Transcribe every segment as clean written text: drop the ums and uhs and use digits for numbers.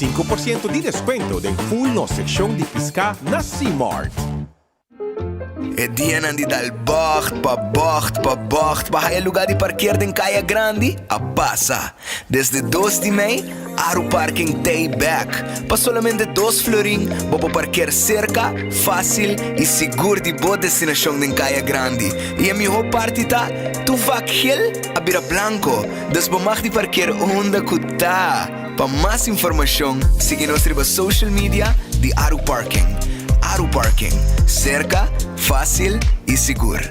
5% di desconto del full no seksyon di Pisca na C-Mart. E diyan andi dal bocht, pa bahaya lugar de parquear den Kaya Grande, a passa. Desde 2 de Mei, Aru Parking Day Back. Pa solamente 2 florin, bopo parquear cerca, fácil e seguro de boa destinação den Kaya Grande. E a minha parte tá, tu vac hel, a bira blanco. Des bomag de parquear onda kuta. Pa mais informação, siga nossa social media de Aru Parking. Aru Parking, cerca, fácil e seguro.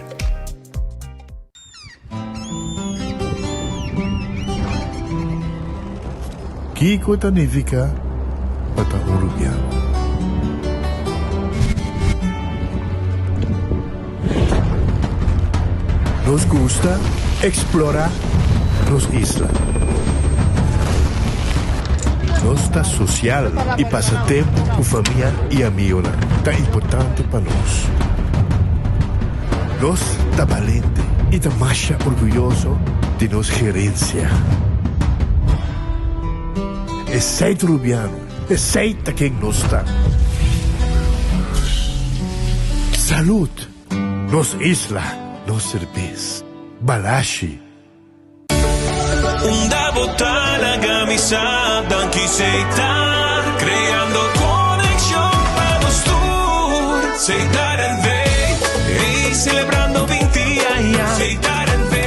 Kiko Tanivika Patahurubiano. Nos gusta explorar nos islas. Nossa social e passatempo com família e amigos tá importante para nós. Nós tá valente e tá mais orgulhoso de nossa gerência. Aceita Rubiano, aceita quem nós está. Saúde, nos isla, nos cerveza, balashi. Onda botar la camisa que se está creando conexión para los tours. Se dar el ve y celebrando 20 años. Se dar el ve,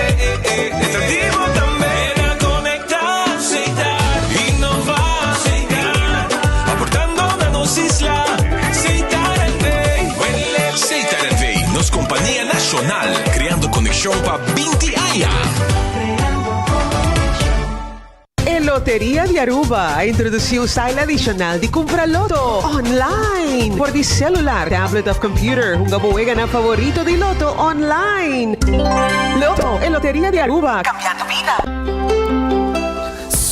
atractivo también a conectar. Se dar, innovar, se dar, aportando a nos isla. Se dar el ve, se dar el ve, nos compañía nacional creando conexión para 20 años. Loteria de Aruba introduziu o style adicional de comprar loto online por de celular, tablet of computer. Un gabuega na favorito de loto online. Loto e Loteria de Aruba, cambiando vida.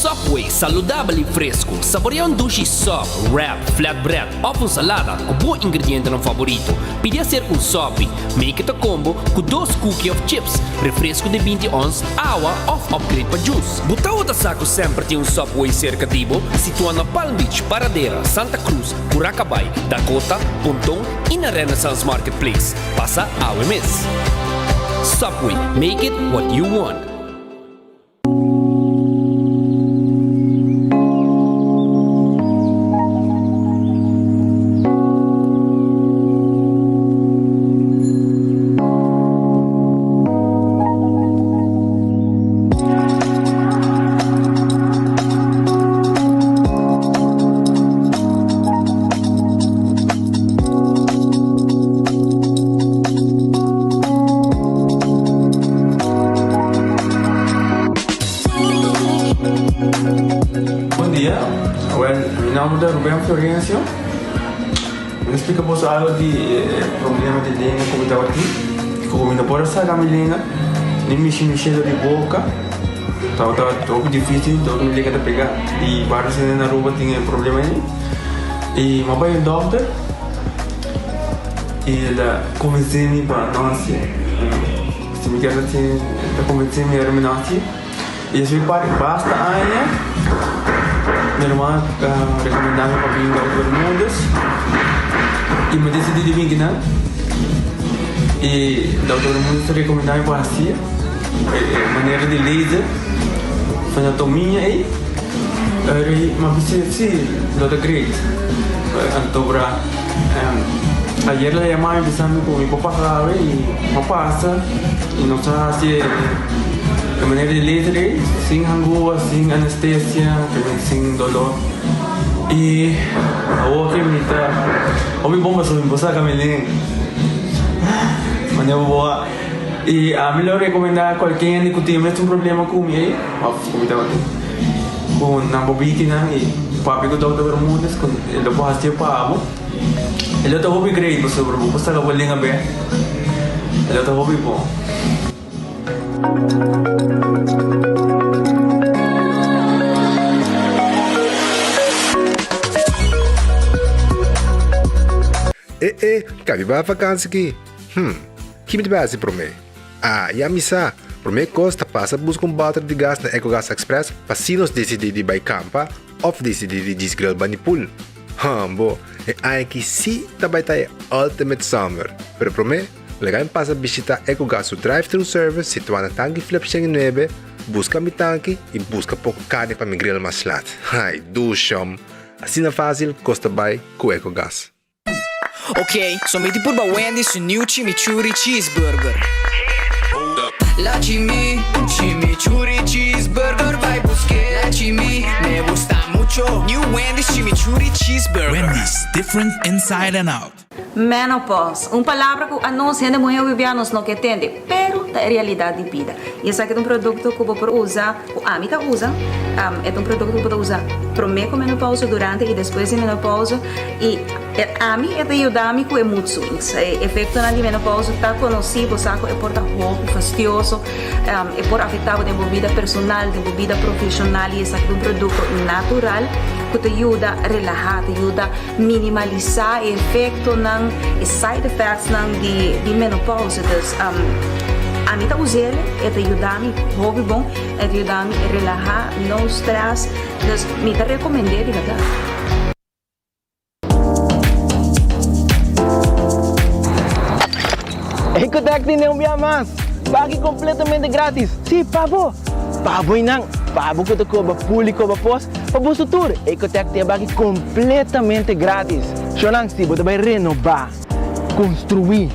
Subway, saudável e fresco. Saboreia um sushi soft, wrap, flatbread, ou salada com bom ingrediente no favorito. Podia ser um sop, make it a combo com 2 cookies of chips, refresco de 20 ons, água ou upgrade para juice. Botão da saco sempre tem um Subway cerca de Ibo, situado na Palm Beach, Paradera, Santa Cruz, Curacabai, Dakota, Pontão e na Renaissance Marketplace. Passa a OMS. Subway, make it what you want. Florencio, me explicamos algo de problema de língua como estava aqui, como não pode sacar minha língua, nem mexer de boca, estava todo difícil, todo me liga de pegar, e vários anos na rua tinha problema aí, e meu pai é doutor, e ele convenceu-me para nós, se me quer assim, ele convenceu-me para nós, e eu fui para basta aí. Minha irmã recomendava para vir para os Bermudas e me decidi de vir aqui, e o Dr. Bermudas recomendava para assim, maneira de laser, fazer anatomia aí, mas sim, Dr. Great, então para ayer la llamaba empezando con mi papá grave y no pasa y no sabe si de manera de letra, sin angúa, sin anestesia, sin dolor. E a outra me está, ouvi bomba sobre você Camilin, maneira boa. E a melhor recomendar qualquer que tenha um problema com ele, como estava com na bobina e papi com o Dr. Bermudas, com ele pode fazer para abo. Ele está hobby great, você bro, você está gabalinha bem. Ele está hobby bom. Cabe para vacança aqui. Que me base para mim? E a missa, para mim, Costa passa busca battery de gás na EcoGas Express para se nos decidir de ir campa of decidi de grill banipul. Bo, e aqui si tabay tayo ultimate summer. Pero pro me, legal pasa visita EcoGas o drive-thru service situado na Tangi Flip 9, busca mi tanque e busca pouco carne para mi grill mais lat. Ai, dushom. Assim na fácil, costa bay com EcoGas. Ok, somiti purba Wendy's su new chimichurri cheeseburger. La chimichurri cheeseburger vai buscar. La me gusta mucho. New Wendy's chimichurri cheeseburger. Wendy's, different inside and out. Menopause, palavra que a nós ainda mulher vivianos não que entende, pero é realidade de vida. E esse aqui é produto que você usa, o Amita usa, é produto que você usa primeiro com menopausa, durante e depois de menopausa. E a mim é de ajudar-me com mood swings. O efeito na menopausa está conhecido, sabe? É por roubo fastidioso, é por afetar a vida personal, a vida profissional. E esse aqui é produto natural que te ajuda a relaxar, te ajuda a minimalizar o efeito e side effects de menopausa. Então, a mim tá usando, te ajuda-me, hobby bom, te ajuda-me a relaxar, não stress. Então, me te recomendei de verdade. Ecotec tem um dia mais, pague completamente grátis. Sim, pavo. Pavo e não, pavo que te cobra público, cobra pós, pavo futuro. Ecotec tem pague completamente grátis. Sonang si, você vai renovar, construir,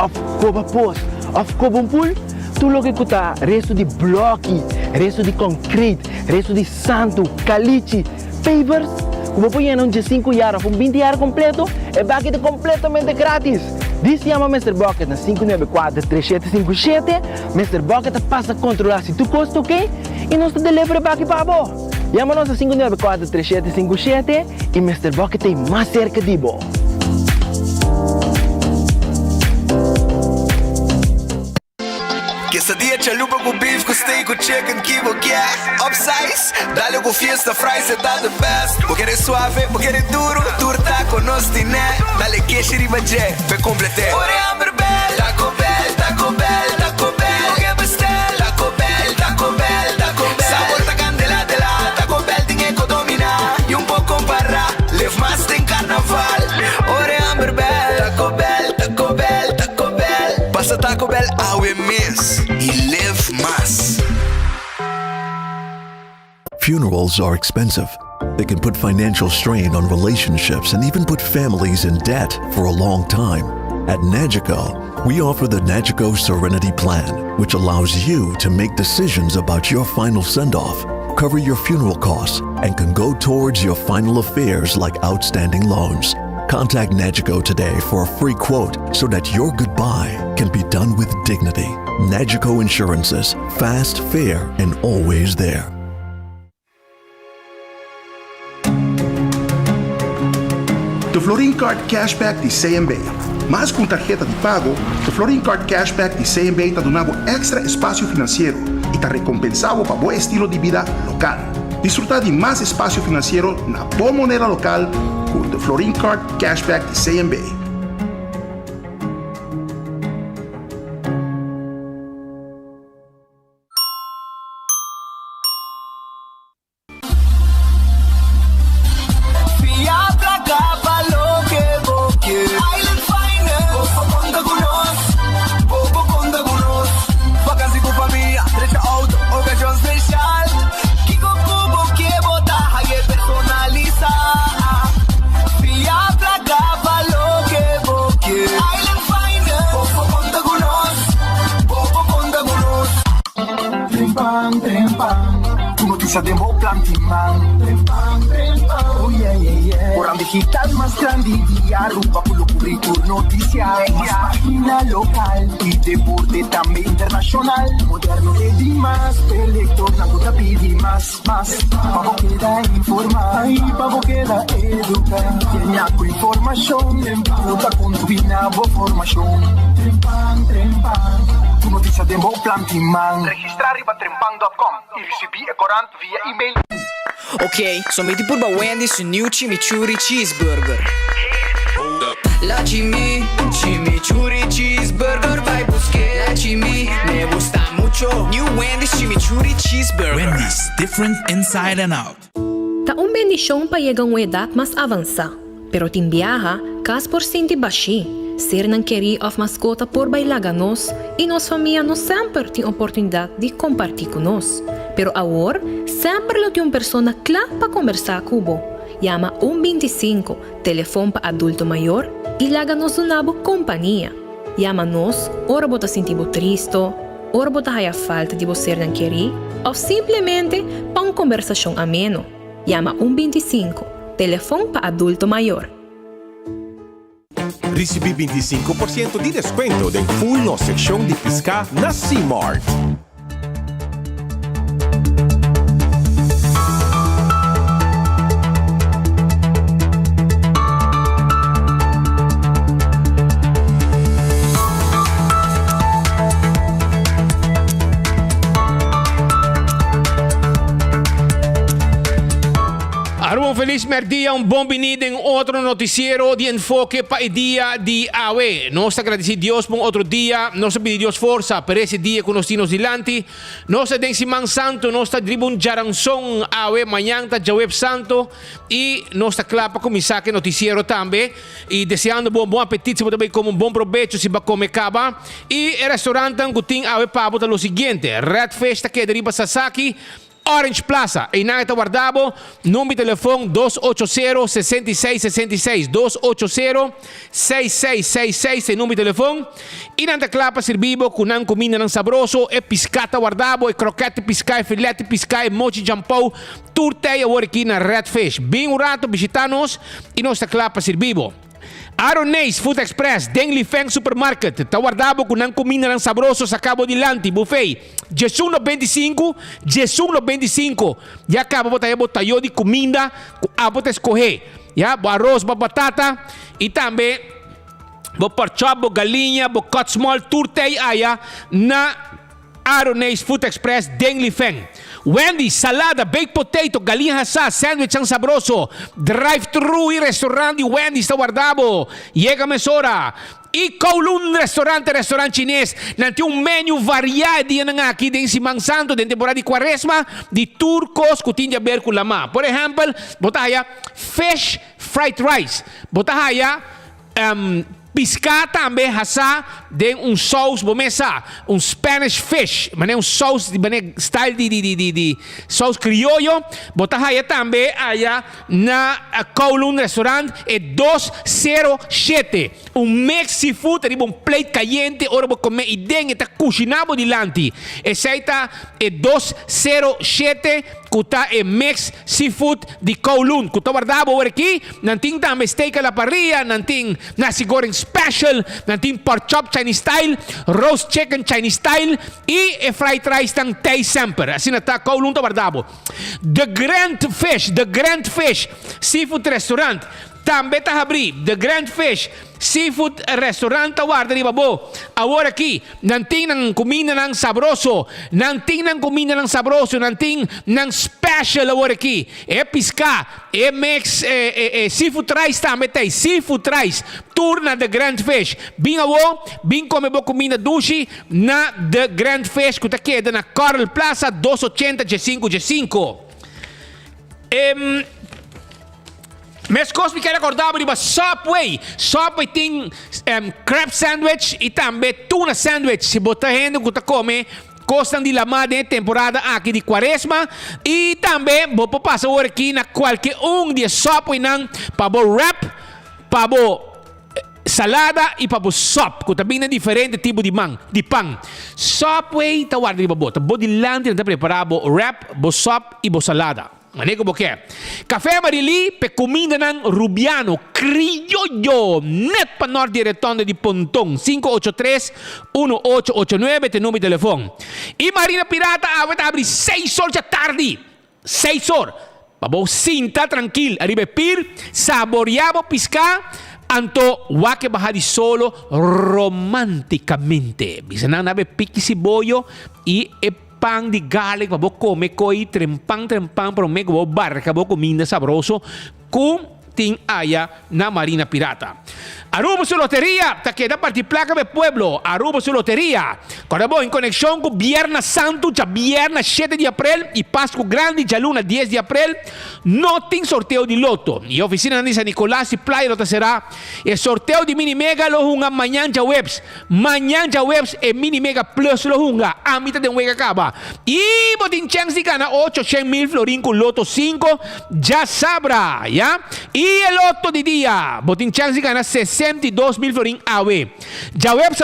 of cobra pós, of cobra pool, tudo o que custa resto de bloco, resto de concreto, resto de santo, caliche, pavers, como põe em de 5 anos, 20 anos completo, é pague completamente grátis. Diz chama Mr. Bucket na 594-3757. Mr. Bucket passa a controlar se tu custa ok e nós te delivra aqui para você. Chama-nos a 594-3757 e Mr. Bucket tem mais cerca de você. Quesadilla, chalupa com beef, com steak, com chicken, que vou quer. Upsize, dá-lhe com fiesta, fries, é da the best. Vou querer suave, vou querer duro, turta com nós tiné. Dá-lhe queixe, ribajé, vai completar. Ore Amberbell, Taco Bell, Taco Bell, Taco Bell. Vou querer pastel, Taco Bell, Taco Bell, Taco Bell. Sabor ta candela de la, Taco Bell tem que dominar. E pouco comparar, leve mais tem carnaval. Ore Amberbell, Taco Bell, Taco Bell, Taco Bell. Passa Taco Bell, we miss. E live mas. Funerals are expensive. They can put financial strain on relationships and even put families in debt for a long time. At Nagico, we offer the Nagico Serenity Plan, which allows you to make decisions about your final send-off, cover your funeral costs, and can go towards your final affairs like outstanding loans. Contact Nagico today for a free quote so that your goodbye can be done with dignity. Nagico Insurances. Fast, fair, and always there. The Florin Card Cashback de CMB. Mas com tarjeta de pago, the Florin Card Cashback de CMB está dando extra espaço financeiro e está recompensado para bom estilo de vida local. Disfrutar de mais espaço financeiro na boa moneda local com the Florin Card Cashback de CMB. Demo plantiman oh yeah yeah yeah Orang digital más grande día rumba por lo currículum noticias más página local y deporte también internacional moderno de más elector na gota pidi más pavo queda informar y pavo queda educar tiene con información puta combina bo formación trempan tu noticia demo plantiman registrar riba trempan.com e recebi e corant via email. Ok, somiti purba Wendy's su new chimichurri cheeseburger. La chimichurri cheeseburger vai buscar. La me gusta mucho. New Wendy's chimichurri cheeseburger. Wendy's, different inside and out. Tá bendição para chegar a uma idade mais avançada. Pero timbiaha, cas por sinti baixi. Ser não querer of mascota por bailar a nós e nossa família não sempre tem oportunidade de compartilhar com nós. Pero agora, sempre tem uma pessoa clara para conversar com você. Llama 125, telefone para adulto maior e laga-nos uma companhia. Llama-nos, ora bota sentir triste, ora bota a falta de você não querer, ou simplesmente para uma conversação ameno. Llama 125, telefone para adulto maior. Recibi 25% de desconto em full na seção de pesca na C-Mart. Un feliz merdia, un bom venido en otro noticiero de enfoque para el día de hoy. Nos agradecemos a Dios por otro día, nos pedimos Dios fuerza para ese día que nos tiene delante. Nos den Simán Santo, nos está dribun jaranzón hoy, mañana está Web Santo y nos está claro para comenzar el noticiero también. Y deseando buen apetito, también como un buen provecho si va a comer caba. Y el restaurante en Gutín hoy para lo siguiente, Red Festa que deriva Sasaki, Orange Plaza, em Naita Guardabo, número de telefone 280-6666, 280-6666, é número de telefone. E na clapa servibo com não comida não sabroso, é piscata Guardabo, é croquete piscai, filete piscai, mochi jampou, turteia aqui na Red Fish. Bem um rato, visitar-nos e nossa clapa servibo. Aronês Food Express, Deng Feng Supermarket, tá guardado com não comida não sabroso, acabo de lante, buffet, Jesus 95, já acaba botar de comida, a botar escorrer, já, arroz, batata, e também, porchop, galinha, cut small, turtei, aia, na Aronês Food Express, Deng Feng. Wendy, salada, baked potato, galinha assada, sandwich ang sabroso, drive-thru e restaurante Wendy está guardado. Llega a mesora. E Kowloon restaurante chinês. Nanti menu variado aqui em Simang Santo, de temporada de quaresma, de turcos que tinha a ver com lama. Por exemplo, botaya fish fried rice. Botaya pisca também hasa de sauce bomesa, Spanish fish, mané sauce de style de sauce criollo. Botahaya também aya na Kowloon restaurant é 207. Mix seafood, é plate caliente, ora vou comer e den está cozinado dilante. Essa é 207. Kuta é mix seafood de Kowloon. Kuta guardado aqui, nanting também steak à la parrilla, nanting nasi goreng special, nanting pork chop Chinese style, roast chicken Chinese style e fried rice tang Thai sempre. Assim está Kowloon tá guardado. The Grand Fish Seafood Restaurant também está abrindo. The Grand Fish Seafood Restaurant guarda di babo. Agora aqui, nanting ng comida ng sabroso, nanting ng special agora aqui. É pisca, é mix, seafood rice também tem, seafood rice. Turna The Grand Fish. Bem abo, bem come bo comida dushi na The Grand Fish que tá queda na Coral Plaza 280 G5. Mas coisas que quero acordar para Subway tem crab sandwich e também tuna sandwich. Se botar gente que está comendo, costam de lama de temporada aqui de quaresma. E também vou passar aqui na qualquer de Subway não para wrap, para salada e para sop, que também é diferente tipo de pão. Subway está guardando para botar. Bo de lante está preparado wrap, sop e salada. Manego boquê. Café Marili, pe comida ng Rubiano, criollo, net pa norte retonda de Pontong, 583-1889, te número de telefone. E Marina Pirata, abre 6 horas da tarde. 6 horas. Pabo sinta tranquil, arriba pir, saboreabo pisca, anto wake bahadi solo romanticamente. Bisa na nabe piki si boyo e pang di garlic, vou comer coi trempang para me vou barca, vou comida sabroso com ting aya na Marina Pirata. Aruba su loteria, ta queda partir placa de pueblo. Aruba su loteria. Acordamos? Em conexão com Viernes Santo, já Viernes 7 de abril e Páscoa Grande, já Luna 10 de abril, não tem sorteio de loto. E a oficina de San Nicolás e Playa Lota será o sorteio de Mini Mega Lohunga amanhã já webs. Amanhã já webs e Mini Mega Plus Lohunga. A mitad de um wega acaba. E botin chance de ganhar 800,000 florin com loto 5, já sabra, ya? E o loto de dia, botin chance de ganhar 62,000 florin awe. Já webs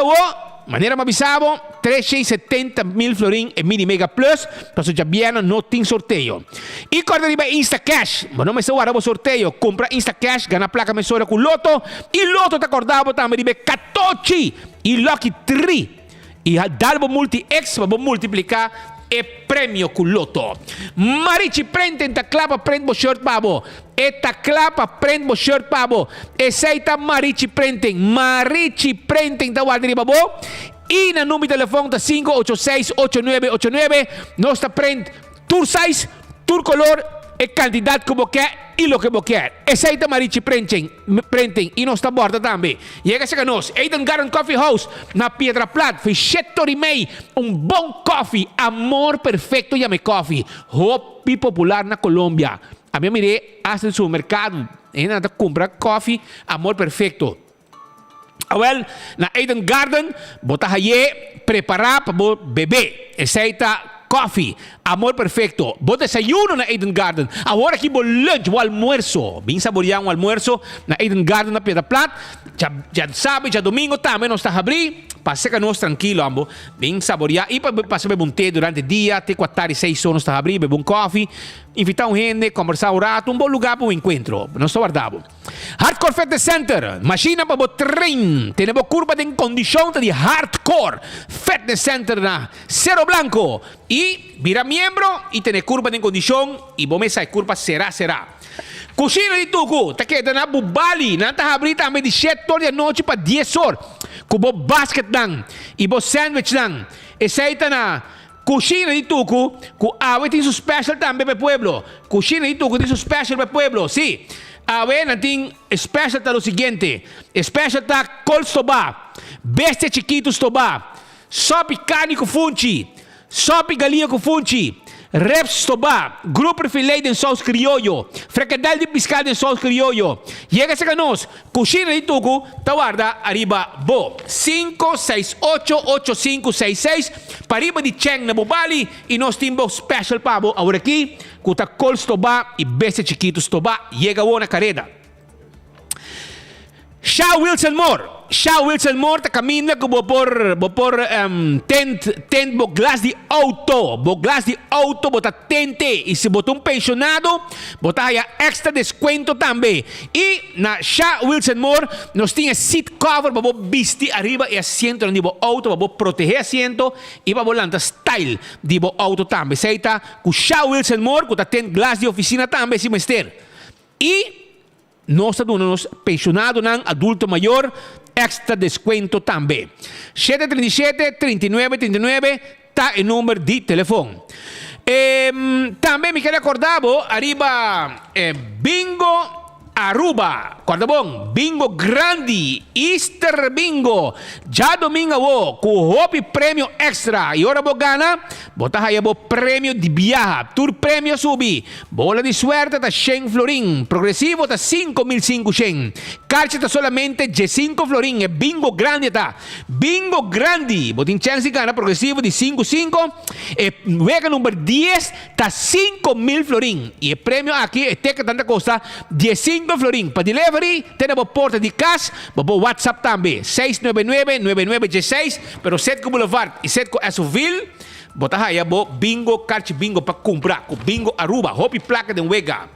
maneira mavisavo, 370,000 florin e Mini Mega Plus, passo já viene não tem sorteio. E quando arriba Insta Cash, mas não me guarda o sorteio, compra Insta Cash, ganha placa mesura com loto, e loto te acordava também de 14 e Lucky 3. E dá o multi-X, para multiplicar e prêmio com loto. Marici prende ta clapa prende o shirt pavo. Eta clapa prende o shirt pavo. Essa Marici prende ta guarda babo. E na número de telefone da 586-8989 nós ta prende tour size, tour color e candidato que você quer e lo que você quer. Essa é a Marici prendem e nós ta borda também. Chega a nós, Eden Garden Coffee House na Piedra Plata, Ficheto Rimei, bom coffee, amor perfeito llame coffee, hobby popular na Colômbia. A mim mirei hasta el supermercado, ainda compra coffee, amor perfeito. Well, na Eden Garden, botar aí preparar para beber. Essa é coffee, amor perfecto. Vos desayuno na Eden Garden. Agora aqui vos lunch, o almuerzo. Bem saborear um almuerzo na Eden Garden na Piedra Plata. Já sábado, já domingo também nós está a abrir. Passei nós tranquilo, ambo. Bem saborear. E para beber um té durante o dia, até 4 e 6 horas está a abrir, beber coffee. Invitar gente, conversar um rato, bom lugar para o encontro. Nós está guardado. Hardcore Fitness Center, máquina para o treino. Temos curva de condição de Hardcore Fitness Center na Cerro Blanco. E vira membro e tem curva de condição e vamos essa curva será. Cozinha de Tucu, tá querendo na Bubali, não tá abrindo também de 7 horas da noite para 10 horas. Com o basket dan e o sandwich dan. Essa aí tá na Cozinha de Tucu, com a tem seu special também para o pueblo. Cozinha de Tucu tem seu special para o pueblo, sim. A ver, tem special tá o seguinte. Special tá cold toba, bestia chiquitos toba, sopa carne com funchi, sopa galinha com funchi, reps toba, grupo filé de sauce criollo, fricadel de pescado de sauce criollo. Llega a nós, Cozinha de Tucu, tá guarda arriba bo 568-8566, para arriba de Cheng na Bubali, e nós temos special pavo agora aqui, com ta cold toba e bestia chiquitos toba, llega na careda. Shaw Wilson Moore ta camina que vou por tent bo glass de auto, bota tente e se botou pensionado, botar aí extra desconto também. E na Shaw Wilson Moore nós tinha seat cover para vestir arriba e assento de bo auto para proteger assento e para volante style de bo auto também. Seita com Shaw Wilson Moore que ta tent glass de oficina também se mester. E nós estamos pensionados, adulto maior, extra desconto também. 737-3939 está o número de telefone. Também me quero acordar, arriba Bingo Aruba, guarda bom, bingo grande, Easter bingo, já domingo com hobby prêmio extra, e ora gana, bota aí o prêmio de viaje, tour prêmio subi, bola de suerte tá 100 florin, progressivo tá 5.500, carta tá solamente 5 florin, é bingo grande tá, bingo grande, botin chance gana progressivo de 5.5, e vega número 10 tá 5.000 florin, e o prêmio aqui é teca tanta costa, 15 florin. Para delivery, temos porta de cash, o WhatsApp também, 699-9916, pero 7 Boulevard e 7 Esoville, bota aí bingo, carte bingo para comprar, com bingo Aruba, hobby placa de Wega.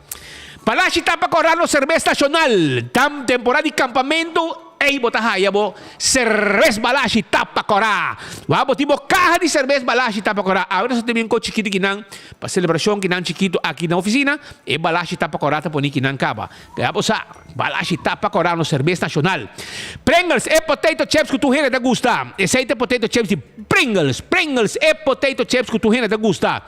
Palaci está para correr no cerveja nacional, temporada de campamento, ei botar aí, cerveja Balaci tá para correr. Vamos, tipo caja de cerveja Balaci tá para correr. Agora só tem um coche chiquito que não, para celebração que não chiquito aqui na oficina, e Balaci tá para correr, tá por que não acaba. Vamos a Balaci tá para correr no cerveja nacional. Pringles e potato chips que tu rende te gusta. Esse é potato chips de Pringles e potato chips que tu rende te gusta.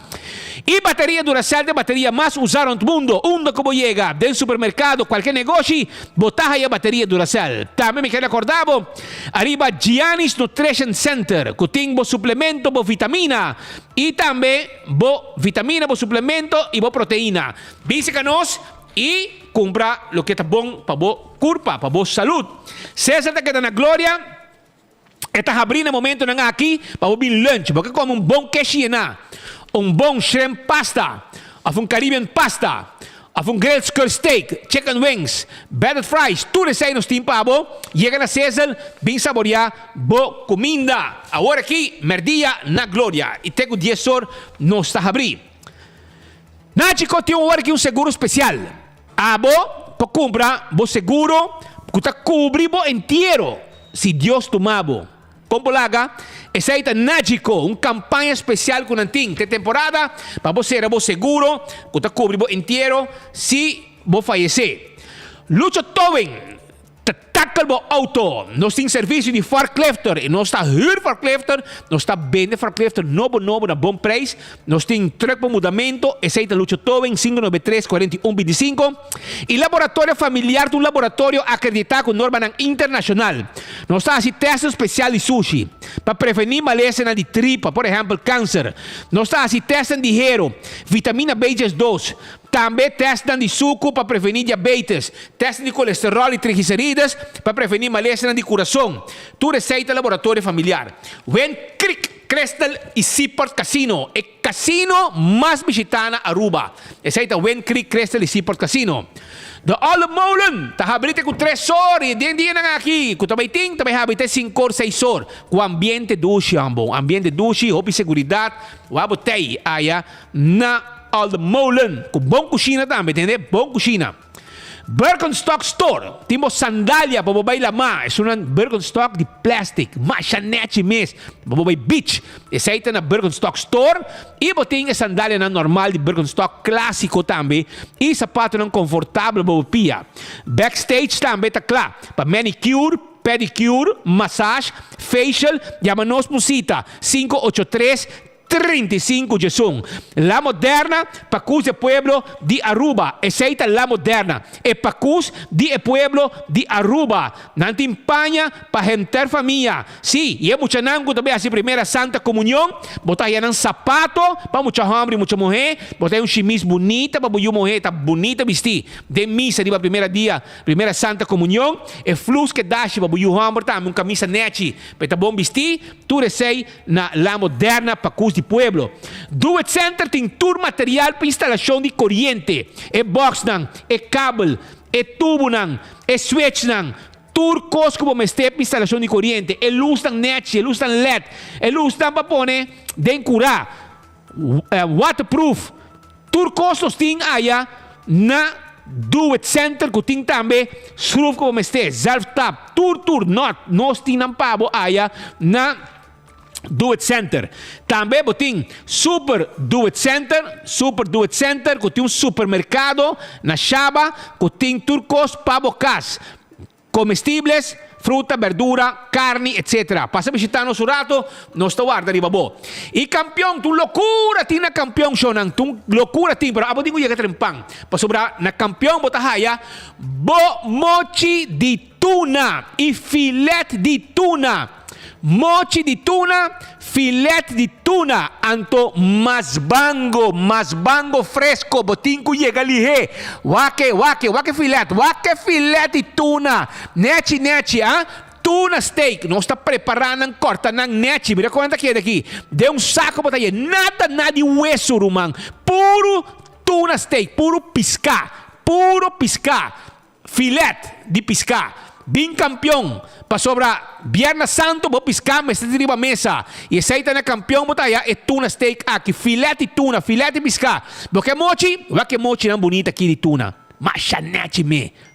E bateria Duracell de bateria mais usada no mundo. Como chega del supermercado, qualquer negócio, botar aí a bateria Duracell. Também me quero acordavo. Arriba Giannis Nutrition Center, que tem bo suplemento, bo vitamina. E também bo vitamina, bo suplemento e bo proteína. Visita-nos e compra lo que tá bom para bo corpo, para bo saúde. César que tá na glória. Está abrindo momento na aqui para o lunch, porque como bom queijo na, bom shrimp pasta, ou Caribbean pasta, ou grilled skull steak, chicken wings, battered fries, tudo isso aí nos tem para bo. Chega na César, bem saborear bo comida. Agora aqui, merdia na glória. E tenho 10 horas, não está abrindo. Na chico tem aqui seguro especial. Abo, para comprar bo seguro, que está cobre bo inteiro, se Deus tomabo. Como laga, essa é Nágico, campanha especial com Nanting, de temporada, para você ser seguro, que está cobre bo inteiro, se bo falecer. Lucho Towing, tackle bo auto. Nós temos serviço de forklifter. E nós está huur forklifter. Nós está vende forklifter novo na bom preço. Nós temos truck para mudamento. Esse é Lucho Towing, 593-4125. E laboratório familiar de laboratório acreditado com norma internacional. Nós está assim teste especial de sushi. Para prevenir maleza de tripa, por exemplo, câncer. Nós está assim teste de hierro, vitamina B2. Também testam de suco para prevenir diabetes. Testam de colesterol e triglicerídeos para prevenir maleza de coração. Tudo receita laboratório familiar. Wen Creek, Crystal e Seaport Casino. É casino mais visitado na Aruba. Receita Wen Creek, Crystal e Seaport Casino. The Olive Molen, habita com 3 horas. E dia na aqui. Kung também habita 5 horas, 6 horas. Com ambiente duche, bom. Ambiente duche, roupa e seguridade. Wabotei, aya, na Olive Molen, com bom cozinha também, entende? Bom cozinha. Birkenstock Store, temos sandália para babai lama. É uma Birkenstock de plástico, machanete mesmo. Para babai beach. Essa aí está na Birkenstock Store. E botem a sandália na normal de Birkenstock clássico também. E sapato não confortável para pia. Backstage também está claro. Para manicure, pedicure, massage, facial. Chama-nos musita 583-35 Jesús. La Moderna, Pacus de Pueblo de Aruba. Aceita La Moderna. E Pacus de Pueblo de Aruba. Nantimpaña para gente familia. Sí, y es mucha nango também assim primeira Santa Comunhão. Botar aí um sapato para muita homem e muita mulher. Botar um chemise bonita para a mulher tá bonita vestir. De missa de primeira dia, primeira Santa Comunhão. E flux que dá para o homem também uma camisa nete para tá bom vestir. Tudo sei na La Moderna, Pacus de Pueblo. Do It Center tem tour material para instalação de corrente. É box nan, é cabo, é tubo nan, é switch nan. Tour cost como para instalação de corrente. É luz nan net, é luz nan LED, é luz nan para pôr den curar. Waterproof. Tour costos tem aí na Do It Center que tem também screw como self tap. Tour nós tem nan pabo aí na Do It Center. Também botem Super Do It Center, que tem supermercado na Chaba, que tem turcos pabocas, comestíveis, fruta, verdura, carne, etc. Passa a visitar nosso rato, nós está guarda riba bo. E campeão, tu loucura tem na campeão shonan, tu loucura tem, pero abo dingo yaga trempang. Pa sobra na campeão botahaya, bo mochi de tuna e filete de tuna. Mochi de tuna, filete de tuna, anto masbango fresco, botinco llega lihe, wake filete de tuna, neti, tuna steak, nós está preparando, corta na neti, mira quanto que é daqui, dê um saco para aí, nada de hueso, rumang, puro tuna steak, puro piscar, filete de piscar. Bem campeão, para sobra Viernes Santo, vou piscar, mas está de mesa. E esse aí está na campeão, botar aí, é tuna steak aqui, filete de tuna, filete de piscar. Porque mochi não bonita aqui de tuna. Machanete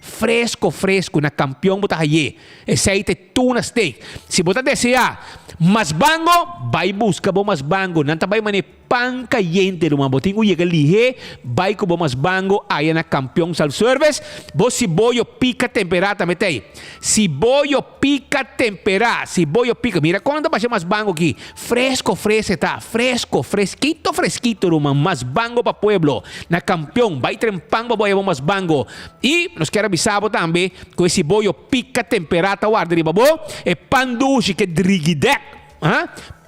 fresco, na campeão, botar aí. Esse aí é tuna steak. Se botar desejar, masbango, vai buscar bom masbango. Não vai mané pan caliente rumah botingo llega lihe vai ko mas bango aya na campeão self service bo si boyo pica temperata metei si boyo pica mira quando baixa mas bango aqui fresco fresquito rumah mas bango pa pueblo na campeão vai trempang baboy mas bango e nos quero avisar também que esse boyo pica temperata guarda riba bo e pandushi que drigidek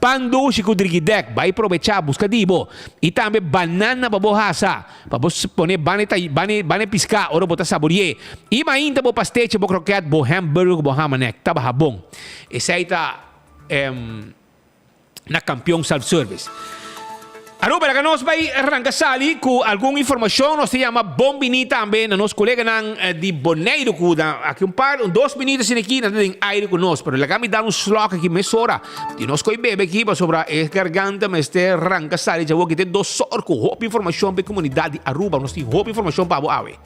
Pandushi com drigidek, vai aproveitar, busca dibo. E também banana para borracha, para você poner bane piscar, ora botar saborier. E ainda bo pastete, bo croquete, bo hambúrguer, bo hamanek, tava bom. Esse aí tá na campeão self-service. Aruba, que nós vai arrancar sali com alguma informação, nós chama bombini também, na nosso colega de Boneiro, aqui dois minutos aqui, nós tem aire conosco, mas lá me dá slok aqui, mais hora, e nós coi bebe aqui, para sobre a garganta, mas tem arrancar sali, já vou que tem dois sorco, roupa informação para a comunidade de Aruba, nós tem roupa informação para a ave.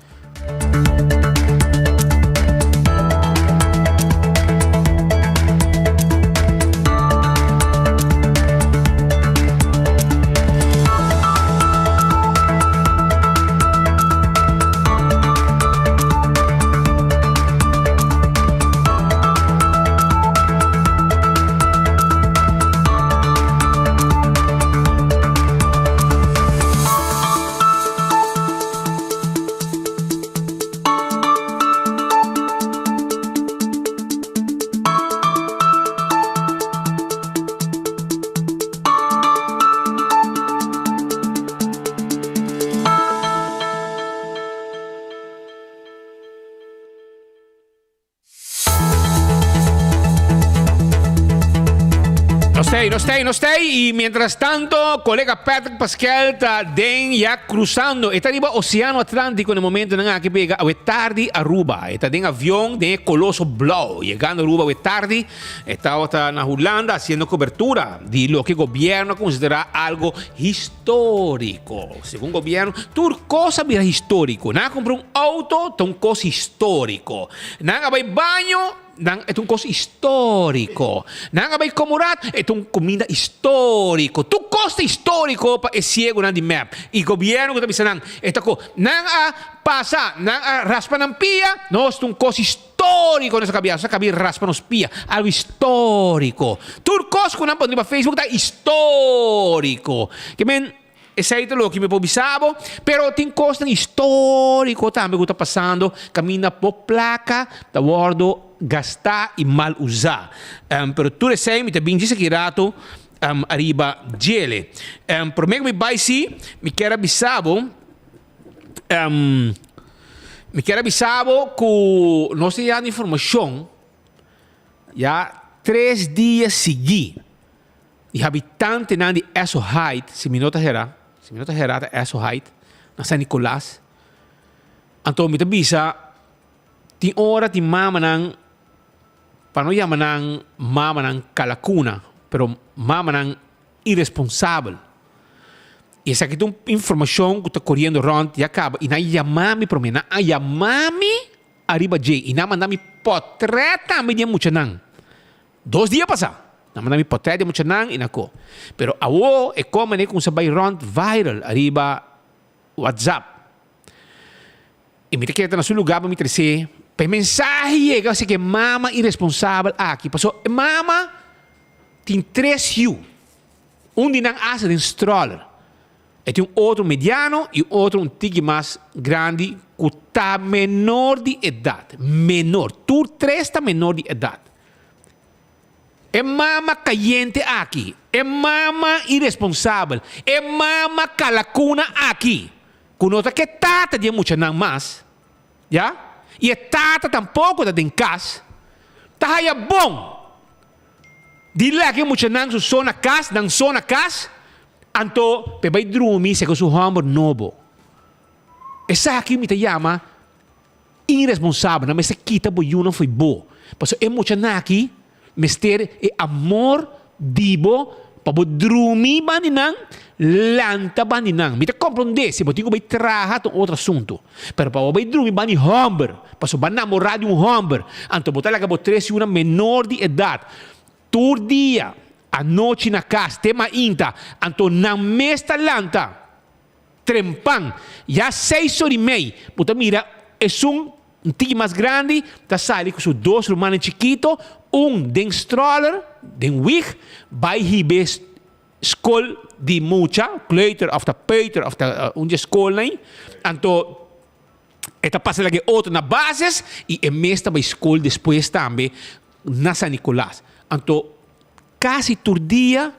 No stay. Y mientras tanto, colega Patrick Pascal está ya cruzando. Está arriba Oceano Atlántico en el momento en que pega a tarde a Aruba. Está en avión de Coloso Blau. Llegando a Aruba a tarde. Está en Holanda haciendo cobertura de lo que el gobierno considera algo histórico. Según el gobierno, tu cosa mira histórico. Nada comprar un auto, es un cosa histórico. Nada va al baño. É um coisa histórico. Não vai comemorar, é uma comida histórico. Tu costa histórico para esse cego na de map. E o governo que está pensando, esta coisa, não passa, não raspa na pia, nós temos um coisa histórico nessa cabeça. Essa cabeça raspa nos pia, algo histórico. Tu costa que não pode ir para Facebook, está histórico. Que men esse é o que me pobisavo, pero tem coisa histórico também que está passando, caminha por placa, da bordo gastar e mal usar. Pero tu sei, me também disse que rato arriba gele. Por mim, me vai sim, me quero avisavo, que nós temos informação, já 3 dias seguidos, e habitante de Eso Height, se me nota herá, Eso Height, na San Nicolás, então me avisa, tem hora de mama nang, para não chamar nang mama nang calacuna, pero mama nang irresponsável. E essa aqui é uma informação que está correndo rond e acaba. E na chamame para mim, na chamame arriba J, e na mandame potreta me dia muito nang. 2 dias passaram. Na mandame potreta muito nang e nako. Pero awo é como né com sabay rond viral arriba WhatsApp. E me queda na seu lugar para me trazer. Pero mensaje llega así que mama irresponsável aqui. Passou, mama tem 3 filhos. De não asa de stroller. E tem outro mediano e outro tigre mais grande que está menor de idade. Menor. Tu 3 está menor de idade. É mama caliente aqui. É mama irresponsável. É mama calacuna aqui. Conota que tata de muito não mais. Já? E a tata tampouco está em casa. Tá aí bom. Dile que muito não sou na casa, não sou na casa. Anto, pe vai dormir se com seu hamburg novo. Essa aqui me chama irresponsável, mas se quita boiu não foi bom. Porque é muito não aqui, mister é amor dibo para dormir baninang, lanta baninang. Me te compreender, se botinho vai tratar outro assunto. Pero para vai dormir bani hamburg, para vai namorar de hamburg. Anto botar lá que botar se uma menor de idade. Todo dia a noite na casa, tema inta, anto na mesta lanta, trempang, já 6h30, puta mira, é um tigre mais grande, tá saindo com seus 2 romanos chiquito, den stroller, den wig, vai hibe school de mucha, kleuter of de peuter of de onde school nem, anto eta passa lagi outro na bases e é mesmo vai school depois também na San Nicolás. Anto quase todo dia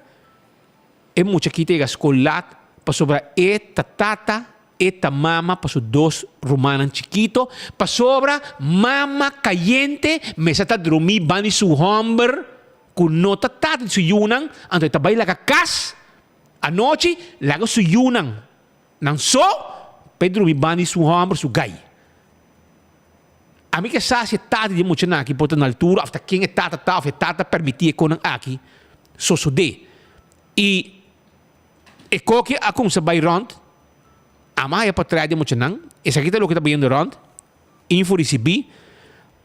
é mucha que tem escolar para sobra tata mama para 2 romanos chiquito para sobra mama caliente mesa tá dormir bani su hamburger com nota tata su yunang anto tá vai laga cas a noite laga su yunang não só Pedro dormir bani su hamburger su gai a mim que se tata de muito na aqui porta na altura after quem é tata permitir com aqui so de e koki akong sa bay rond ama ya patrade mo chenang esa kita lo que está viendo rond info recebi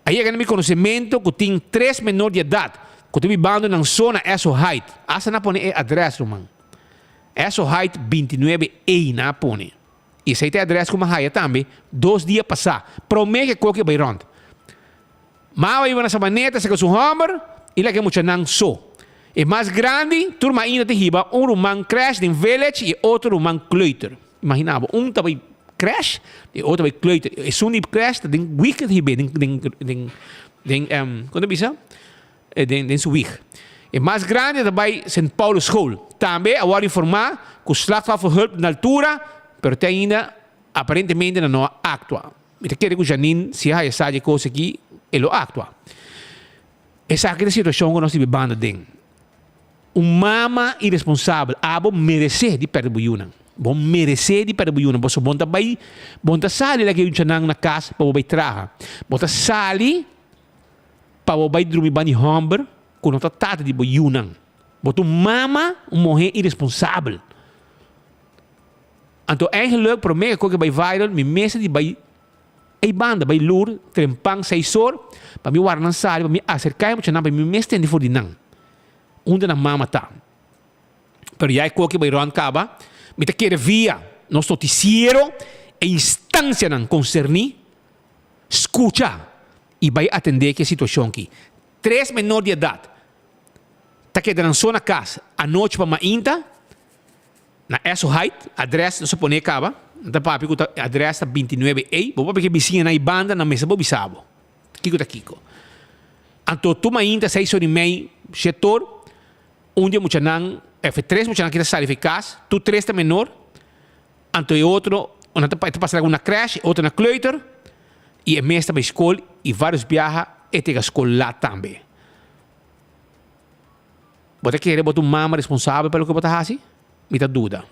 aí ganha mi conhecimento que tem 3 menor de idade que tu bando na zona eso height asa na pone e address man eso height 29A na pone e se tem address como haya também 2 dias passar promete que koki bay rond ma vai na sabaneta sa su hammer e lá que mo chenang so é mais grande, turma ainda tem riba, rumang crash em village e outro rumang kleuter. Imaginava, também crash e outro também kleuter. E se crash, tem wicked riba, quando bisa? Den su week. É mais grande também St. Paulo School. Também agora informar que o slachtofferhulp na altura, pero tem ainda aparentemente não actua. Eu quero que o Janine, se há essa coisa aqui, ele actua. Essa é a situação que nós vivemos dentro. Mama irresponsável, abo merecer de perbuiuna. Bom merecer de perbuiuna. Você bonta vai, bonta sali lagi yung chanang na casa para vai traha. Bonta sali para vai dormir bani hamber com nota tata de boiuna. Bonta mama morrer irresponsável. Então eigenlijk para mim que vai viral, me mesa de vai ei banda vai lur, trempang 6 horas, para me warnan sali, para me acercar mo chanang para me mesa de fordinang. Onde na mama tá. Pero já é qualquer bairro caba, me te quer via nos noticiero e instância não concernir, escuta e vai atender que a situação aqui. 3 menor de idade, tá que na zona casa, a noite para mainta, na eso height, address não se pone caba, tá papi com address 29A, vou porque vizinha na banda na mesa bobisabo. Kiko. Anto tu mainta 6h30 setor onde mucha nang F3 mucha nang kita sali eficaz, tu 3 tá menor, anto e outro, onde tá passando alguma crash, outro na kleuter, e é mesmo para escola e vários viaja e tem a escola lá também. Você quer botar mama responsável pelo que você faz? Me dá dúvida.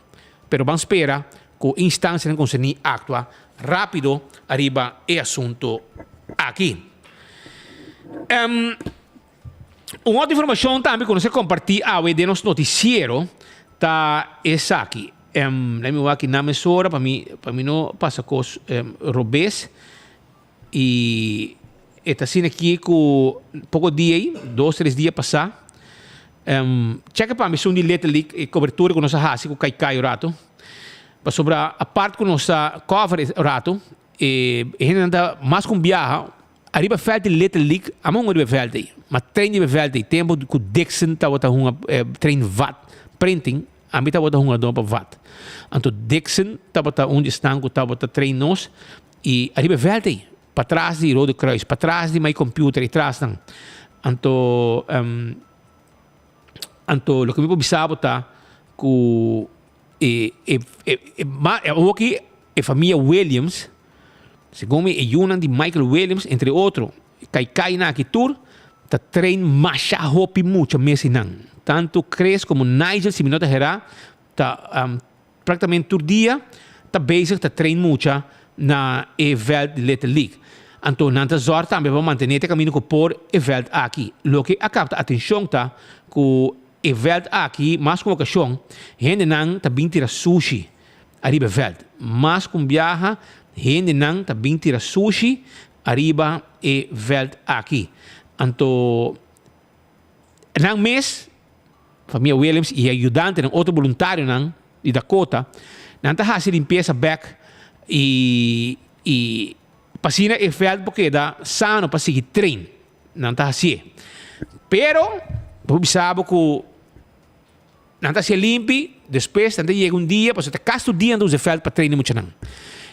Pero vamos esperar que a instância não consegue actuar rápido arriba o assunto aqui. Uma outra informação também que você compartilha de nosso noticiero tá essa aqui. Let me ver aqui na mesura para mim não passa com robês e está sendo aqui com pouco dia aí, 2-3 dias passar. Checa para mim se de letra ali e cobertura que nós fazemos com cai o rato. Para sobre a parte que nós cover o rato e ainda mais com viaja. Arriba veld de letterlijk, among de veld aí. Maar trein de veld aí, tempo que Dixon tá bota trein watt printing, a mim tá bota dopa watt. Anto Dixon tá bota onde estão que tá bota trein nos e arriba veld aí, para trás de Rode Kruis, para trás de my computer e trás não. Anto lo que me observo tá que aqui a família Williams. Segundo é uma de Michael Williams, entre outros, cai na aqui tour, tá trein masha hopi muito mesinan. Tanto Chris como Nigel, se me nota gerar, tá praticamente todo dia, tá bezig, tá trein muito na event de Little League. Então, nanta zorg também para manter o caminho que por event aqui. Lo que acaba a atenção tá que event aqui, mais com ocasião, gente não tá bem tirar sushi, arriba event, mais com viaja. Gente não tá bem tirar sushi arriba e veld aqui. Então, nang mês família Williams e ajudante ng outro voluntário ng de Dakota, nanta hasi limpeza back e pasina e veld porque da sano para seguir train nanta hasi. Pero sabe que nanta se limpi, depois nanta chega dia, para até casto dia ando o veld para treinar muito não.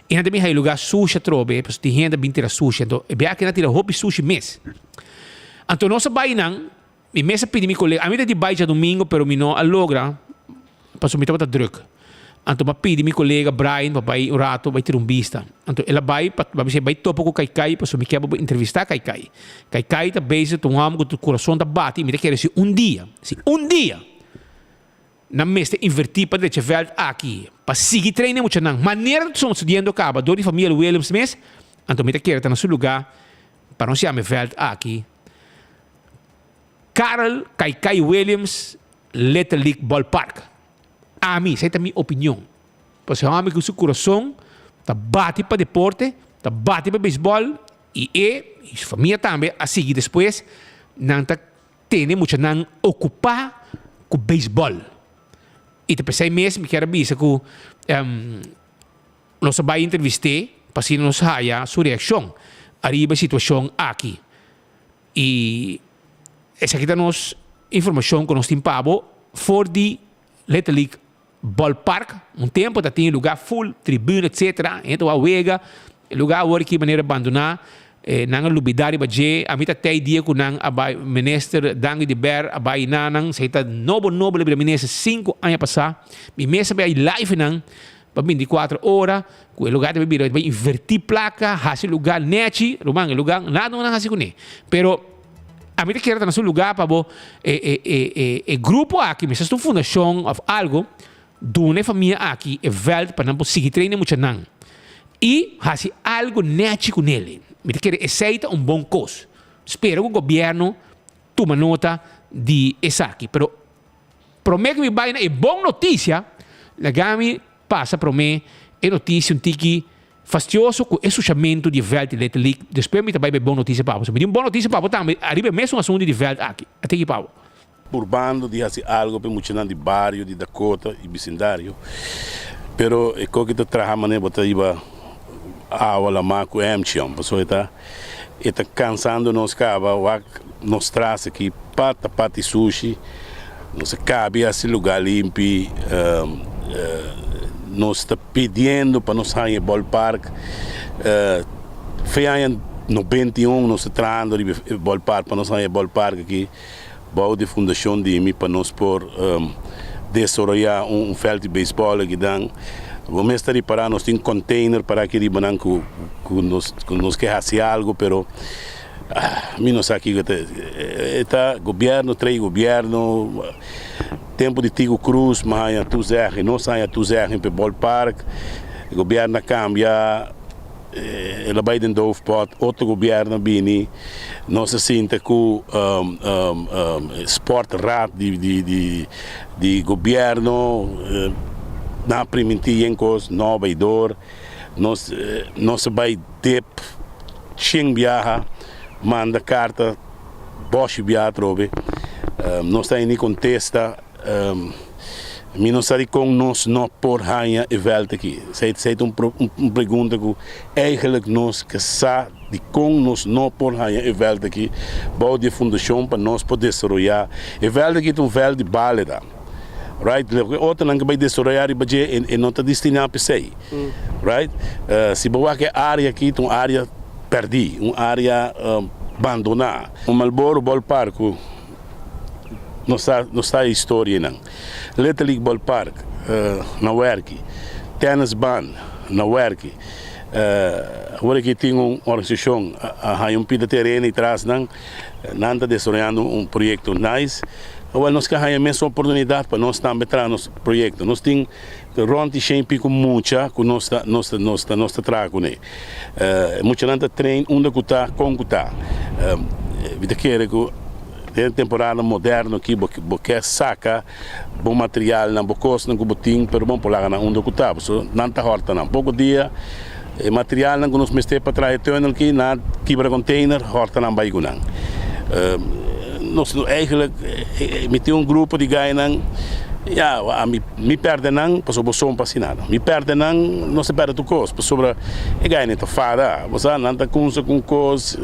E nanta me hai lugar sushi trobe, para te renda bem tira sushi, então é bem que nanta tira hobby sushi mês. Então nossa bainang, mi mesa pedi mi colega, a mim de baia domingo, pero mi não alogra, para subir para druk. Então ma pedi mi colega Brian, para vai um rato, vai ter vista. Então ela vai topo com Kai, para subir que para entrevistar Kai. Kai tá bezig, tu amo com o coração da bate, me quer se dia, na mesa invertir para deixar veld aqui, para seguir treinando muito não. Maneira que somos estudando acaba, do de família Williams mês, então me quer estar no seu lugar, para não se ame veld aqui. Carl Kai Williams Little League Ballpark. A mim, essa é a minha opinião. Porque o homem com seu coração está bate para deporte, está bate para beisebol e a família também a seguir depois não está tendo muito não ocupar com beisebol. E depois aí mesmo me quero dizer que nós vai entrevistar para se nos haja sua reação arriba a situação aqui. E essa aqui dá-nos informação que nós temos for the Little League Ballpark. Tempo que tinha lugar full, tribuna, etc. Então a wega, lugar agora que maneira abandonar, nang lubidari ba je, amita tay dia ko nang abay minister Dangi de Ber abay nanang sa ita noble libre minister 5 anos passar, mi mesa ba live nang pa 24 horas, ku lugar de bibiro ba invertir placa, hasi lugar nechi, rumang lugar nada nang hasi kuni. Pero a mim quer estar no seu lugar para grupo aqui, mas esta fundação of algo, dune família aqui é veld para não seguir treinando muito não. E hasi algo nechi com ele. Me quer aceita bom coisa. Espero que o governo tome nota de isso aqui. Pero prometo que me vai na boa notícia, la gami passa para mim é notícia tiki fastidioso com o associamento de veld de Little League. Depois me vai boa notícia para você. Me deu boa notícia para você também. Arriba mesmo um assunto de veld aqui. Até aqui para Urbano de fazer algo para muito de bairro de Dakota e vecindário. Pero é que tu trabalha né botar iba a maco emchiam, pessoa está cansando nos cava, nos traz aqui pata sushi, nos cabe esse lugar limpo, nos está pedindo para nos sair ballpark, foi em 91 nos trazendo de ballpark para nos sair ballpark aqui, bom de fundação de mim para nos por desenvolver feld de beisebol aqui dan. Vamos estar para nós tem container para que ribanan que nos quer fazer algo, pero mim não sei aqui está governo tempo de Tigo Cruz, mas tu zerre, não sai tu zerre em ballpark, o governo cambia, ela vai dentro do pot, outro governo bini, não se sente que sport rat de governo na primentia em cos nova idor nós vai dep ching viaja manda carta bosch viaja trobe nós está em contesta mi não sabe com nós não por hanha e volta aqui sei pergunta que eigenlijk nós que sa de com nós não por hanha e volta aqui bouw de fundação para nós poder desenvolver e volta aqui um velho de baleda. Right, outra não vai desenvolver e não está destinado para sei, right? Se boa que área aqui, uma área perdida, uma área abandonada. O Marlboro Ballpark, não está a história não. Little League Ballpark, na Werke, Tennis Band, na Werke. Agora que tem uma organização, há pida terreno e traz não está desenvolvendo projeto nice. Well, nós temos a mesma oportunidade para nós também trazer nosso projeto. Nós temos ronde sempre com muita que nós trago né. Muita gente treina onde está, como está. Vida quer que tem temporada moderna aqui, porque saca bom material, não bom custo, não botim, pero bom polar na onde está. Não está horta não. Pouco dia material não nos para trazer tunnel aqui na quebra container horta não vai não. nós eigenlijk met um grupo de gainan ja, mi perde nang pas op som pasinada. Mi perde nang não se perde tu cos, pas sobre e gaine te fada. Você nanta kunsa com cos,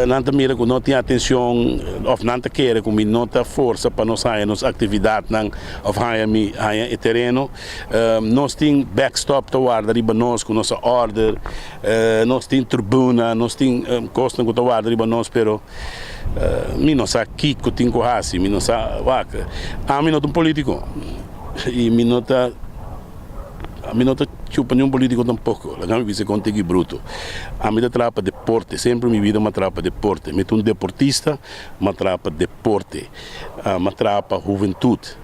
nanta mira com não tem atenção of nanta querer com mi nota força para nós sair nos atividade nang of haia e terreno. Nós tem backstop to guarda riba nós com nossa order. Nós tem tribuna, nós tem costa com to guarda riba nós, pero mi não sa kiko tinko hasi, mi não sa vaca. A mi não um político e mi não chupa nenhum político tampouco. La gama vice contigo bruto. A mi da trapa deporte, sempre mi vida ma trapa deporte. Me um deportista, ma trapa deporte, ma trapa juventude.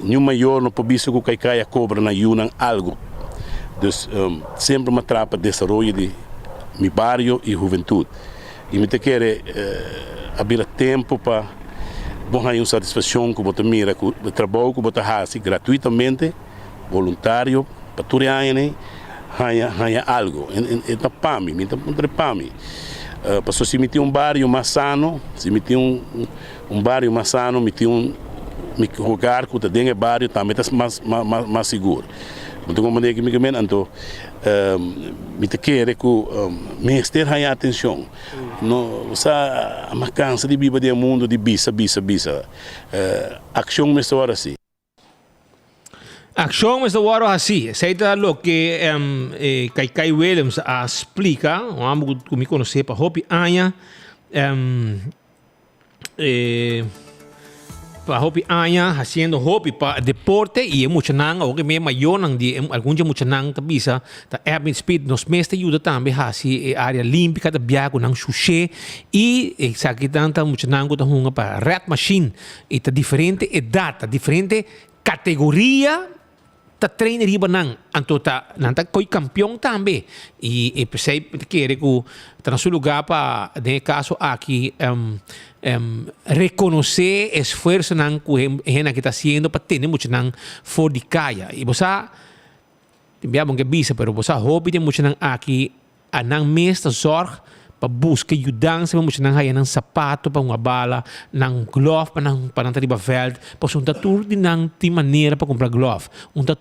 Nenhum maior não pode ser que caia cobra na Yunan algo. Dus sempre ma trapa desenvolvimento de mi barrio e juventude. E me te quer abrir tempo para bom uma satisfação que você mira com o trabalho que você faz gratuitamente, voluntário, para tu reaine, ganha algo. É ta pami, me ta puntre pami. Passou se me tem bairro mais sano, se me tem bairro mais sano, me tem me jogar com o dentro bairro também tá mais seguro. Então como é que me comenta então me te quer que ministério tenha atenção não sa a cansa de viver do mundo de bisa ação me só assim ação é o hora assim seita lo que Kai Williams explica vamos me conhecer para hopi anya para hopi anya haciendo hopi para deporte e mucho nang o que me mayor nang di algum dia mucho nang tabisa ta Urban Speed nos meste ajuda também hasi área olímpica da biago nang sushi e sakit tanta mucho nang ko ta hunga para red machine e ta diferente edad diferente categoria ta trainer riba nang anto ta nanta koi campeão também e pensei querer que tá no seu lugar para de caso aqui reconocer esforço nang que está haciendo para ter muito nang for de caia e você enviamos que bisa pero você hobby de muito nang aqui a nang mesta zorg para buscar ajudança para muito nang haya nang sapato para uma bala nang glove para nang riba veld para um tour de nang ti maneira para comprar glove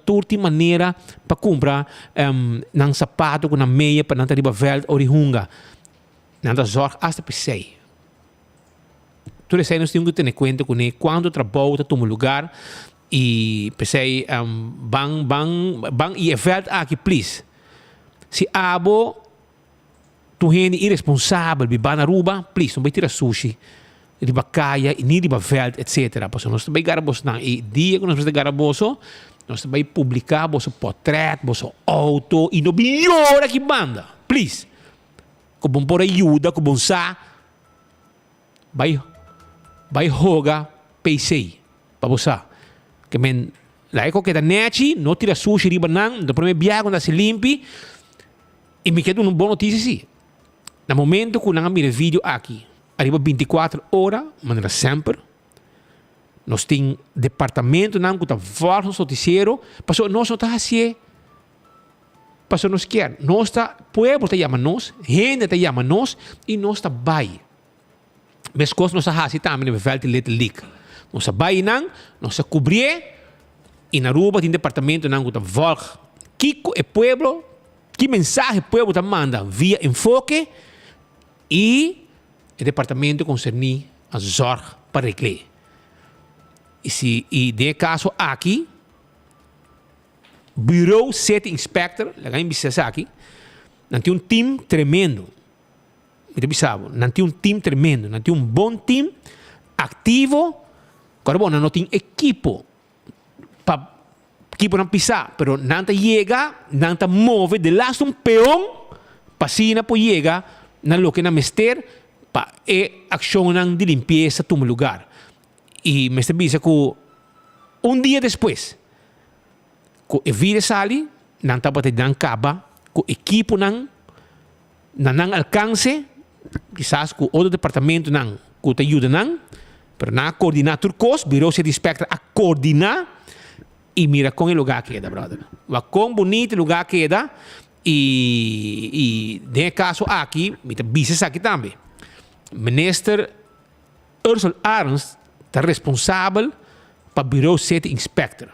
tour de maneira para comprar nang sapato com na meia para nang riba veld ou de hunga nang da zorg hasta pensei tu le sei nós temos que ter conta com ele quando trabalho está no lugar e pensei bang e veld aqui please se abo tu gente irresponsável biba na ruba please não vai tirar sushi riba caia e nem riba veld etc porque nós também garabos na e dia que nós vamos garaboso nós também publicar vosso portrait vosso auto e no melhor aqui banda please com bom por ajuda com bom sa vai jogar PC para você que men lá é que da net não tira sushi riba não do primeiro biago quando se limpe e me quedo uma boa notícia sim no momento que nós mira vídeo aqui arriba 24 horas maneira sempre nós tem departamento não que tá fora no noticiero passou nós não tá assim passou nós quer nós tá pueblo tá chama nós gente tá chama nós e nós tá vai mas coisas nós hasi também no veld little leak nós vai não nós cobrir e na rua tem departamento não que tá volg Kiko e pueblo que mensagem o pueblo tá manda via enfoque e o departamento concernir a zorg para recler e de caso aqui bureau set inspector lá em Bissau aqui não tem team tremendo não tem team tremendo não tem bom team ativo agora não tem equipo para equipo não pisar pero não chega não move de lá peão para por chegar na lo que na mester para ação de limpeza do lugar e me está dizendo que dia depois que o vírus sali não está para dar caba que o equipo não alcance quizás que o outro departamento não que te ajuda não pero na coordenar turcos bureau se inspector a coordenar e mira com o lugar que é brother va com bonito lugar que é e de caso aqui me te bises aqui também minister Ursula Arens está responsável para o bureau City Inspector.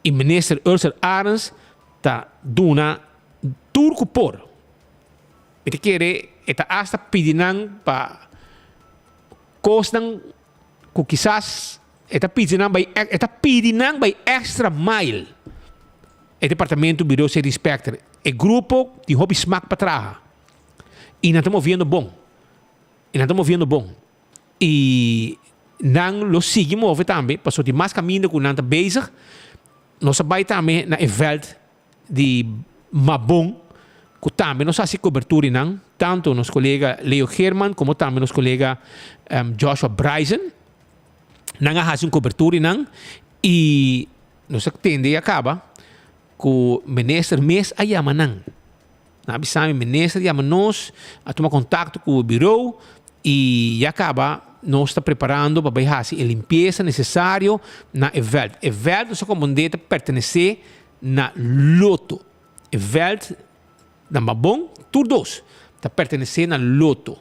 E minister Ursula Arens está dando turco por. Itu kira eta hasta pedinan para costan ku quizás eta pedinan by extra mile. O departamento bureau City Inspector. O grupo de hobby smaak para trás. E nós estamos vendo bom. E nós lo seguimos também, passou de mais caminho que nós estamos bezig. Nós vamos também na event de Mabon, que também nós fazemos cobertura não, tanto nosso colega Leo German como também nosso colega Joshua Bryson. Nós fazemos cobertura não, e nós tende acaba que o ministro mês a chama não. Nós sabemos o ministro chama nós a tomar contato com o bureau e acaba nós está preparando para fazer a limpeza necessária na event. Event nós como dita pertence na loto. Event na Mabon, todos está pertence na loto.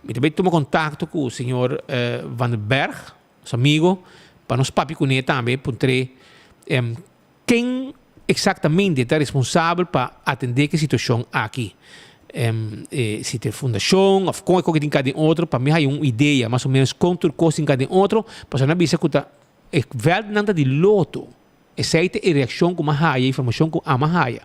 E também toma contato com o senhor Van den Berg, nosso amigo, para nós papi com ele também, para quem exatamente está responsável para atender a situação aqui. Se tem fundação, ou qualquer coisa em cada outro, para mim há uma ideia, mais ou menos, quanto custa em cada outro, para não bisa que é verdade de loto. Essa é a reação com a haia, a informação com a haia.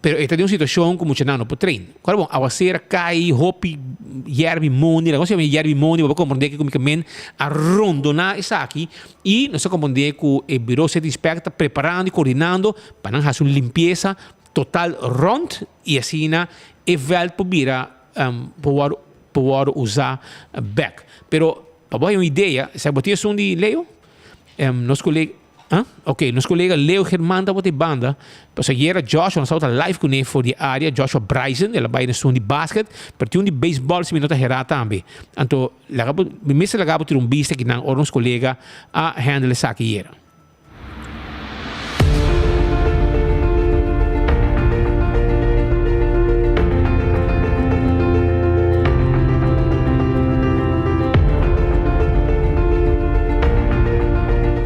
Pero esta é uma situação como muitos não por treino. Claro, bom, a waseira cai, hopi, yerbi moni, negócio é yerbi moni, vou compreender que comicamente a rondona está aqui e nós compreender que o bureau City Inspector preparando e coordenando para fazer uma limpeza total rond e assim é velho para usar back. Pero para uma ideia, sabe o que é de Leo? Nosso colega nosso colega Leo German da banda, para era Joshua, nós estamos live com ele for a área, Joshua Bryson, ele vai na de basket, para ter de baseball, se me nota gerar também. Então, mesmo lagabo ter vista que não, ou nosso colega a handle essa aqui era.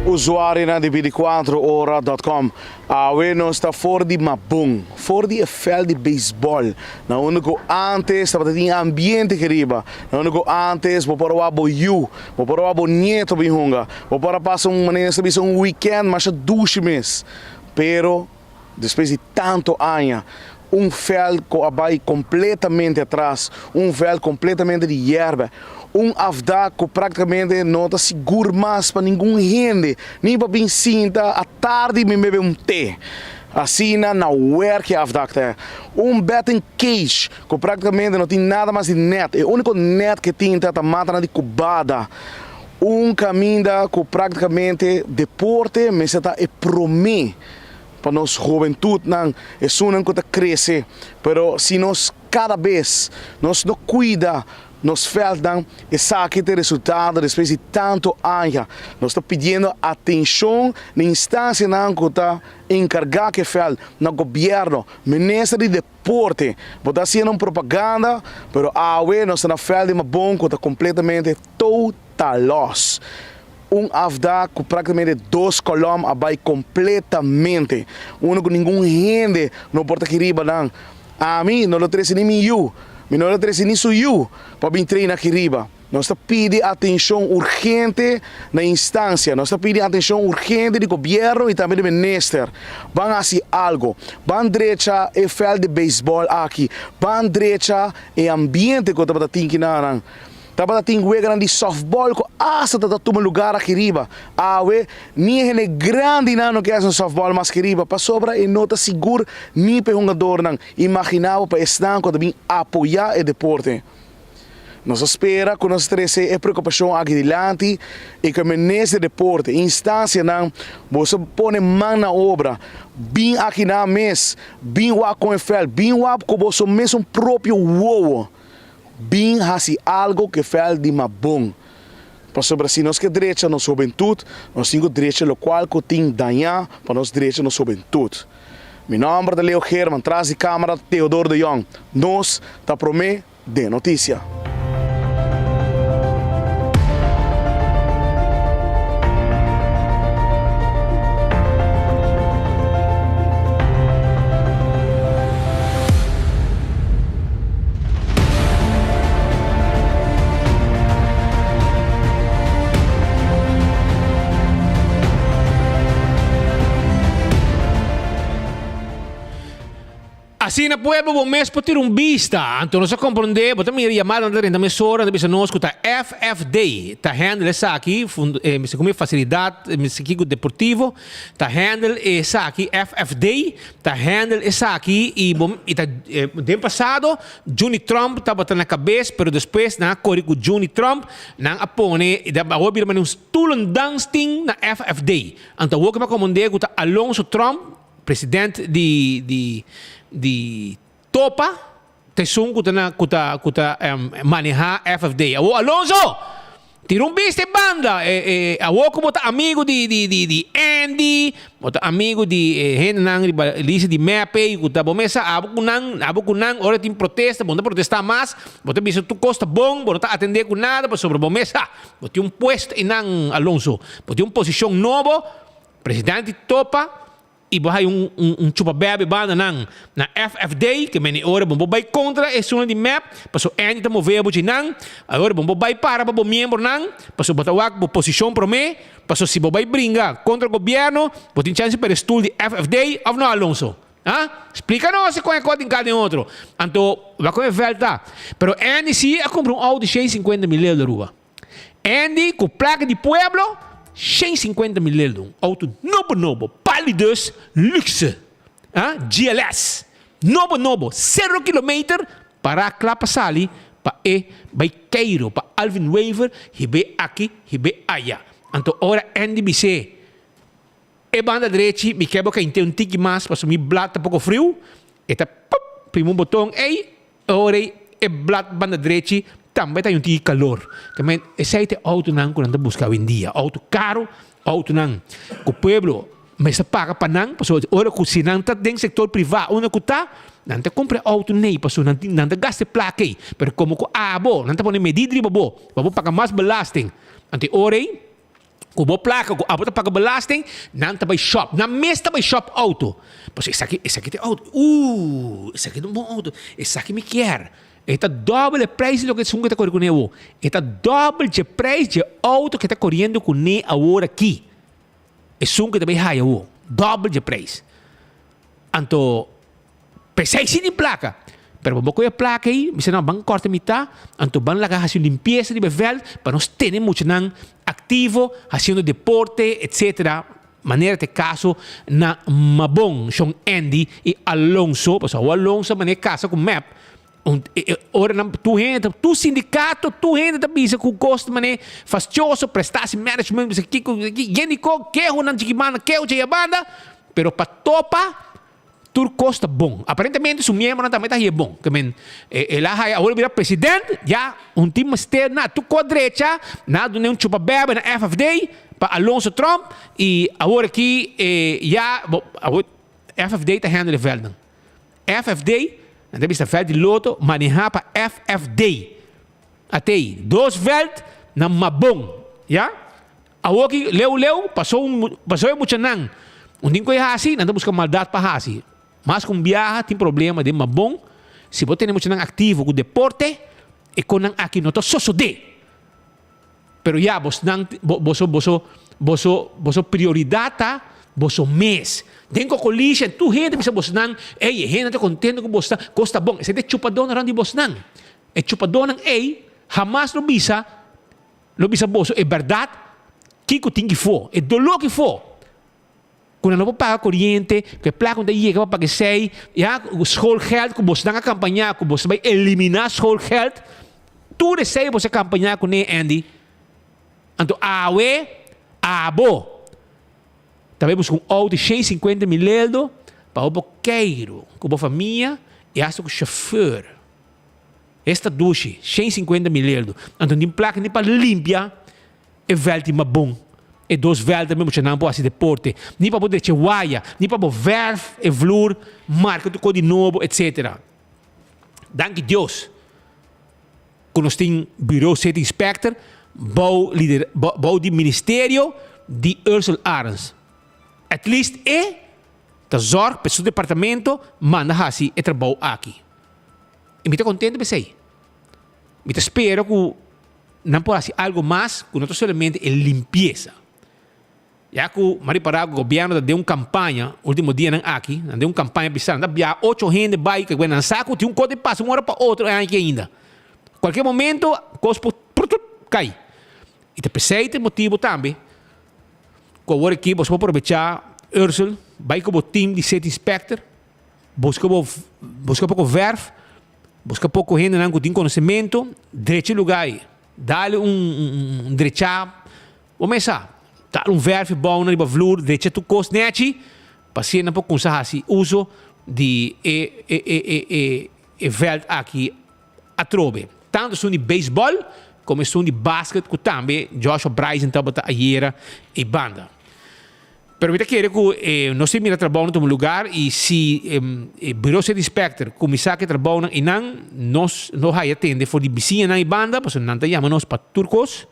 Usuário na de 24hora.com. Awe não está fora de Mabon, fora de fel de beisebol. Na único antes estava em ambiente que riba. Na único antes vou para o abo vou para o abo nieto bihunga, vou para passar maneira um weekend, mas 2 meses. Pero depois de tanto anos, fel que vai completamente atrás, fel completamente de erva. Afda que praticamente não está seguro mais para ninguém gente, nem para bem cinta, à tarde me bebe té. Assim na work afda que é. Betting cage que praticamente não tem nada mais de net, é o único net que tem tá mata de cubada. Caminho que praticamente deporte, mas está é promê para nós juventude não é só não que tá crescer, pero se nós cada vez nós não cuida nos velden esse aqui tem resultado depois de tanto anos. Nós estamos pedindo atenção na instância que está encarregada que faz no governo, ministro de deporte. Está sendo propaganda, mas nós estamos na fel de Mabon que está completamente total loss. Afda que praticamente 2 colomos vai completamente. Que ninguém gente não pode querer não. A mim não lo trouxe nem eu. Não lo trouxe nem sou eu para vir treinar aqui riba. Nós estamos pedindo atenção urgente na instância. Nós estamos pedindo atenção urgente do governo e também do ministro. Vão fazer algo. Vão direita o fel de beisebol aqui. Vão direita o ambiente que eu estava tendo. Estava tendo grande softball que hasta está tomando lugar aqui riba. Nem é grande não que é um softball mas aqui riba. Para sobra e não está seguro nem para um jogador não. Imaginava para estar quando vem apoiar o deporte. Nós espera que nós teremos a preocupação aqui adiante e que o ministro do deporte, instância não, você põe mão na obra, bem aqui na mesa, bem lá com o fel, bem lá com você mesmo próprio uou. Bem fazer algo que faz de Mabon. Para sobre assim, nós que direita na juventude, nós temos direita local que tem danhar para nós direita na juventude. Meu nome é Leo German, atrás de câmera Teodoro de Jong. Nós, tá promê de notícia. Assim na pueblo bom mês para ter vista. Então nós compreender, bota me chamada na renda mesora, da bisa nós tá FFD, tá handle essa aqui, me como facilidade, me aqui deportivo, tá handle essa aqui FFD, tá handle essa aqui e bom e tá de passado, Johnny Trump tá botando na cabeça, pero depois na corre com Johnny Trump, na apone e da ouvir mas um stolen dancing na FFD. Então o que me compreender tá Alonso Trump, presidente de Topa, tesung kuta manejar FFD. Awo Alonso, tirong biste banda. Awo ko bota amigo di Andy, bota amigo di Henang Lisa di Mepe, kuta bomesa abo kunang ora tim protesta, bota protesta mas, bota biso tu costa bom, bota atender com nada, para sobre bomesa. Bota puesto inang Alonso, bota posição novo, presidente de Topa. E vai chupa-bebe banda na FFD, que meni ora bom vai contra é zona de map, passo Andy tá mover a nang, agora bom vai para o membro nang, passo botar o posição para mim, passo se vai brinca contra o governo, botin chance para estudo de FFD ou não Alonso. Explica-nos se qual é cada outro. Então, vai com a volta. Pero Andy sim comprou auto de 150 mil de rua. Andy com placa de pueblo 150 mil auto novo, pálidos, luxe, GLS, novo, 0 km para a Clapa Sali, para vai Cairo, para Alvin Waver, hibe aqui, hibe allá. Então, ora NDBC, banda direita, me quebra que tem tique mais, para sumir blata pouco frio, eta primo botão, ora blata banda direita, também tem tique calor. Também esse auto não quando busca hoje em dia, auto caro, auto não. O pueblo mas se paga para não, porque ora que se não está dentro do setor privado, onde está, não te compra auto nem, porque não te gasta placa aí, mas como que não te põe medida de bobo, bobo paga mais belasting. Ante ora aí, o bobo placa, o abo paga belasting, não te vai shop, não mesmo vai shop auto, porque esse aqui tem auto, esse aqui é um bom auto, esse aqui me quer. Está doble o preço do que você está correndo com ele. Está doble o preço do auto que está correndo com ele agora aqui. É som que também é o doble o preço. Então, pensei sim em placa. Pero vamos com a placa aí, mas não vamos cortar metade. Então, vamos lá fazer limpeza de bevel para nós termos muito ativo, fazendo deporte, etc. Maneira de caso na Mabong, Sean Andy e Alonso, porque o Alonso maneira caso com map. Ora tu sindicato tu rende da bisa com custo mané fastioso prestasse management bisa aqui genico que é uma antiga que é o banda pero para topa tu custa bom aparentemente su membro também tá bom que men ela vai agora virar presidente já time externo na tu quadrecha na do nem chupa bebe na FFD para Alonso Trump e agora aqui já FFD tá handle velden FFD dan heb je veld die loto manejar para FFD. Até aí, 2 veld na Mabong, ja? Awoki leu passou muito nang. Din ko hasi, nanda busca maldade para hasi. Mas com viaja tem problema de Mabong. Se você tem muito nang ativo com deporte, e com nang aqui não to soso de. Pero ya vos nang boso prioridade boso mês. Tenho collision, tu gente bisa bos nang, gente contento com bos nang, costa bom. Esse é chupador na randi bos nang. É chupador nang, jamás lo bisa boso. É verdade, que tem que for, é dolor que for. Quando não paga corrente, que placa onde chega para que sei, o schoolgeld, que bos nang acompanhar, que bos vai eliminar schoolgeld, tu recebe você acompanhar com ele, Andy. Então, abo. Também busca auto de 150 mil para o boqueiro, com a família e até com o chauffeur. Esta duche, 150 mil. Então, tem placa nem para limpar, é velho mais bom. E 2 velhos mesmo que não pode fazer deporte. Nem para poder chewaia, nem para poder verf, e vloer, marca de novo, etc. Danke Deus. Quando nós temos bureau City Inspector, bouw de ministério de Ursula Arens. At least da zorg para seu departamento manda hasi e trabalho aqui. E me está contente com isso. Me espero que não pode ser algo mais que não somente a limpeza. Já que o governo deu uma campanha, último dia aqui, deu uma campanha bizarra, havia 8 gente bike, que não saco, tinha um código de passo, uma hora para outra, aqui ainda. Qualquer momento, cospo, cai. E te precisa motivo também, com a equipe, você pode aproveitar, Ursula, vai com o time de set inspector, busca pouco verf, busca pouco gente que tem conhecimento, direito lugar, dá-lhe direito, começar. Tá verf bom na vloer, direito tu cost neti, paciente para conseguir esse uso de veld aqui a trobe. Tanto são de beisebol, como são de basquete, que também Joshua Bryson estava ayer e banda. Pero eu quero que nós temos que trabalhar em um lugar e se o bureau de inspector começar a trabalhar e nós não vai atender for de vizinha na banda, porque não te chamamos para turcos.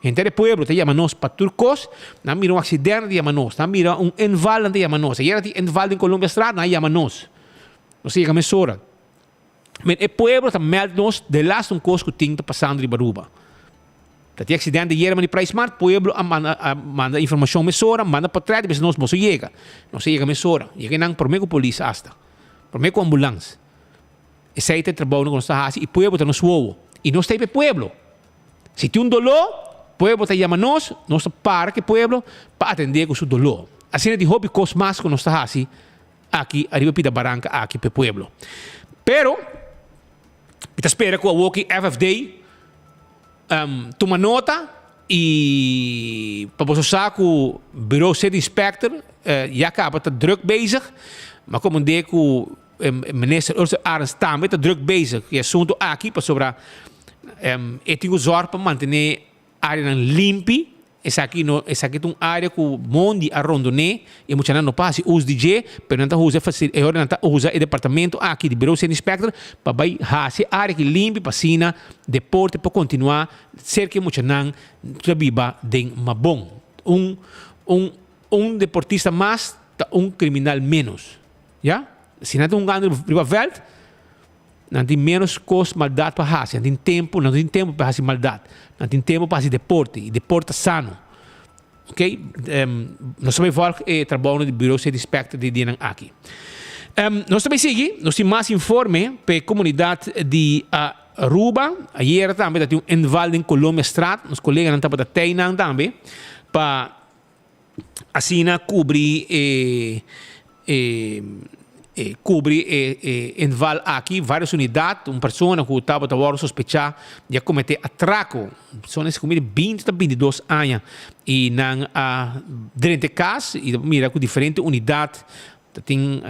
Gente do pueblo te chamamos para turcos, não mira acidente te chamamos, não mira inval te chamamos. Ayer te inval em Colômbia Estrada, não chamamos. Não sei como é hora. Mas o pueblo está meldt de laatste coisa que tem passando de Baruba. Dat accidente ayer maar die prijs maakt, pueblo manda informação mesora, manda para trás, mas nós não chega. Não chega mesora. Chega não por meio com polícia hasta. Por meio com ambulância. Esse aí te trabalho com nós assim e pueblo está no suovo. E nós temos pueblo. Se tem dolor, pueblo te chama nós para que pueblo para atender com seu dolor. Assim de hobby cos mais com nós assim aqui arriba pida barranca aqui para pueblo. Pero kita espera que o Walkie FFD toma nota e para você saber que o bureau de inspector já acaba está druk bezig, maar como de que o minister Ursula Arens também está druk bezig e assunto aqui para sobre ético zorg para manter a área limpa. Essa aqui é uma área que o mundo arrondone e muitas vezes não passa uso DJ, pero não usa usa o departamento aqui de bureau de inspector para vai fazer área que limpa para sina deporte para continuar ser que muitas vezes trabiba den mabon deportista mais criminal menos, já? Se não tem ganho riba veld, não tem menos cost maldade para fazer, não tem tempo para fazer maldade, não tem tempo para fazer deporte, e deporte sano. Ok? Nós também vamos trabalhar no bureau de inspector de Dienang aqui. Nós também seguimos, nós temos mais informe para a comunidade de Aruba. Ayer também tem inval em Colômbia Estrada, os colegas não estavam da Tainan também, para assim cobrir inval aqui várias unidades, uma pessoa que estava sospechar de cometer atraco, pessoas que cometem 20 a 22 anos e não durante caso e mira com diferentes unidades tem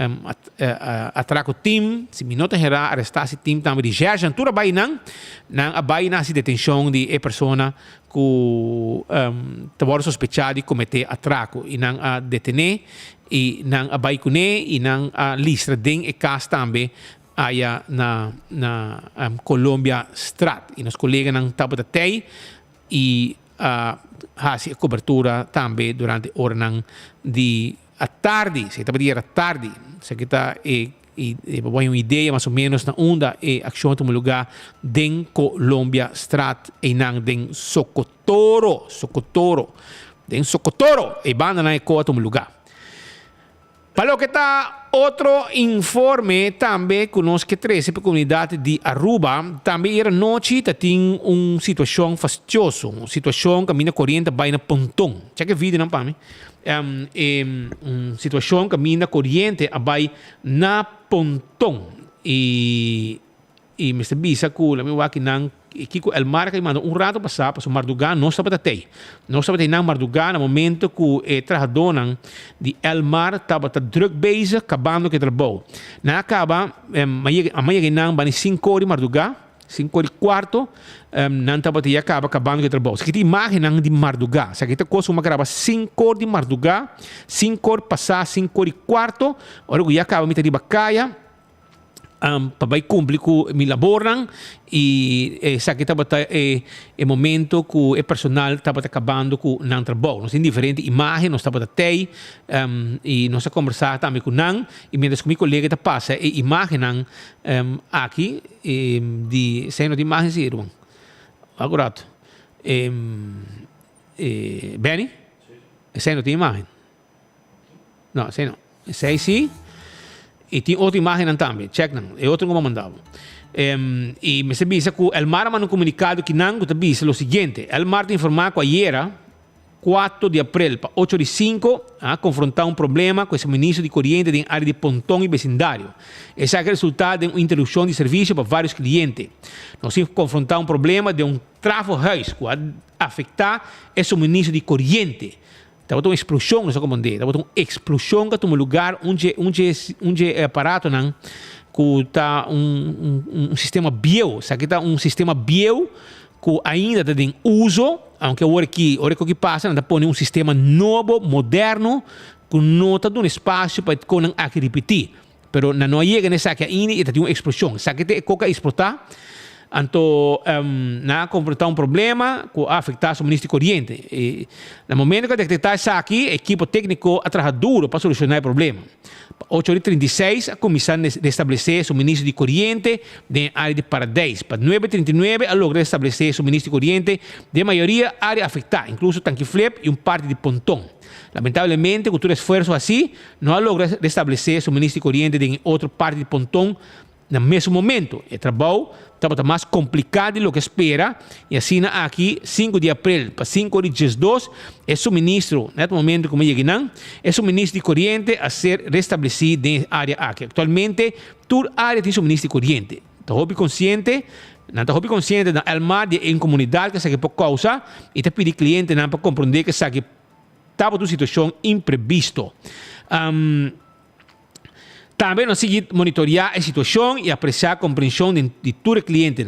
atraco team, se minuto geral arrestar esse team também de Gerjan, tudo vai não vai na detenção de pessoa que estava sospechar de cometer atraco e não detener e não abaicune e não listra den e caso também aí na Colômbia Estrada e nos colegas não estavam até e fazem cobertura também durante a hora de a tarde, se estava a tarde, se que está uma ideia mais ou menos na onda e ação no lugar den Colômbia Estrada e não den Socotoro e banda na ecoa no lugar. Para o que está outro informe também conosco que 13 para a comunidade de Aruba, também era noite tem uma situação fastidiosa, uma situação que a minha corrente vai na pontão. Checa vídeo não para mim. Uma situação que a minha corrente vai na pontão e Mr. Bisa que a minha aqui não Kiko El Mar que mandou rato passar para o Mardugan não estava até na Mardugan no momento que o trabalhador de El Mar estava druk bezig acabando que trabalho na acaba amanhã que não vai 5 horas de Mardugan 5 horas e quarto não estava até acabando que trabalho se que imagem de Mardugan se que te coisa uma grava 5 horas de Mardugan 5 horas passar 5 horas e quarto hora que já acaba me ter bacaia para cumprir com mi laboran e sa que estava é momento que o personal estava acabando com não trabalho nós tem diferente imagem nós estava até e nós conversar também com não e mientras que meu colega está passa e imagem aqui de cena de imagem sim irmão agora Benny Essa aí não tem imagem. Não, essa aí não. Essa aí sim. E tem outra imagem também. Check não. É outro como mandava. E me dice que el mar mandó un comunicado que Nango te dice lo siguiente. El mar te informó que ayer, 4 de abril, para 8 de 5, confrontar un problema con el suministro de corriente en área de Pontón y vecindario. Ese es el resultado de una interrupción de servicio para varios clientes. Nos hemos confrontado un problema de un tráfico que afecta el suministro de corriente. Estava uma explosão, não sei como dizer. Estava uma explosão que um lugar onde aparato não, que está um sistema bio, sabe que está um sistema bio que ainda está em uso, aunque agora que passa, está pondo um sistema novo, moderno, que não está dando espaço para que não aqui repetir. Pero não chega nessa que ainda está uma explosão, sabe que coca explotar. Então, na confrontar um problema que afeta o suministro de corrente. E, no momento que detectar isso aqui, a equipe técnica trabalha duro para solucionar o problema. 8h36, a comissão restabelecer suministro de corrente na área de Paradise. Para 9h39, a logra restabelecer suministro de corrente de maioria área afetada, incluso Tanque Flip e parte de Pontón. Lamentavelmente, com todo esforço assim, não logra restabelecer suministro de corrente em outra parte de Pontón no mesmo momento. O trabalho estava mais complicado do que espera, e assim aqui, 5 de abril para 5 de 12, é suministro, nesse momento, como eu digo, é suministro de corrente a ser restabelecido na área aqui. Atualmente, toda a área tem suministro de corrente. Estou consciente, não estou consciente da alma de uma comunidade que sabe por causa, e te pedi cliente para compreender que sabe estava uma situação imprevista. Também nós seguimos monitorear a situação e apreciar a compreensão de todo cliente.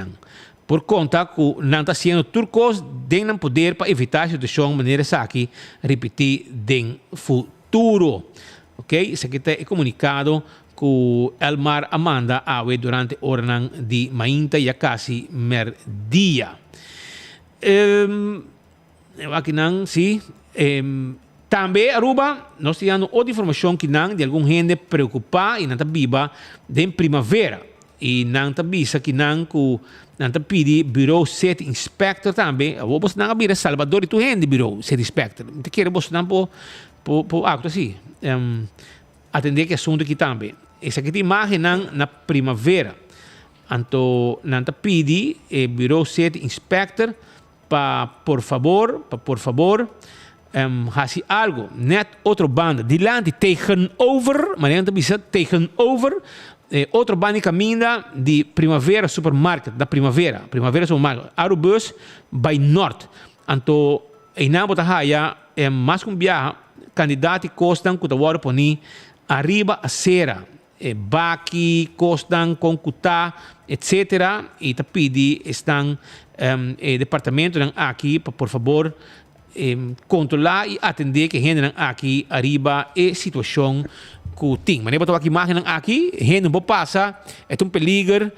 Por conta que não está sendo turcos de não poder para evitar a situação de maneira que repetir no futuro. Ok? Isso aqui é comunicado que Elmar Amanda Awe durante a hora de mainta e quase merdia. Aqui não, sim. Também, Aruba, nós temos outra informação que não, de alguma gente preocupada e não está viva de primavera. E não está vista que não está pedindo Bureau Set Inspector também. Você não está Salvador e tu gente Bureau Set Inspector. Não quer você não por algo assim. Atender que assunto aqui também. Essa aqui tem imagem na primavera. Então, não está pedindo Bureau Set Inspector para, por favor, hace algo, net outra banda, dilante tegenover, maar niet te tegenover, outra banda caminha de Primavera Supermarket, da Primavera Supermarket, Arubus by North. Então, em Nabo Tahaya, mais com viaja, candidato costam que tawar poni arriba a cera, baki costam com cuta, etc. E te pedi estão departamento aqui, por favor, controlar e atender que gente aqui arriba é situação que tem. Mas eu aqui imagem aqui, gente não passa, é um peligro,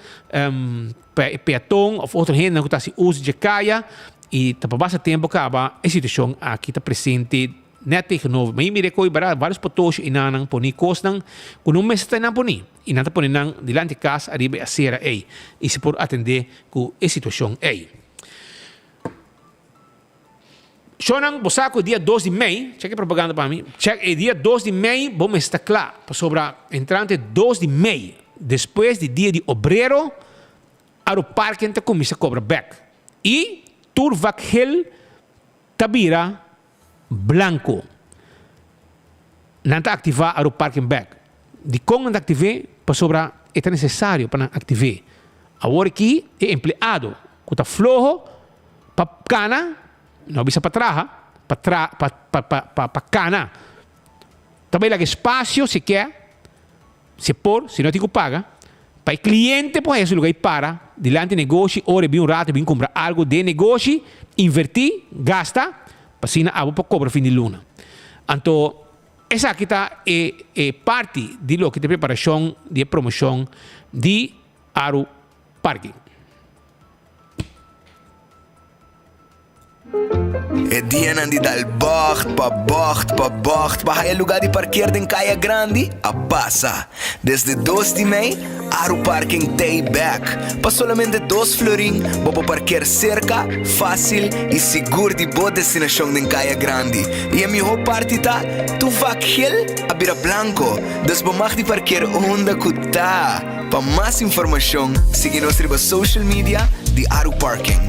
peatão ou outra gente que está se usa de caia e para passar tempo acaba a situação aqui está presente net tegenover. Mas eu me recordo vários patos e não poni costam que não me está não poni e não está poni não dilante de casa arriba a cera aí e se por atender que a situação aí. Sonang bosaco dia 2 de maio, cheque propaganda para mim. Cheque dia 2 de maio, vamos estar claro sobre entrante 2 de maio, depois do dia de obreiro, o parque te começa a cobrar back. E turvakhel tabira blanco. Não está ativar o parking back. De como não ativar, para sobre é necessário para ativar. Agora aqui é empregado, que está flojo, para cana. Não bisa para cana. Também lá espaço se quer, se por, se não te paga, para o cliente por esse lugar para, delante do negócio, ora bem um rato, bem comprar algo de negócio, invertir, gasta, para assim a para cobrar fim de luna. Então, essa aqui é parte de lo que de preparação de promoção de Aru Parking. E dia nandi dal bocht pa bahia lugar de parquear em Caia Grande a passa. Desde 2 de maio, Aro Parking Tayback. Pa solamente 2 florin, vou parquear cerca, fácil e seguro de boa destinação em Caia Grande. E a melhor parte tá, tu vai a Bira Blanco. Dus mag de parquear onde tá. Para mais informação, siga nossa social media de Aro Parking.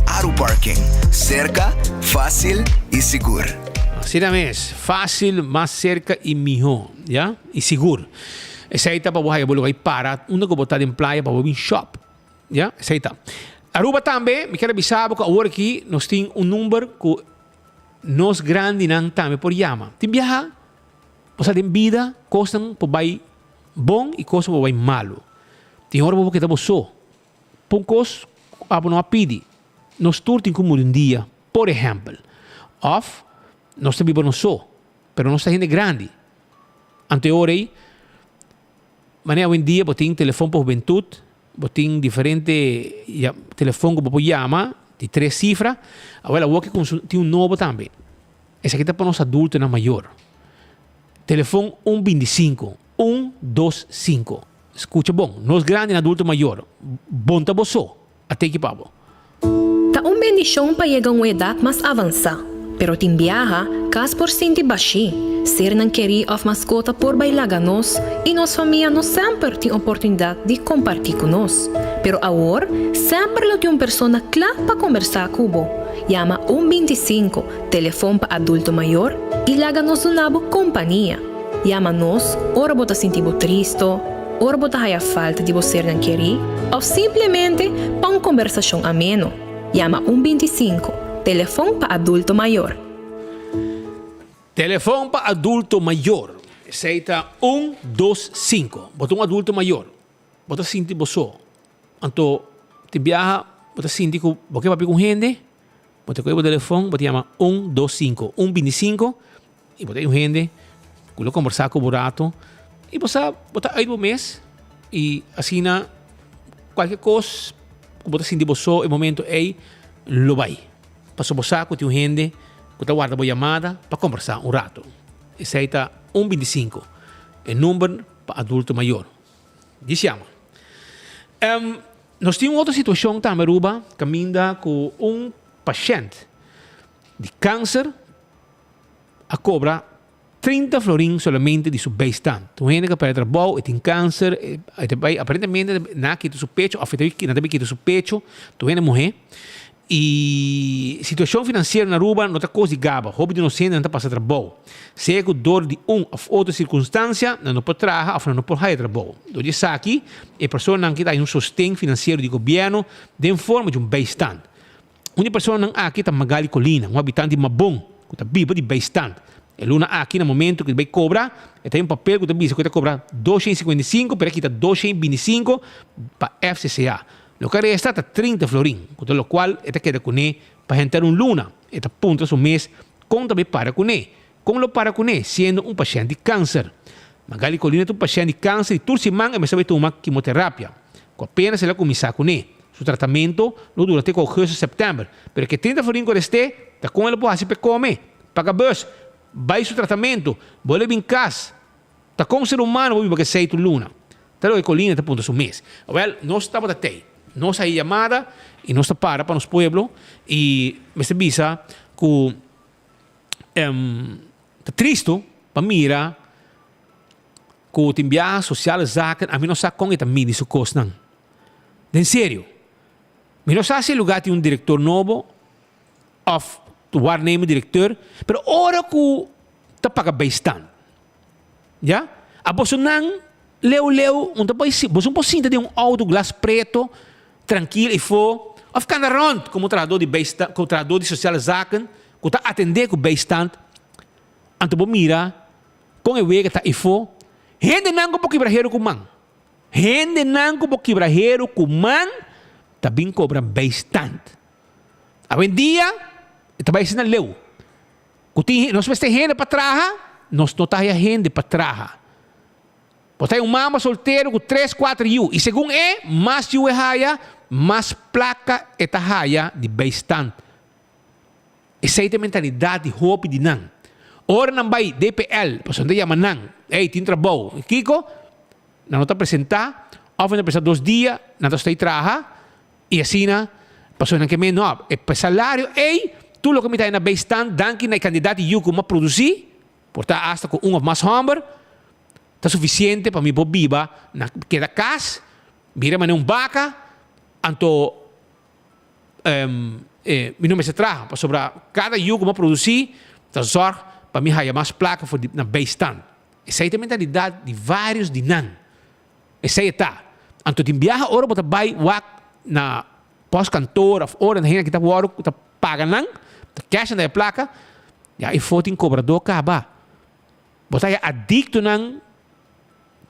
Aro Parking, cerca, fácil e seguro. Assim mesmo, fácil, mais cerca e melhor, yeah? E seguro. Essa aí tá para você lugar para, onde eu botar em praia para vir shop, yeah? Essa aí tá. Aruba também, me quero avisar que agora aqui nós temos número que nós grande não também por chama. Tem viajar, passar em vida, costam por vai bom e costam por vai malo. Tem hora para que tá só. Poucos abo não pedi. Nós turtim como dia, por exemplo, of nós também não só, pero nós gente grande. Ante hora aí, maneira hoje em dia, você tem telefone para juventude, você tem diferente telefone que você chama, de 3 cifras. Agora, você tem novo também. Esse aqui está para nós adultos na maior. Telefone 125, 125. Escucha bom, nós grandes adultos maior. Bom tá você, até que pabo. Tá bendição para chegar a uma idade mais avançada. Pero tim viaja, cas por sinti baixi, ser não querer of mascota por bailar nós e nossa família não sempre tem oportunidade de compartilhar com nós. Pero agora, sempre lo tem uma pessoa clara para conversar com você. Llama 125, telefone para adulto maior e laga nos uma companhia. Llama nós, ora bota sentir triste, ora bota a falta de você não querer, ou simplesmente para uma conversação ameno. Llama 125. Telefone para adulto maior. Telefone para adulto maior. Aceita 125. Bota adulto maior. Bota sinti você. Então, te viaja, bota sinti que você vai com gente. Bota com o telefone, bota chama 125. 125. E bota com gente. Você conversar com o burato. E você bota aí no mês. E assim, qualquer coisa, bota sinti você, no momento aí, lo vai. Passou por saco, tem gente que está guardando a chamada para conversar um rato. Esse aí está 125. É número para adulto maior. Diz chama. Nós temos outra situação também, Aruba, caminha com um paciente de câncer a cobrar 30 florins solamente de seu base-stand. Tem gente que para trabalho e tem câncer, aparentemente, na que seu pecho, afeta que seu pecho, tem gente morrer. E situação financeira na Aruba não está coisa de gaba. Hobby de inocente não está passando trabalho. Se é que dor de ou outra circunstância, não pode trabalhar ou não pode fazer trabalho. Do dia aqui, a pessoa não tem um sustento financeiro do governo de forma de um base-stand. Uma pessoa não aqui está Magali Colina, um habitante de Mabon, que está vivo de base-stand. Ele não aqui no momento que vai cobrar, tem um papel que está que cobrar 255, pero aqui está 225 para FCCA. Lo que resta está 30 florin, con lo cual esta queda con él para entrar un luna. Esta punta su mes, con también para con él. Con lo para con él, siendo un paciente de cáncer. Magali Colina es un paciente de cáncer y turciman me sabe tomar quimioterapia. Con apenas se la comienza con él. Su tratamiento no dura hasta el 8 de septiembre. Pero que 30 florin con este, está con él puede hacer para comer. Paga bus, va a su tratamiento, vuelve en casa. Está con un ser humano, voy a que sea tu luna. Está lo que Colina está punta su mes. Well, no estamos até. Nós aí chamada e nós para nos pueblos e me se visa que é triste para mirar que tem viagem social zaken a mim não sabe como é também isso custa. De sério. Mim não sabe se lugar tem diretor novo of o waarnemer diretor, pero ora que tá paga bastante. Já? A você não leu, não tá você não pode sentir de auto glass preto tranquilo e for of ficar rond como tradutor de base como tradutor de social zaken que está atender com bastante anto bo mira com o que está e for gente não com quebraheiro com man gente não com quebraheiro com man também cobra bastante a hoje em dia está vai ser leu que nós vamos ter gente para trabalhar nós não tá gente para trabalhar. Você é um mama solteiro com 3, 4 anos. E segundo mais eu é mais placa é a de bastante. Essa é a mentalidade de hobby de não. Ora não vai DPL, você não chama não. Ei, tem trabalho. Kiko, não está apresentar, Of na precisa 2 dias, na to stay traha, e assim na, passou na que me no, e per salário, e tu lo que me tá na beistan, danke na candidato yuko ma produzir, porta hasta com of mais hamber, tá suficiente para me bobiba, na queda cas, mira mane vaca, anto mi nome se traga, para sobra cada yuko ma produzir, tá zorg para me haya mais placa for na beistan. Essa é a mentalidade de vários dinan. Essa é a anto din biyaha oro bota bay wak na pós-cantor of oro na hinga kita oro kita pagan lang, cash na placa, ya i-voting cobrador ka ba. Bota ya adicto nang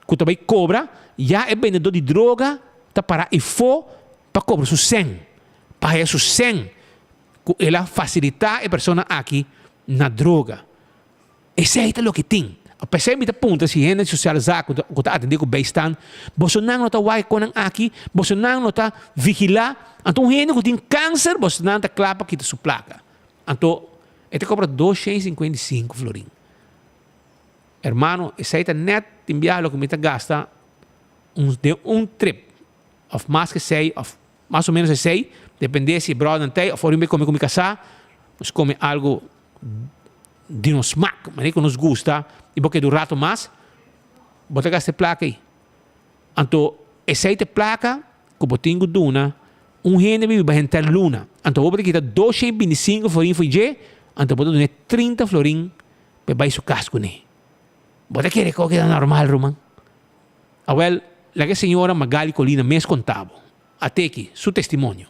kuta bay cobra, ya é vendedor de droga, ta para i-fo pa cobra su sen. Pa haya su sen, ku ela facilitar a persona aqui na droga. Esse é o que tem. Apesar de punta si gente social zaku ko ta atender ko beistan, bosonang no ta wai ko nang aki, bosonang no ta vigila, anto gente ko tin câncer, bosonang ta klapa kita su placa. Anto ete cobra 255 florin. Hermano, essa é net timbia lo que me ta gasta um trip of mais que sei, of mais ou menos sei, depende se brother antei, of orimbe come casa, mas come algo de nos smack, mas que nos gusta, e porque do rato mais, bota esta placa aí. Anto, essa placa, que botinho duna, gente me vai entrar luna. Anto, vou botar 225 florin foi je, anto bota 30 florin, para vai su casco ne. Bota que que é normal, Roman. Well, la que senhora Magali Colina mes contavo. Até aqui, su testemunho.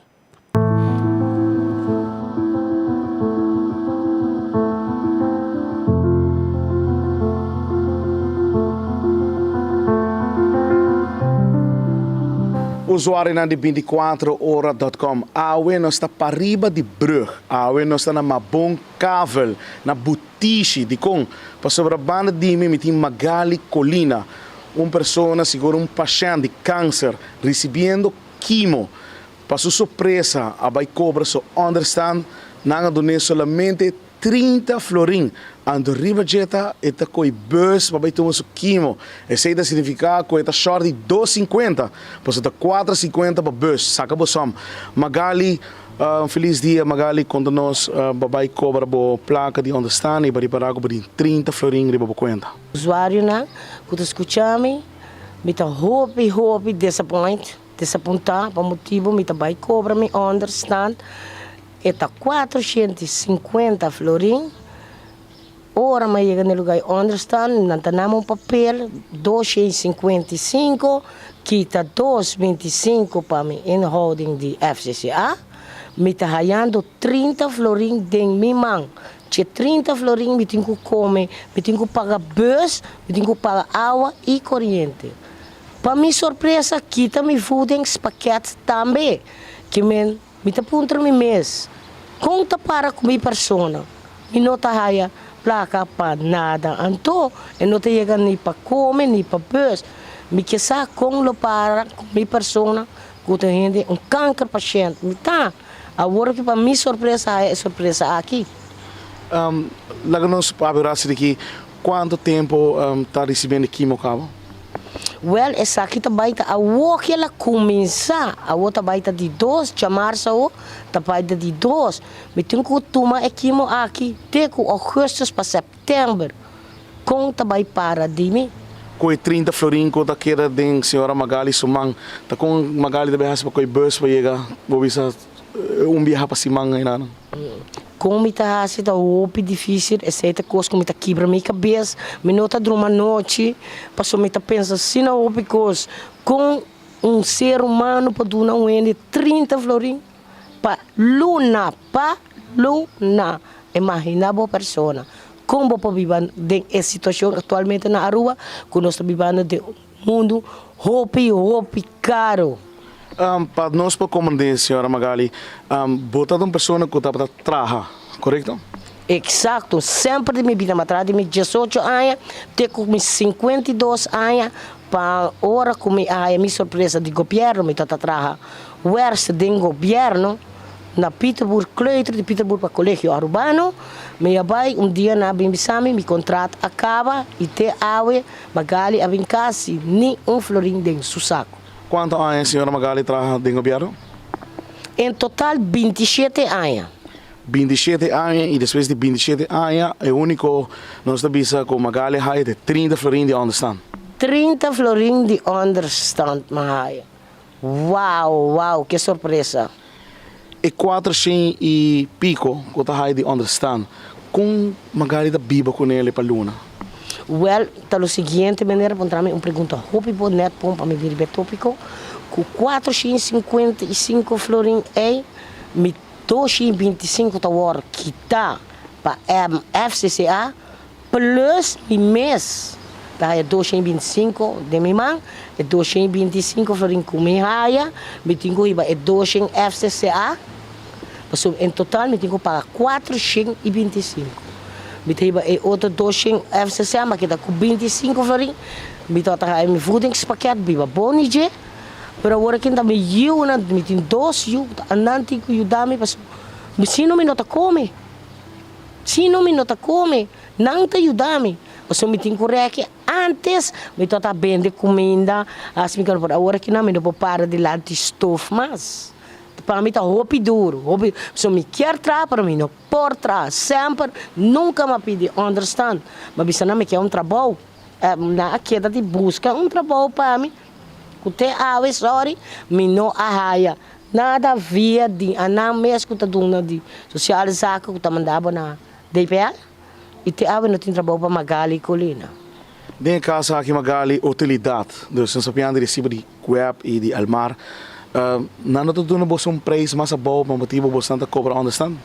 Usuário na de 24horas.com. Awe nós está para riba de brug. Awe nós está na Mabon Kavel, na Butishi, de com. Para sobre a banda de mim, tem Magali Colina. Uma pessoa, seguro um paciente de câncer, recebendo quimo. Para sua surpresa, a vai cobra so understand, não doné solamente 30 florin. Ando riba jeta, eta coi bus, para tomar su quimo. Esse aí significa que eta short de 2,50. Pois eta 4,50 para bus. Saca bosom. Magali, feliz dia, Magali, quando nós babai cobra bo placa de understand e bari para água de 30 florin riba bo conta. Usuário na, quando escutamos, me tá hope disappointar, para motivo me tá bai cobra me understand. Eta 450 florin. Ora mas chega no lugar understand, não tenemos papel, 255, quita 225 para mim inhouding de FCCA, me está ganhando 30 florin de minha mão. Se 30 florin me tenho que comer, me tenho que pagar bus, me tenho que pagar água e corrente. Para minha surpresa, quita me foodings paquetes também, que me está punta me mês. Conta para comer persona, me não está ganhando placa para nada. Então, eu não tenho nem para comer, nem para bus. Me quer com lo para minha persona, que tem um câncer paciente. Tá. Agora que para mim surpresa é surpresa aqui. Lá nós para aqui, quanto tempo está recebendo quimo cabo? Well, essa aqui também tá a que ela começa, a outra baita de 2 de março, tá baita de 2. Me tenho que tomar quimo aqui, até agosto para setembro. Com também para de mim. Com 30 florin ko ta kera ding senhora Magali sumang, ta com Magali da behas pa koi bus pa yega, bobisa biyaha pa simang ngayon. Como está assim, tá opi difícil, essa coisa como está quebra minha cabeça, me nota durante a noite, passou me tá pensando se não opi coisa, com ser humano para doar um ende 30 florin para luna, imagina boa pessoa, como para viver a situação atualmente na rua, que nós estamos vivendo de mundo, hopi caro. Para nós, para comandante, senhora Magali, botar uma pessoa que está para trabalhar, correto? Exato, sempre me vida atrás de 18 anos, até com 52 anos, para hora que me surpresa de governo, me está trabalhando. O erste de governo, na Pieterburg, Kleuter de Pieterburg para colégio urbano, me vai dia na Bimbisami, meu contrato acaba, e te awe, Magali, a casa, nem florin de su saco. Quantos anos a senhora Magali trabalha no governo? Em total, 27 anos. 27 anos e depois de 27 anos é o único nós sabemos que Magali tem de 30 florin de understand. 30 florin de understand, Mahaya. Uau, que surpresa. E 400 e pico que está de understand. Com Magali da biba com ele para Luna. Well, tá o seguinte, maneira, para uma pergunta hopi por net para me vir tópico. Com 455 florin me 225 tá hora que tá para FCCA plus mi mês. Tá é 225 de minha mãe, é 225 florin com minha raia, me tenho iba é 200 FCCA. Em total, me tenho para 425. Me tenho é outro 200 FCCA, mas que dá com 25 florin. Me tenho a me voedingspaket biba bonije. Pero agora que ainda me tem 2 yu, andante que eu dá me passo. Se não me nota come. Se não me nota come, não te ajuda-me. Passo me tem correto antes, me tota vende comida, assim que agora que não me não para de lá de estofa, mas para mim tá roupa duro, roupa, so me quer tra para mim não por trás, sempre nunca me pede understand, mas bisa não me quer trabalho, na queda de busca trabalho para mim. Kute awe sorry, me não arraia. Nada via de anam mesmo que tá dando de social saco que tá mandava na DPA. E te awe não tem trabalho para Magali Colina. Den casa aqui Magali utilidade, dus nós sabemos recibo de web e de Almar. Não tô dando um preço mais bom para motivo bastante cobra understand?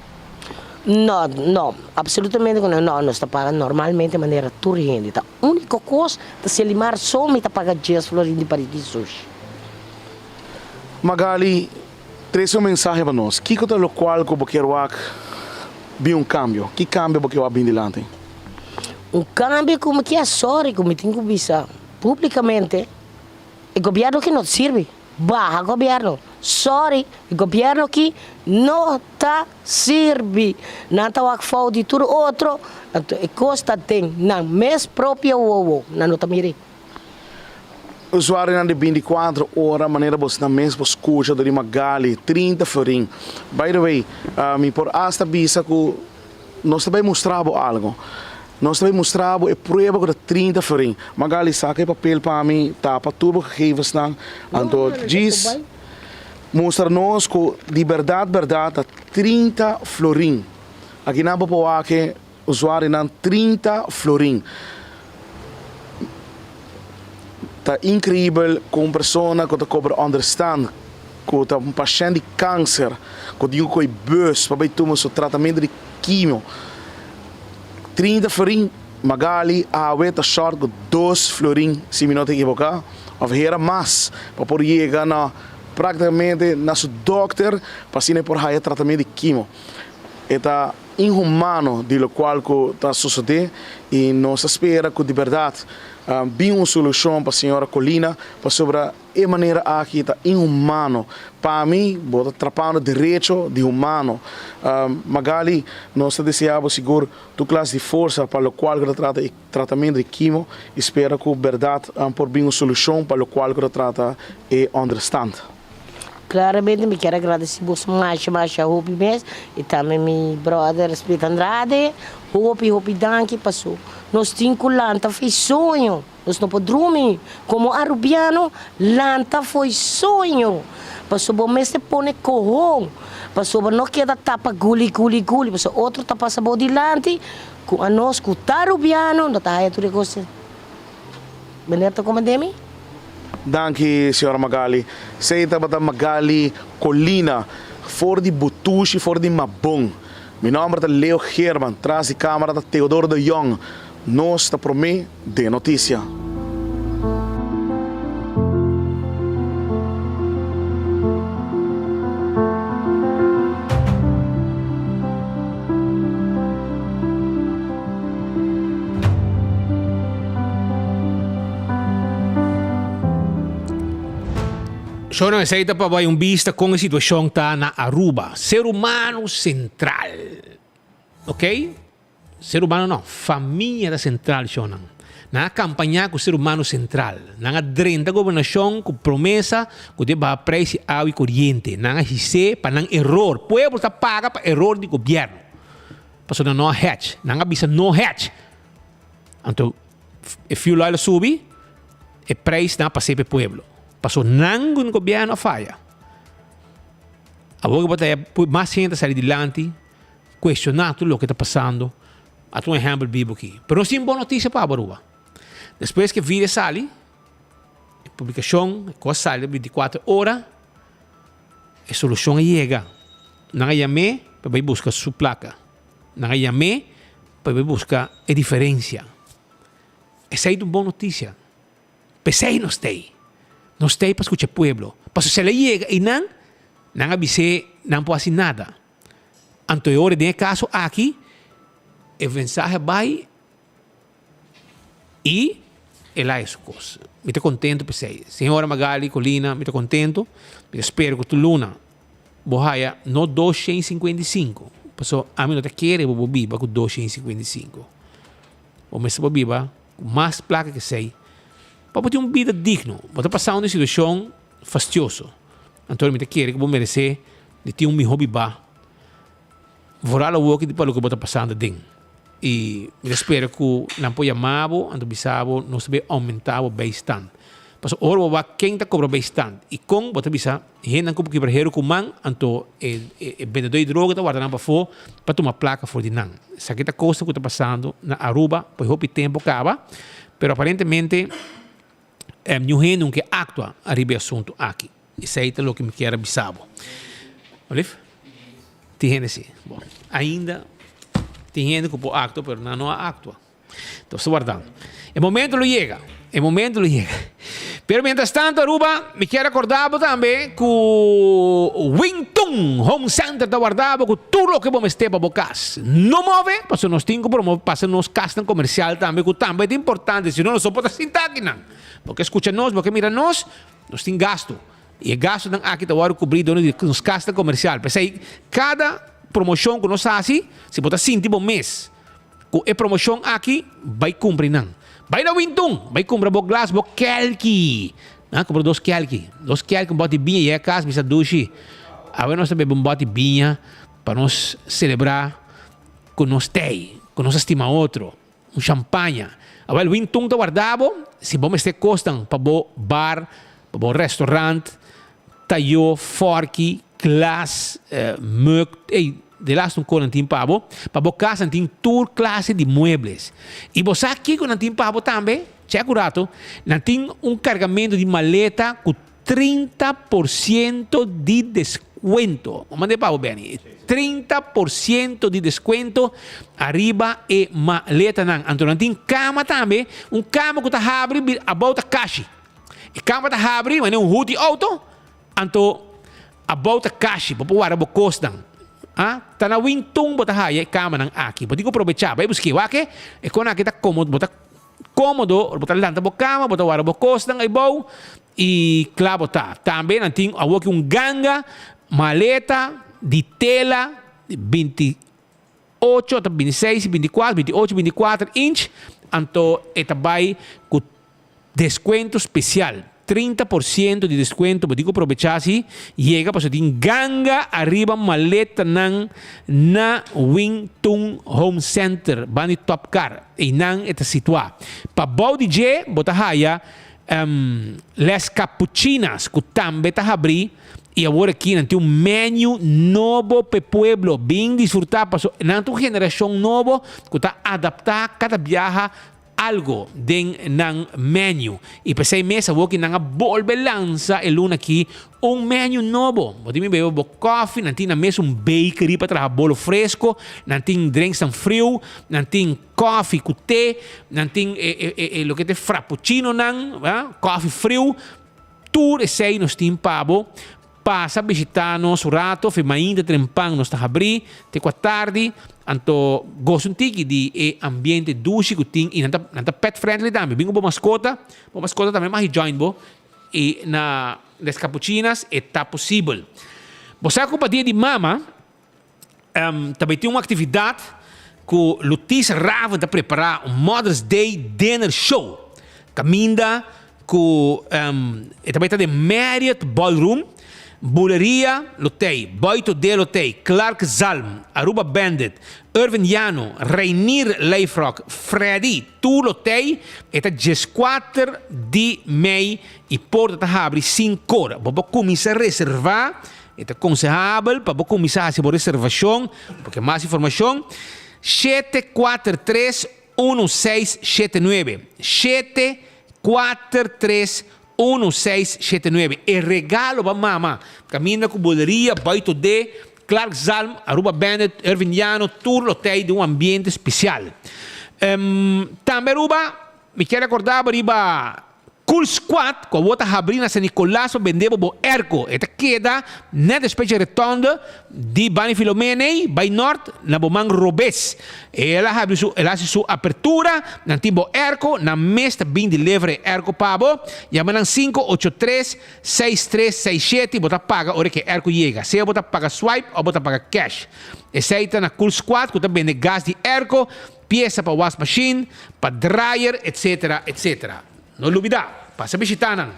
Não, absolutamente não. Nós está pagando normalmente de maneira turrente. A única coisa é se limar só me está pagando 10 flores de paradiso. Magali, traz mensagem para nós. Que é o qual que você quer um cambio? Que cambio você quer dilante? Cambio como que é sorry, como tem que visar publicamente. O governo que não serve. Baja governo. Sorry, o governo que não está serve. Não está a de tudo outro. E costa tem na mês própria na nota mire. Usuário de 24 horas, maneira você na mesma escuta de Magali, 30 florin. By the way, me por hasta visa que nós também mostramos algo. Nós também mostramos a prova de 30 florin. Magali saca papel para mim, tapa tudo que geven staan. Então, diz, mostra-nos que de verdade, 30 florin. Aqui na Boa que usuário não 30 florin. Tá incrível com uma pessoa que cobra understand, que tá paciente de câncer, que digo que é bus, para tomar seu tratamento de quimio. 30 florin, Magali, a weta short com 2 florin, se me não te equivocar, ou era mais, para poder chegar na praticamente na seu doctor, para se por aí tratamento de quimio. É inhumano de lo qual que está sucedendo e nós espera que de verdade bem uma solução para a senhora Colina para sobre a maneira aqui está inhumano para mim bota atrapalhando direito de humano. Magali nós desejamos seguro tu classe de força para o qual que trata tratamento de quimio espera que de verdade por bem uma solução para o qual que trata e understand. Claramente me quero agradecer mais a Hopi mesmo e também meu brother Espírito Andrade, Hopi Danke passou. Nós tínhamos lanta foi sonho, nós não podemos dormir. Como arubiano, lanta foi sonho. Passou bom mês de pôr corrão, passou não queda tapa guli, passou outro tapa sabor de lante, com a nós com arubiano, não está aí tudo coisa. Beneta como demi? Danke, senhora Magali. Sei que Magali Colina, for de Butushi, for de Mabung. Meu nome é Leo Herman, traz de câmera da Teodoro de Jong. Nós está por mim de notícia. Sono aceita para vai vista com a situação tá na Aruba. Ser humano central. Ok? Ser humano não. Família da central, Shonan. na campanha com o ser humano central, na drenta governação com promessa que deva preço água e corrente, na hise para não error, pueblo está paga para error do governo, passou na no hatch, na bisa no hatch, então if you lá subi, e preço na passei para pueblo, passou não o governo a falha, agora botar mais gente sair adiante, questionar tudo o que está passando. A um exemplo vivo aqui. Pero não tem boa notícia para a Baruba. Depois que o vídeo sai, a publicação, a coisa sai 24 horas, a solução chega. Não chamei para ir buscar sua placa. Não chamei para ir buscar a diferença. Essa é uma boa notícia. Pensei não tem. Não tem para escutar o povo. Para se ela chega e não avisei, não pode fazer nada. Então, agora, nesse caso aqui, o mensagem vai e ela é sua coisa. Me estou contente por você. Senhora Magali, Colina, me estou contente. Eu espero que tu Luna borraia no 255. Porque a mim não te quer, eu vou viver com 255. Vamos ser viver com mais placa que sei. Para ter uma vida digna. Vou estar passando uma situação fastidiosa. Então, me te quer que vou merecer de ter um meu hobby ba. Vou lá o que para o que vou estar passando dentro. E eu espero que não pode amabo, ando bisabo, não se vê aumentado bastante. Mas agora vai quem está cobrando bastante. E com você bisa, gente não compra que para com man, então o vendedor de droga está guardando para fora para tomar placa fora de não. Essa aqui é a coisa que está passando na Aruba, pois o tempo acaba, mas aparentemente não gente não que atua a ribe assunto aqui. Isso aí é o que me quer bisabo. Olha? Tem gente assim. Bom, ainda tem gente que pode actuar, mas não atua. Então, estou guardando. O momento lo chega. Pero, mientras tanto, Aruba, me quero acordar também que o Wington Home Center está guardado com tudo o que vamos ter para bocas. Não move, porque nós temos que promover, para nos castan comercial também, que também é importante, senão não só pode sentar aqui, não. Porque escuta nós, porque mira nós temos gasto. E o gasto não aqui está agora cobrido nos castan comercial. Porque aí, cada promoção que nós fazemos, se botar 5 tipo mês, com a promoção aqui, vai cumprir, não. Vai na Wington, vai comprar bo glass, bo kelki. Compra 2 kelki. 2 kelki, um bote de vinha e é casa, bisa dushi. Agora nós também um bote de vinha para nós celebrar com nós tei, com nós estima outro, um champanhe. Agora o Wington está guardado, se vamos ter costam para bo bar, para bo restaurante, tayo, forky, glass, mug, de lá um coisa não pabo, para boa casa tem toda classe de muebles. E você aqui com não tem pabo também, checa o rato, não tem carregamento de maleta com 30% de desconto. Vamos mandar pabo bem, 30% de desconto arriba e maleta não. Então não tem cama também, cama que está abre a volta caixa. E cama está abre, mas é hoodie auto, então a volta caixa, para pôr a boa costa. Tá na Wington, bota aí, cama nang aqui. Pode aproveitar, vai buscar aqui. E quando aqui tá cômodo, bota cômodo, bota lá na cama, bota o arabo costa nang ibaw. E claro, tá. Também não tem aqui ganga, maleta de tela de 28, 26, 24, 28, 24 inch. Então, esta vai com desconto especial. 30% de desconto, pode aproveitar se chega para ter ganga arriba maleta na Wington Home Center, bani top car e nang eta situado. Para bom DJ, bota haya les cappuccinas que também tá abrir e agora aqui não tem menu novo para pueblo, bem disfrutar para não tem geração novo que tá adaptar cada viaje algo din ng menu. E para 6 meses, huwag na nga volve lanza luna aqui menu novo. Pwede mo bebo coffee, nanti na mesa bakery para trabalhar bolo fresco, nanti drinks ng frio, nanti coffee com té, nanti lo que te frappuccino ng coffee frio. Tudo isso aí nos tem pabo. Passa visitar nos rato, foi ainda trempang nos abrir, te 4 tarde, anto gosto um tiki de ambiente duche que tem e nanta pet friendly também, bingo bo mascota também mais join bo e na das cappuccinas está possível. Você com dia de mama, também tem uma atividade que Lutis Raven está preparar um Mother's Day Dinner Show. Caminda que também está de Marriott Ballroom, Buleria Lotei, Boito de Lotei, Clark Zalm, Aruba Bandit, Irvin Llano, Rainier Leifrock, Freddy, Tu Lotei, eta 14 de mei e porta tá abre 5 horas. Vamos começar a reservar, é aconselhável para começar a fazer reservação, porque mais informação 743-1679 743-1679. É regalo para mamãe. Caminha com boleria, baito de Clark Zalm, Aruba Bandit, Irvin Llano, Tour Lotei de um ambiente especial. Também Aruba, me quero acordar para Cool Squad, com a outra abrindo San Nicolás, vendemos o Erco. Esta queda na espécie retonda de Bani Filomene, by North, na Bomang Robes. Ela ha sua apertura, na Timbo Erco, na mesta bem de livre Erco Pabo, llaman 583-6367, bota paga, hora que Erco chega. Se bota paga swipe ou bota paga cash. Essa na Cool Squad, que também vende gás de Erco, peça para wash machine, para dryer, etc, etc. Não olvidar, passa visitando.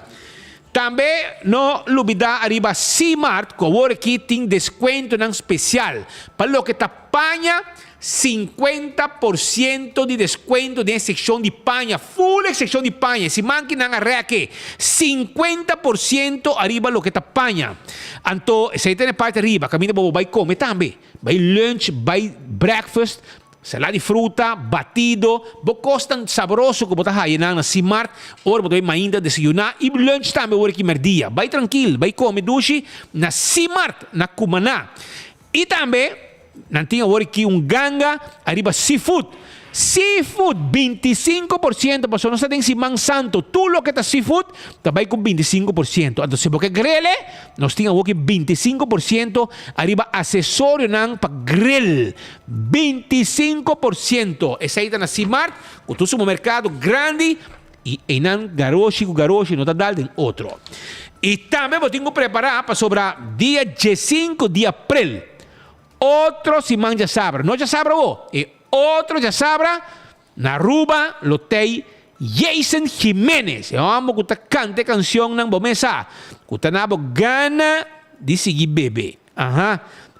Também não olvidar arriba C-Mart, que agora aqui tem desconto especial. Para o que está panha, 50% de desconto na seção de panha. Full seção de panha. Se manque na arreia aqui, 50% arriba o que está panha. Então, se tem parte arriba, caminho vai comer também. Vai lunch, vai breakfast, salada de fruta, batido, costan saboroso que botar aí na C-Mart, ou botar ainda desayunar e lunch também hora que merdia. Vai tranquilo, vai comer duche na C-Mart, na Cumaná. E também, não tinha hora que ganga, arriba seafood. Seafood, 25%. Pasó no se tem Simán Santo. Tudo lo que está seafood, também com 25%. Então, se você grele, nós tínhamos aqui 25%. Arriba, acessório para grill. 25%. Essa aí está na C-Mart, com todo o mercado grande. E em garoshi, não está dando outro. E também eu tenho que preparar para sobre dia 15 de abril. Outro Simán já sabe. Não já sabe, outro já sabe, na Aruba, lotei Jason Jimenez. Eu amo que cante canção ng bomesa. Que nabo gana de seguir bebê.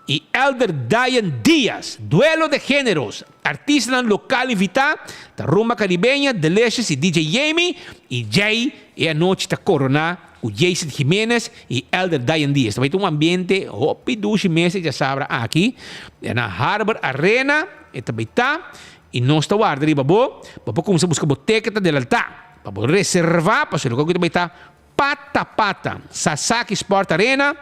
E Elder Diane Diaz, duelo de géneros. Artista local invitado, da Rumba Caribeña, Delicious e DJ Jamie. E Jay, e a noite está corona. O Jason Jimenez e Elder Diane Diaz. Também tem ambiente, hopi 2 meses, já sabe, aqui, na Harbor Arena. E também está, e não está guardando riba bo, para começar a buscar boteca del altar, para reservar, para ser o que também está pata, Sasaki Sport Arena,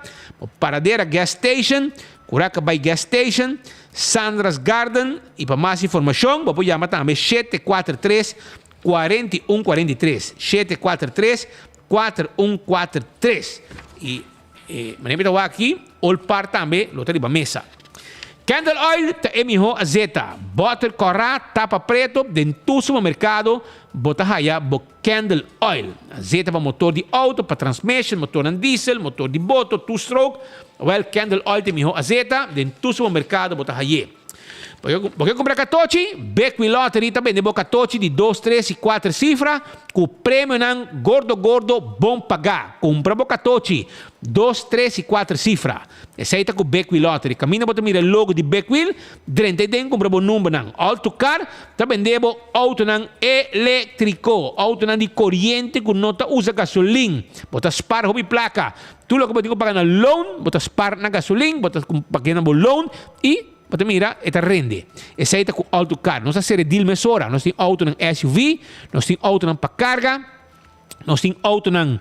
Paradeira Gas Station, Curaca Bay Gas Station, Sandra's Garden, e para mais informação, vou chamar também 743-4143, 743-4143, e maneira aqui, all par também, lote riba mesa. Candle Oil, ta emiho azeta. Butter corra, tapa preto, dentro do mercado, bota haya, bo Candle Oil. Azeta para motor de auto, para transmission, motor de diesel, motor de boto, two-stroke. Well, Candle Oil, te emiho azeta, dentro do mercado, bota haya. Porque comprar catochi, Beckwith Lottery também de catochi de 2, 3 e 4 cifras, com prêmio não gordo, bom pagar. Compra catochi, 2, 3 e 4 cifras. Essa aí está com Beckwith Lottery. Caminha para mirar o logo de Beckwith, durante tem compra o número não. Auto car, também de auto não elétrico, auto não de corrente que não usa gasolina. Bota spar hobby placa. Tudo que você paga na loan, bota spar na gasolina, bota pagar na loan e Pode mira, esta rende. Essa aí está com autocar. Nós temos deal mesora. Nós temos auto ng SUV, nós temos auto ng para-carga, nós temos auto ng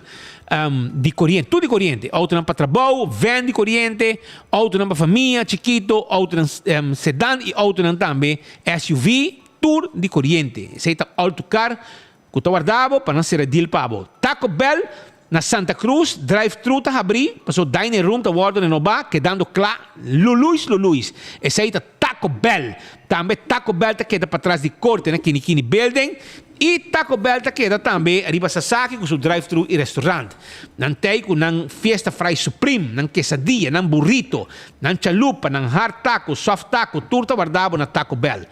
de corrente, tudo de corrente. Auto ng para trabalho, van de corrente, auto ng para família, chiquito, auto ng sedã e auto ng também SUV, tudo de corrente. Essa aí está autocar, que está guardado para não ser deal pabo. Taco Bell, na Santa Cruz, drive-thru tá abrir, passou dining room tá guardando no bar, quedando claro, Luluis. Esse aí tá Taco Bell. Também Taco Bell tá queda para trás de corte, né? Kini Building. E Taco Bell tá queda também arriba Sasaki com seu drive-thru e restaurante. Nan tem com nan Fiesta Fry Supreme, nan quesadilla, nan burrito, nan chalupa, nan hard taco, soft taco, turta guardavo na Taco Bell.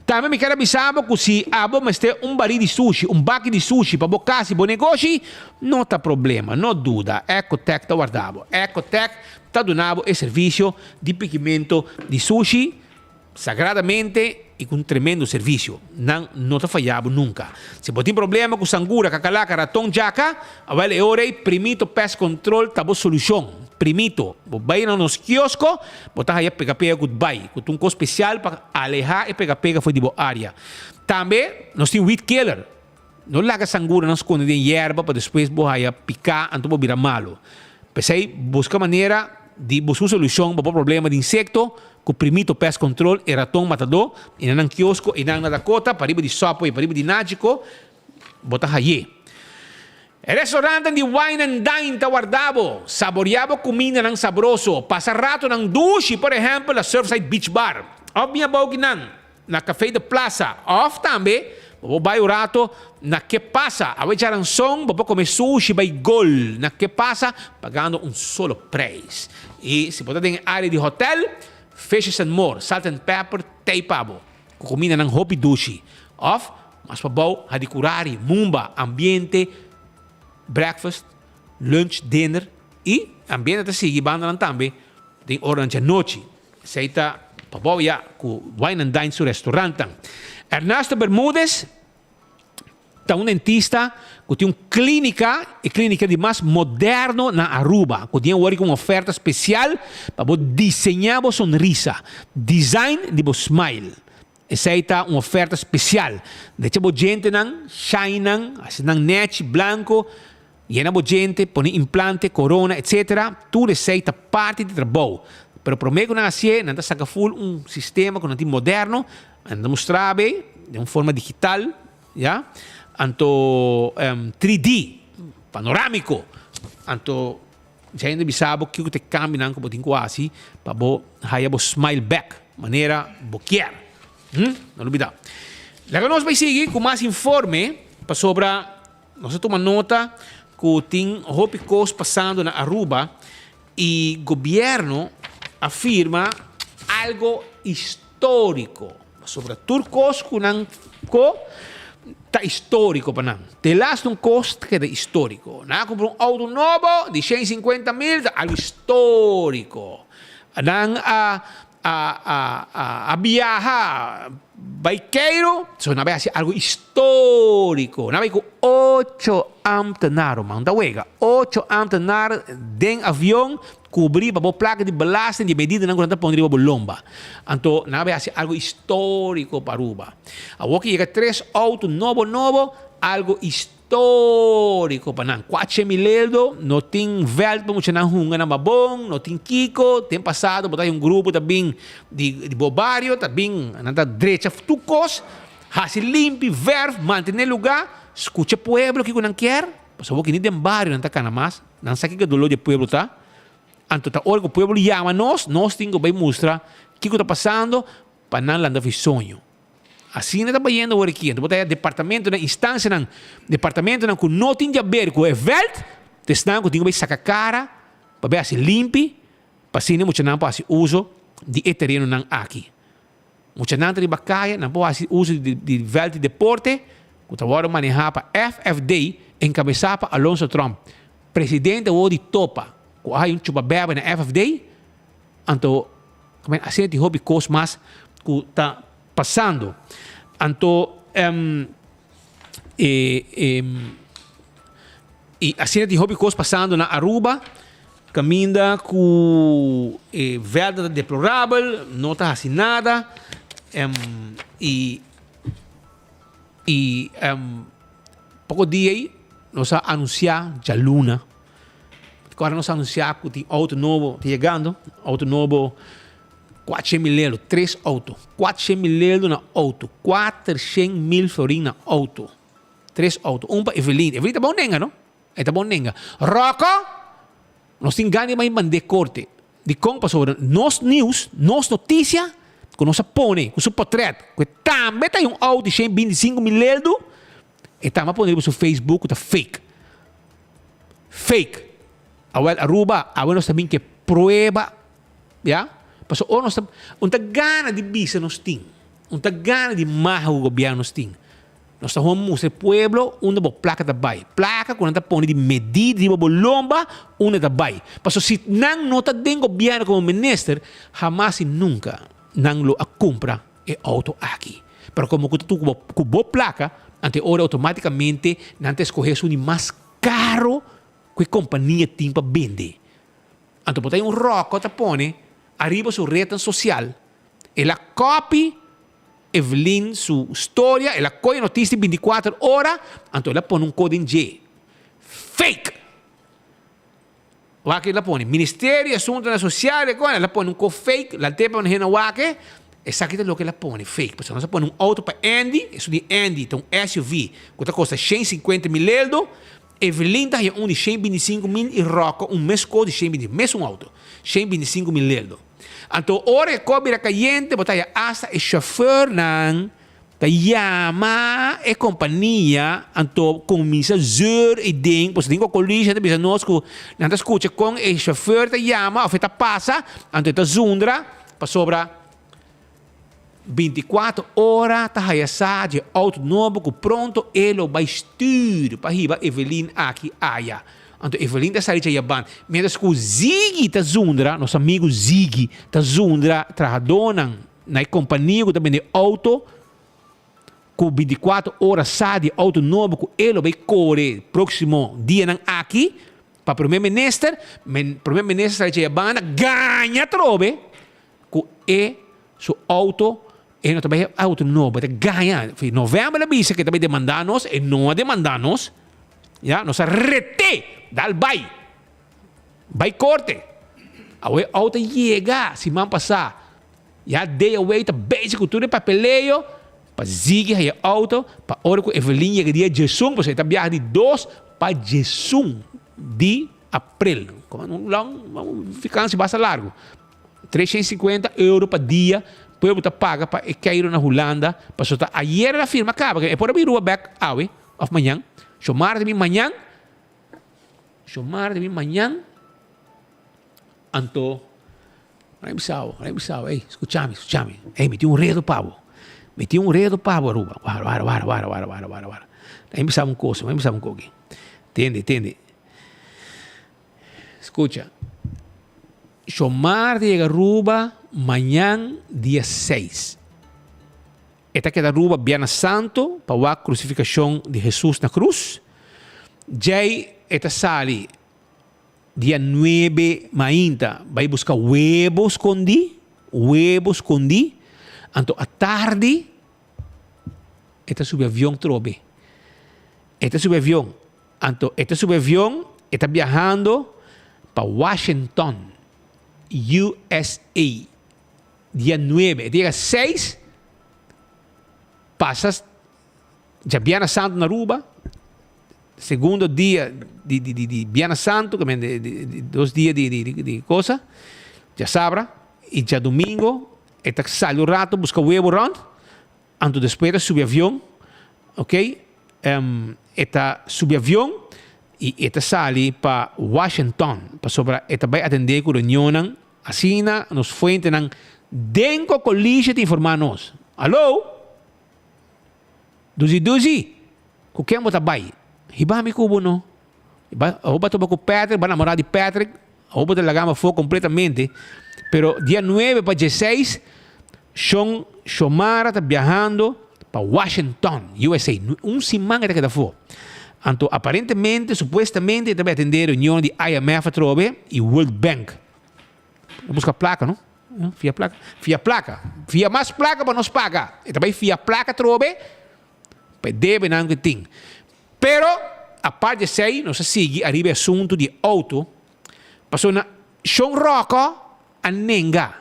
Também me quero avisar que se abo mas tem baril de sushi, baque de sushi para bocasi, bom negócio, não tá problema, não dúvida. Ecotec tá guardado. Ecotec tá donando o serviço de pigmento de sushi sagradamente e com tremendo serviço. Não tá falhado nunca. Se você tem problema com sangura, cacalaca, ratão, jaca, agora é hora primito pest control tá boa solução. Primito, vai nos quioscos, botar aí pega-pega goodbye, com coisa especial para alejar e pega-pega foi de boa área. Também nós temos weed killer. Não larga sangura, não esconde em erva para depois boa picar, então virar malo. Pensei, busca maneira de buscar solução para o problema de insecto, com primito pest control e ratão matador, e não quiosco, e não na Dakota, para riba de sopo e para riba de nático, botar aí. El restaurante de Wine and Dine está guardado. Saboreado comida ng sabroso. Pasa rato ng dushi, por exemplo, na Surfside Beach Bar. Of minha boca na Café de Plaza. Of também, vou vai o rato na Que Pasa. A ver um som, vou comer sushi, vai gol. Na Que Pasa, pagando solo preço. E se você tem área de hotel, Fishes and More, Salt and Pepper, Teipabo. Comida ng Hopi Dushi. Of, mas pabau, hadikurari, mumba, ambiente, breakfast, lunch, dinner e ambiente tá seguir banda lang também tem hora de noite. Seita paboya com Wine and Dine su restaurante. Ernesto Bermúdez tá dentista que tem clínica de mais moderno na Aruba, que tem agora uma oferta especial para desenhar a sonrisa, design de bo smile. Essa é uma oferta especial. Deixa a gente não shine, assim não net branco. Llena de gente, pone implante, corona, etc. Tu receita parte do trabalho. Pero prometo na assim, não saca full sistema que moderno, não mostrar bem, de uma forma digital, já? Anto 3D, panorâmico. Anto já ainda bisabo que te cambia não como tem quase, para bo haya bo smile back, maneira boquear. Não olvidar. Lá nós vai seguir com mais informe para sobre nós toma nota que tem Hopicos passando na Aruba e o governo afirma algo histórico sobre turcos que não está histórico para não. Te last um custo que é histórico. Não compra auto novo de 150 mil, algo histórico. Não a viajar bikeiro, so na vai algo histórico. Na vai com 8 amtenaros, man, da wega. 8 amtenaros den avião cobrir para a placa de belasting de medida não conta pondria para lomba. Então, na vai algo histórico para Aruba. A que chega 3 autos novo, algo histórico para não. 4 milheiro, não tem velho para muito não hunga na babong, não tem Kiko, tem passado, botar grupo também de bobario, também na direita tucos, hasi limpi, verf, manter lugar, escuta pueblo que não quer, porque o que nem tem barrio não tá cana mais, não sabe que dolor de pueblo tá. Então, tá hora que o pueblo chama nós temos que mostrar o que está passando para não landar de sonho. Assim não está vendo agora aqui. Então, botar departamento, na instância, departamento que não tem a ver com o evento, testam que tem que sacar cara, para ver se limpe, para assim não muito não pode uso de terreno não aqui. Muito não tem bacaia, não pode uso de evento de deporte, que está agora manejar para FFD, encabeçar para Alonso Trump, presidente ou de topa, que há chupa beba na FFD, então, assim tem hobby cost mais que está passando. Então, e assim de hobby cost passando na Aruba, caminha com verdade deplorável, não está assim nada, pouco dia aí, nós anunciar já Luna. Agora nós anunciar que tem auto novo chegando, auto novo 400 mil euros, 3 autos. 400 mil euros na auto. 400 mil florins na auto. 3 autos. Para Evelyn. Evelyn tá bom nenga, não? Tá bom nenga. Rocco, nós temos ganho mais mandar corte. De como sobre nos news, nos notícia, com nossa pone, com seu portrait, que também tem auto de 25 mil euros, e também pone no seu Facebook, tá fake. Fake. Aruba, nós também que prueba, já? Paso nós gana de bisa nós tem, gana de marra o governo nós tem. Nós estamos no pueblo, onde a placa da bai. Placa, quando está pondo de medida, de lomba, onde está bai. Paso se não está dentro do governo como ministro, jamais e nunca não lo compra e auto aqui. Pero como tu com boa placa, ante hora automaticamente não te escolhes um mais caro que a companhia tem para vender. Então, botar roco, tá pone, arriba sua rede social, ela copy Evelyn sua história, ela coi notícia 24 horas, então ela põe código G. Fake! O que ela põe? Ministério de Assuntos Sociais, ela põe código fake, ela tem para o wake, exatamente o que ela põe, fake. Porque nós põe auto para Andy, isso de Andy, então SUV, que custa 150 mil euros, Evelyn está em de 125 mil e Rocco mês de 120 mesmo auto, 125 mil euros. Então, hora que cobre a caliente, botar hasta o chauffeur não, tá chama a companhia, então começa a zur e ding, pois tem que colher, tem que nós que não escuta com o chauffeur tá chama, ou tá passa, então tá zundra, para sobra 24 horas, tá hayasa de auto novo que pronto ele vai stuur para riba Evelyn aqui aia. Então, Evelyn está saindo de Japan. Mientras que o Ziggy está zundra, nosso amigo Ziggy está zundra, trabalhando na companhia que também de auto, com 24 horas sai de auto novo, que ele vai correr próximo dia aqui, para o primeiro-ministro sai de Japan, ganha trobe, que é seu auto, e não também é auto novo, ganha. Em novembro, ele disse que também demandamos, e não demandamos, ya, nossa rete, dal vai corte. A auto chega, se man passar, ya day away, tá basic tudo papeleio, para zig a auto, para hora que Evelyn chegaria de Jesum, você tá viajando de 2 para Jesum de abril. Como não ficar se basta largo. 350 euros por dia, depois você paga para cair na Holanda, para soltar. Ayer a firma acaba, é por abrir o back awe, of manhã. Chamar de mim manhã, anto, não ei, escúchame, ei, meti redo pavo, Aruba, vara, aí me sabe coisa, entende, escucha, chamar de Aruba, manhã, dia 6, esta que da Aruba, Viernes Santo, para a crucificação de Jesus na cruz. Já esta sali, dia 9 mainta, vai buscar huevos escondi. Então, à tarde, esta sube avião trobe. Esta sube avião, está viajando para Washington, USA. Dia 9, dia 6, passas já Viernes Santo na Aruba, segundo dia de Viernes Santo, que de 2 dias de coisa, já sabra, e já domingo, está sai o rato, busca o huevo round, antes depois sube avião, ok? Está sube avião e está sai para Washington, para sobra, está vai atender com reunião, assim, nos fuentes, dentro do colégio de informar-nos. Alô? Duzi, com quem você vai? Hiba mi kubo no. Oba to com Patrick, vai namorar de Patrick, oba te lagama fogo completamente. Pero dia 9 para 16, Shomara está viajando para Washington, USA. Semana que está fora. Então, aparentemente, supuestamente, ele vai atender a reunião de IMF e World Bank. Busca placa, não? Fia placa. Fia mais placa para nos pagar. E também fia placa trobe. Deve não que tem. Pero, a parte de sei, nós sigue arriba assunto de auto, passou na Sean Rocco a Nenga.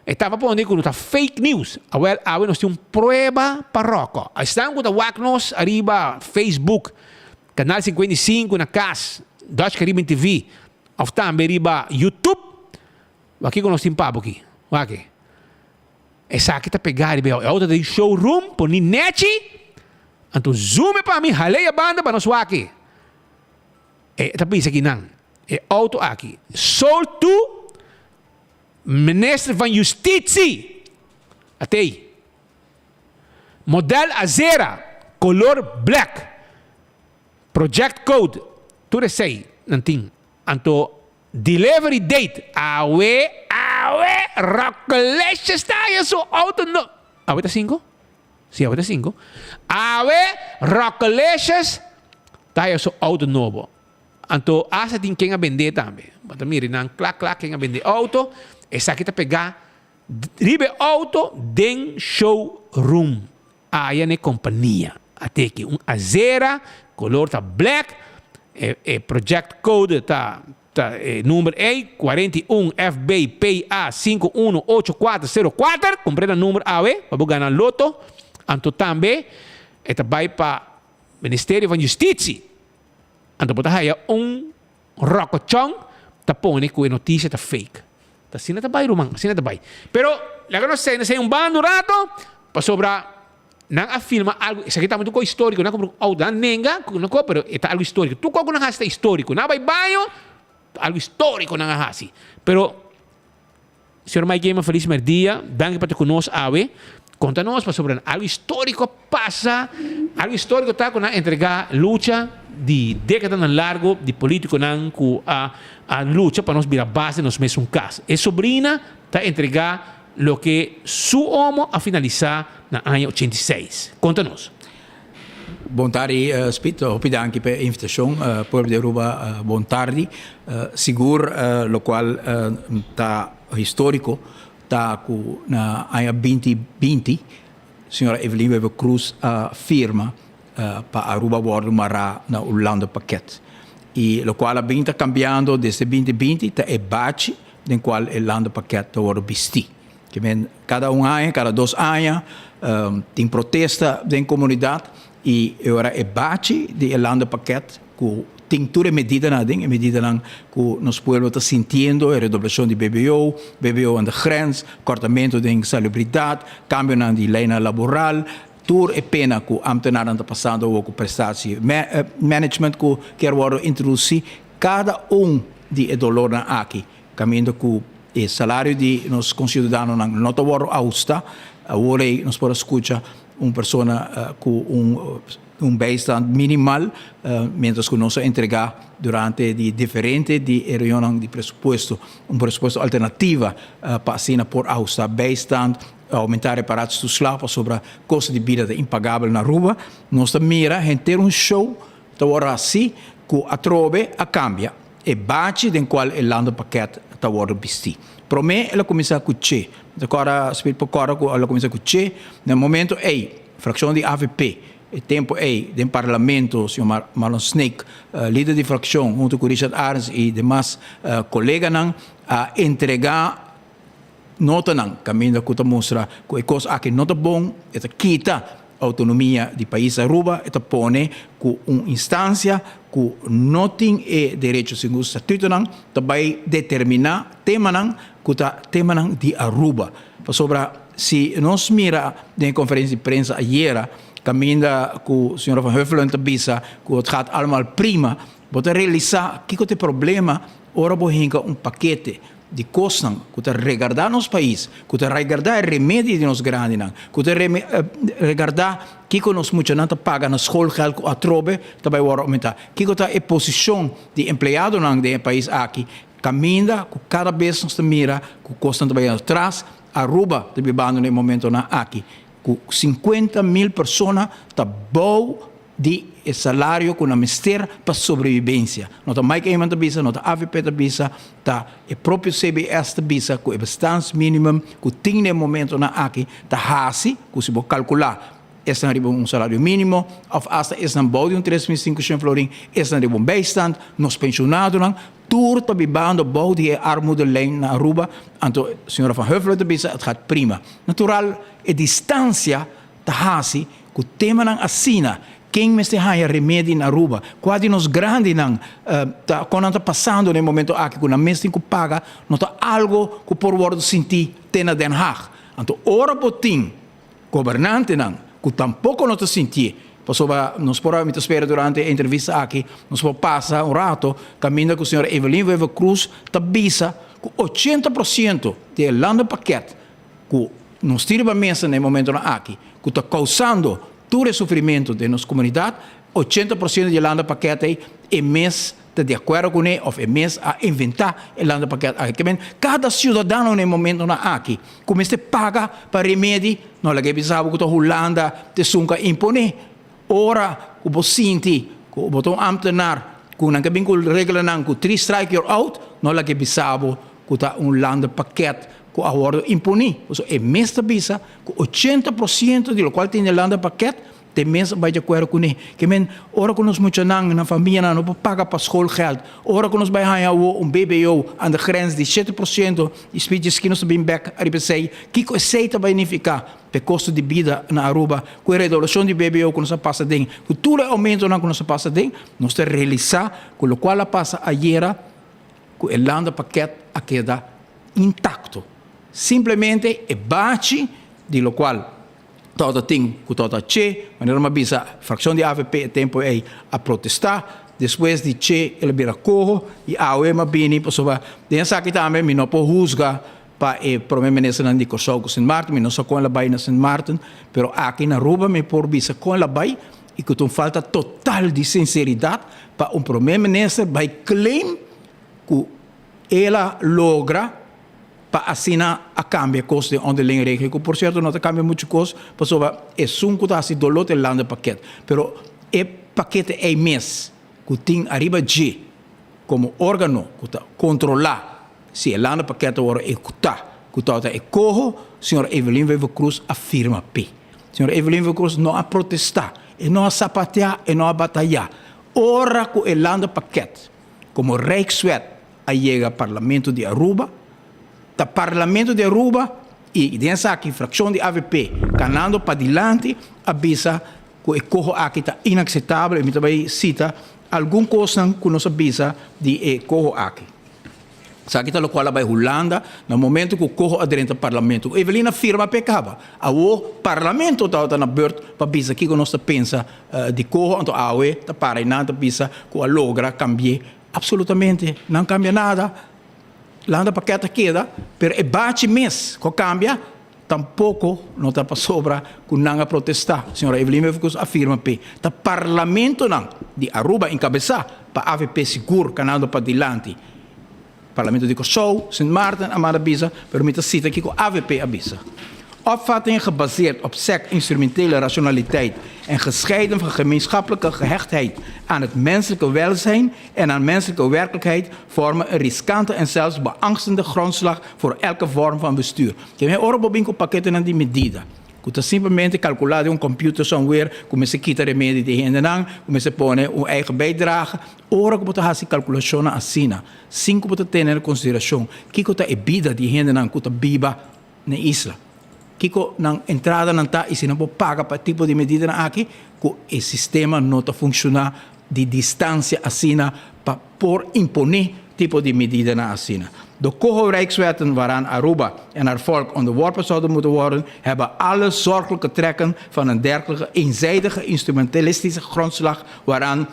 Estava pondo que não fake news. Agora nós temos prova para Rocco. Estamos com o nos arriba Facebook, Canal 55 na casa, Dutch Caribbean TV, ou também arriba YouTube. Aqui que nós temos papo aqui. Aqui. essa aqui tá pegar e auto de showroom por ni neti anto zoom para mim halei a banda para nós aqui tapi isso aqui não auto aqui sold to minister van Justitie até aí model Azera color black project code tudo sei nanting anto delivery date awe Rockledge está eso auto no awe tá 5 sim awe tá 5 awe Rockledge está eso auto novo anto asa tin quem a vender também mas mire nan clac quem a vender auto essa aqui tá pegar ribe auto den showroom aí na companhia até que Azera color tá black project code tá número E 41 FBPA 518404 comprei o número AW para ganhar loto anto também vai para Ministério da Justiça anto botar aí rocochão tá põe com a notícia tá fake tá sina tá vai rumang sina tá vai pero laga não sei bando rato para sobrar não afirma algo isso aqui está muito histórico não como audan nenga não pero está algo histórico tu como não hasta histórico não vai banho algo histórico na hasi. Pero, Sr. Mike Gamer, feliz dia. Danke para te conosco, Awe. Conta-nos para sobre algo histórico passa. Algo histórico está com a entregar luta de décadas largo de político não com a luta para nós virar base nos mesmos casos. E sobrina está entregar lo que su homo a finalizar na ano 86. Conta-nos. Buon tardi, Spit, opida anche per l'invitazione, per di Aruba, buon tardi. Sicuro, lo qual ta storico, ta cu na anno 2020, signora Evelyn Weber Cruz firma pa Aruba World Mara na Orlando Paquet. E lo qual ha cambiando desde 2020, ta è baci, nel quale il Orlando Paquet ta ora bisti. Che cada un anno, cada 2 anni, in protesta den comunità, e ora é bate de Orlando Paquet com tem tudo medida na ding medida lang com nos pueblo está sentindo a redoblação de BBO aan de grens cortamento de insalubridade cambio na de lei laboral tur é pena com ambtenaar está passando ou com prestatie management com quer worden introduzir cada de dolor na aqui caminho com o salário de nos concidadãos não nota word austa agora nos pode escutar persona com bijstand minimal, mientras que nós entregar durante de diferente de reunião de pressuposto, pressuposto alternativa para assina por austa bijstand, aumentar reparados do slapa sobre a custo de vida impagável na rua, nós mira ter show, agora assim, que a trove a cambia, e bate den qual el lando paquete está agora bisti. Para mim, ela começa a cuidar. Agora, ela começa a cuidar. No momento, fração de AVP, o tempo do parlamento, o senhor Marlon Snake, líder de fração, junto com Richard Arns e demais colegas, a entregar nota, caminho que mostra que a coisa que não é bom, é quita autonomia do país Aruba, é põe com uma instância que não tem direito segundo o estatuto, também determinar tema de Aruba. Sobre se nós mira na conferência de prensa ayer, caminha com o senhor Van Huffelen te bisa, que het gaat allemaal prima, pode realizar que tem problema, ora bohinka paquete de costas, que te regardar nos país, que te regardar remédio de nos grandes, que te regardar que nos muita não paga na schoolgeld a trobe, também vai aumentar. Que a posição de empregado no país aqui, caminha com cada vez nos mira, que custa também atrás, Aruba, te bibando no momento na aqui, com 50.000 pessoas tá bom de salário com a mister para sobrevivência. Não tá mais que iemand bisa, não tá AVP tá bisa, tá o próprio CBS tá bisa, com o bastante mínimo, com tem no momento na aqui, tá hasi, com se pode calcular, esse não é salário mínimo, ou hasta esse não pode 3.500 florin, esse não é um bijstand, nos pensionados não, tudo tá bibando bom de armoedelijn na Aruba, então, senhora Van Huffelen tá bisa, het gaat prima. Natural, a distância tá hasi, com o tema não assina, quem me está a remédio na Aruba, quase nos grandes não, quando está passando no momento aqui, quando a mesa tem que pagar, não está algo que por word sentir tem na Den Haag. Anto ora botin, governante nan, que tampoco não te sentir. Pasoba, nós podemos esperar durante a entrevista aqui, nós vamos passar rato, caminho com a senhora Evelyn Weber Cruz, tabisa, que 80% do lando paquete, que nós tiramos a mesa no momento aqui, que está causando todo o sofrimento da nossa comunidade, 80% do lando paquete é mês de acordo com ele, ou é mês a inventar o lando paquete aqui. Cada cidadão no momento aqui, começa a pagar para remédio, não é que pensava que a Holanda te sunca impone. Ora, o você sente, o botão ambtenar, com a cabine com regra não, com 3 strike you're out, não é que pensava que tá lando paquete que a hora impone. É mês de bisa, com 80% do qual tem o lando paquete, tem mês vai de acordo com ele. Que men, ora que nós muito na família não paga para escola geld, ora que nós vai ganhar BBO aan de grens de 7%, e speeches que nós bem back a repetir, que é aceita vai significar o custo de vida na Aruba, com a redução de BBO que nós passa dentro, com todo o aumento que nós passa dentro, nós temos que realizar, com o qual passa ayer, com o lando paquete a queda intacto. Simplesmente é bate, de lo qual todo tem que todo che, maneira uma bisa fração de AVP tempo é a protestar, depois de che ele vira corro e a OEMA bini pessoa densa aqui também me não pode juzgar para o primeiro-ministro não dico só com Saint Martin, me não só com ela vai na Saint Martin, pero aqui na Aruba me por bisa com ela vai e que tem falta total de sinceridade para primeiro-ministro vai claim que ela logra para assinar a cambio custo de onderlinge regeling. Por cierto, não cambia muito custo, pessoa é sunco da se dolor de lando paquete, pero é paquete é mês que tem arriba de como órgão que controlar se o lando paquete ora executar, que tá é corro, senhora Evelyn Weber Cruz afirma p. Senhora Evelyn Weber Cruz não a protestar, e não a sapatear, e não a batalhar. Ora que o lando paquete, como Rijkswet, aí chega ao Parlamento de Aruba, o Parlamento de Aruba e dessa aqui fração de AVP canando para diante avisa que o corro aqui está inaceitável e também cita algum coisa que nos avisa de corro aqui. Sabe que o qual vai Holanda no momento que o corro adentro do Parlamento. Evelina firma pecava. O Parlamento está na beurt para avisa que nós pensa de corro então a UE está para e nada avisa que a logra cambiar absolutamente não cambia nada. Landa paquete queda, pero é bate mês que cambia, tampouco não está para sobra que não a protestar. Senhora Evelyn Weber afirma que o Parlamento não de Aruba encabeçar para AVP seguro canando para diante. Parlamento de Kosovo, Sint Maarten, Amara Bisa, permite cita que o AVP avisa. Opvattingen gebaseerd op instrumentele rationaliteit en gescheiden van gemeenschappelijke gehechtheid aan het menselijke welzijn en aan menselijke werkelijkheid vormen een riskante en zelfs beangstende grondslag voor elke vorm van bestuur. Que é ora bobinco pakketten aan die medida. Que simplesmente calcular de computer somewhere, como se quita remédio de gente não, como se põe eigen bijdrage. Ora que você calculação assim, 5 você ter em consideração que você é vida de gente não que você viva na isla. Kiko nang entrada não está e se não paga para tipo de medida aqui, que o sistema não está funcionando de distância assim para por imponer tipo de medida assim. De Rijkswetten waaraan Aruba en haar volk onderworpen zouden moeten worden, hebben alle zorgelijke trekken van een dergelijke eenzijdige instrumentalistische grondslag waaraan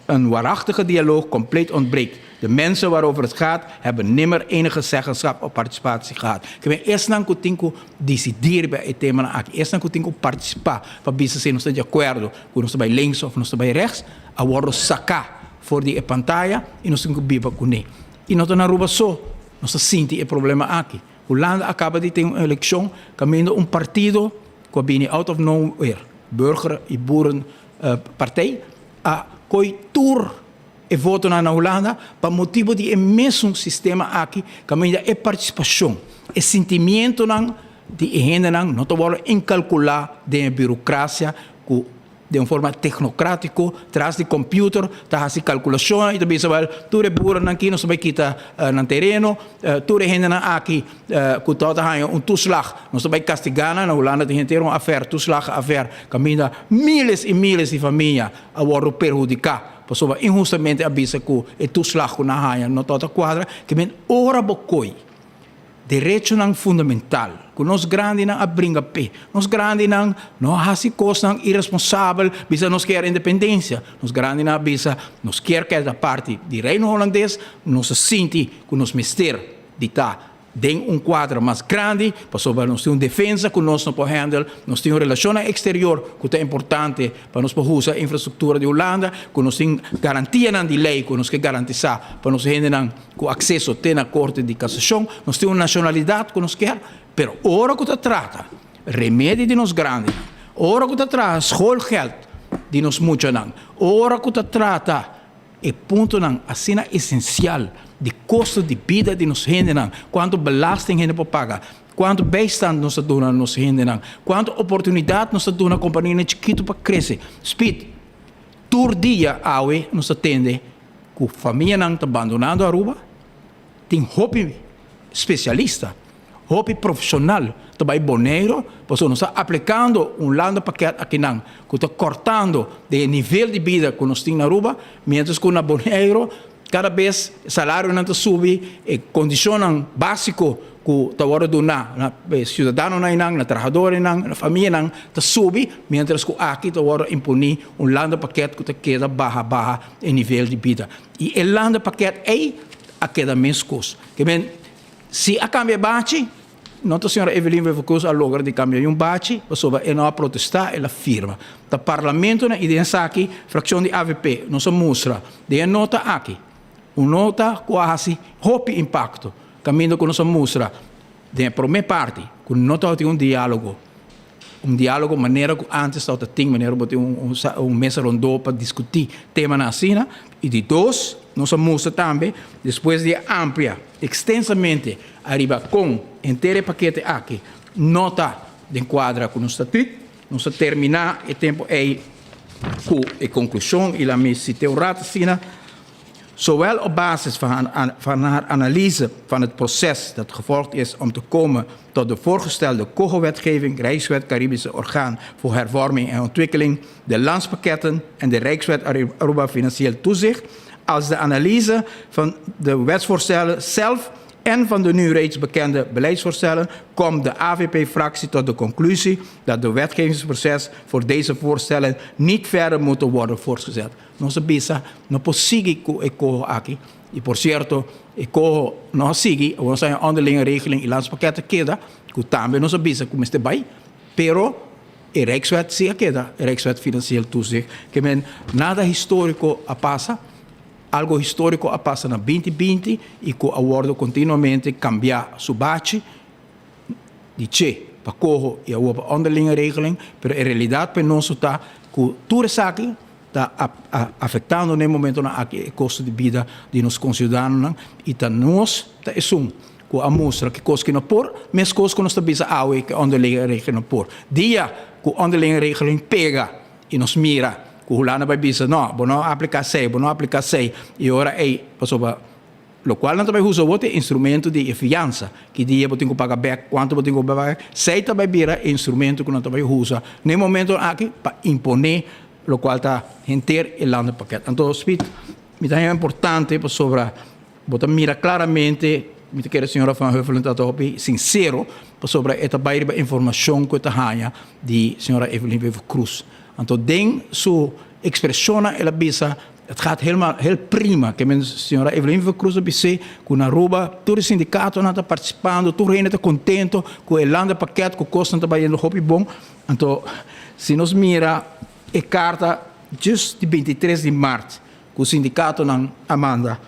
een waarachtige dialoog compleet ontbreekt. De mensen waarover het gaat, hebben nimmer enige zeggenschap of participatie gehad. Ik ben eerst dan que decidir bij het thema. Eerst dan que participar. Para bisa se não está de acordo, que não está bij links of não está bij rechts, a worden sacar voor die pantalla e não está biba com ele. E não está na Aruba só, não está sente o problema aqui. Holanda acaba de ter uma eleição, caminhando partido que vem out of nowhere, burger e boeren partij, a coitur e voto na Holanda para motivo de mesmo sistema aqui, caminha é participação, é sentimento de gente não te vale incalcular de burocracia de uma forma tecnocrática, traz de computer, tá assim calculação e também sabe, tu é burro aqui não sabe quitar no terreno, tu é gente aqui que toda há toeslag, não sabe castigar na Holanda tem gente affair toeslag affair, caminha miles e miles de família a vão perjudicar. Pessoa injustamente avisa que o toeslag na haia não toda quadra, que men ora bocoi direito não fundamental que nos grande nang abringa pe. Nos grande nang no hasi kos nang irresponsável, bisa nos quer independência. Nos grande nang bisa nos quer que da parte di Reino Holandês, nos sinti que nos mister de tá tem quadro mais grande, para sobre nós ter uma defesa que nós não podemos handle, nós temos uma relação exterior que é importante para nós poder usar a infraestrutura de Holanda, que nós temos garantia de lei, que nós queremos garantizar para nós ter acesso à Corte de Cassação, nós temos uma nacionalidade que nós queremos, mas ora que se trata, remédio de nós grande, ora que se trata, schoolgeld de nós muito, ora que se trata, é ponto assim essencial, de custo de vida de nos gente, quanto belasting gente para pagar, quanto bijstand nos dona nos gente, quanto oportunidade nos dona a companhia chiquito para crescer. Speed, todo dia awe nos atende, que a família não está abandonando a Aruba, tem hobby especialista, hobby profissional, também boneiro, porque nós estamos aplicando lando paquete aqui não, que está cortando o nível de vida que nós temos na Aruba, mientras que na boneiro cada vez o salário não sube, e condição básico que está agora do na cidadão na trabalhador na família não está sube, mientras que aqui está agora impunir lando paquete que está queda baja em nível de vida. E o lando paquete é a queda menos custo. Que bem, se a cambia bate, não a senhora Evelyn Cruz a logra de cambiar bate, sobre não a protestar, ela firma. O parlamento na ideia aqui, fração de AVP, não se mostra, de nota aqui. Nota quase hope impacto. Caminho que nos mostra, de primeira parte, que nota tem diálogo. Diálogo, maneira que antes estava tinha, maneira que ter mesa rondô para discutir tema na cena. E de dois, nos mostra também, depois de amplia, extensamente, arriba com inteiro paquete aqui, nota de enquadra com o estatuto, nos terminar o tempo aí com a conclusão e a mesa citeu rata cena. Zowel op basis van haar analyse van het proces dat gevolgd is om te komen tot de voorgestelde COGO-wetgeving, Rijkswet Caribische Orgaan voor Hervorming en Ontwikkeling, de landspakketten en de Rijkswet Aruba Financieel Toezicht, als de analyse van de wetsvoorstellen zelf en van de nu reeds bekende beleidsvoorstellen, komt de AVP-fractie tot de conclusie dat de wetgevingsproces voor deze voorstellen niet verder moet worden voortgezet. Nossa bisa não possível que corra aqui. E por certo, corra não sigue, ou seja, onderlinge regeling e landspakketten queda, que também nossa bisa como este vai, pero a Rijkswet se queda, a Rijkswet Financieel Toezicht, que men nada histórico a passa, algo histórico a passa na 2020 e que a wordo continuamente cambiar su bate de che para corro e a onderlinge regeling, pero a realidade para nós está que tudo isso aqui está afetando no momento na o custo de vida de nos concidadãos e está nós está que a mostra que coisa que não por, mas coisa que nós está bisa awe que onderlinge regeling por. Dia que onderlinge regeling pega e nos mira que o Holanda vai bisa não, não aplicar sei, e ora é para lo qual não também usa outro instrumento de fiança que dia eu tenho que pagar back, quanto eu tenho que pagar, sei também vira instrumento que não também usa no momento aqui para imponer lo qual está inteiro o landpaquete. Então, speed, me é importante para sobre, botar mira claramente, me quer a senhora Van Huffelen está sincero para sobre esta bairro informação que está ganha de senhora Evelyn Cruz. Então, den sua expressão ela bisa, het gaat helemaal heel prima. Que a senhora Evelyn Cruz disse que na Aruba todo o sindicato está participando, todo o está contente com o landpaquete, com o custo está indo bom. Então, se nos mira a carta just de 23 de março, que o sindicato não Amanda.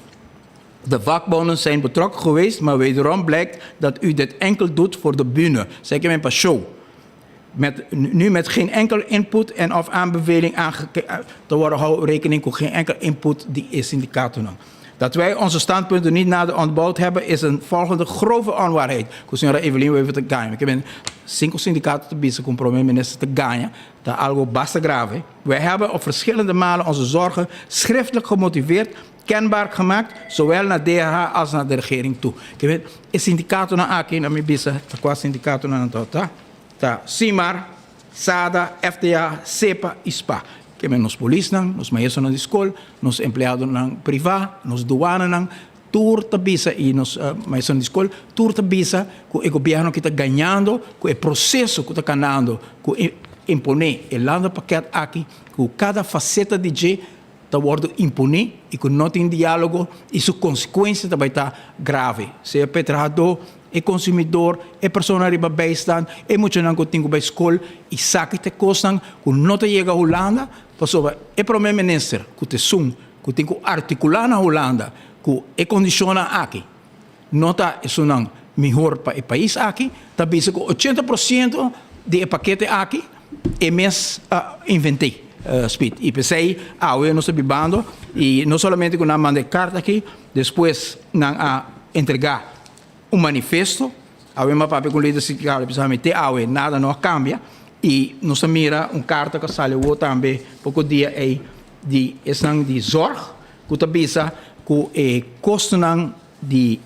De vakbonden zijn betrokken geweest, maar wederom blijkt dat u dit enkel doet voor de bühne. Zeg ik mijn pas show. Nu met geen enkel input en of aanbeveling te worden houden rekening met geen enkel input die is sindicaten doen. Dat wij onze standpunten niet nader ontbouwd hebben, is een volgende grove onwaarheid. Senhora Evelyn, we te ganhar. Ik ben 5 sindicaten te bieden, com premier-minister te ganhar. Dat is algo basta grave. Wij hebben op verschillende malen onze zorgen schriftelijk gemotiveerd, kenbaar gemaakt, zowel naar DH als naar de regering toe. Ik weet, is sindicaten naar AKI, naar mij bieden, qua sindicaten naar het CIMAR, SADA, FDA, CEPA, ISPA. Que nos polícia, nos maestros na escola, nos empregados na privada, nos douanas, turta bisa e nos mais de escola, turta bisa que o governo que está ganhando, que o processo que está ganhando, que impõe o lado paquete aqui, que cada faceta de G está sendo impõe e que não tem diálogo e sua consequência também está grave. Se é petrado, é consumidor, é pessoa riba bijstand, é muito não que tem que escola e sabe que custam, que não chega a Holanda, pessoa é problema minister, que te sum, que tem que articular na Holanda, que é condiciona aqui. Não está isso não melhor para o país aqui, também que 80% do paquete aqui é mês inventei. Speed. E pensei, eu não estou bebendo, e não somente que não mandei carta aqui, depois não entregar manifesto, eu me papai com líder sindical, precisamente, nada não cambia, e nos mira carta que saiu também, pouco dia aí, de zorg, que tabisa, que custo de,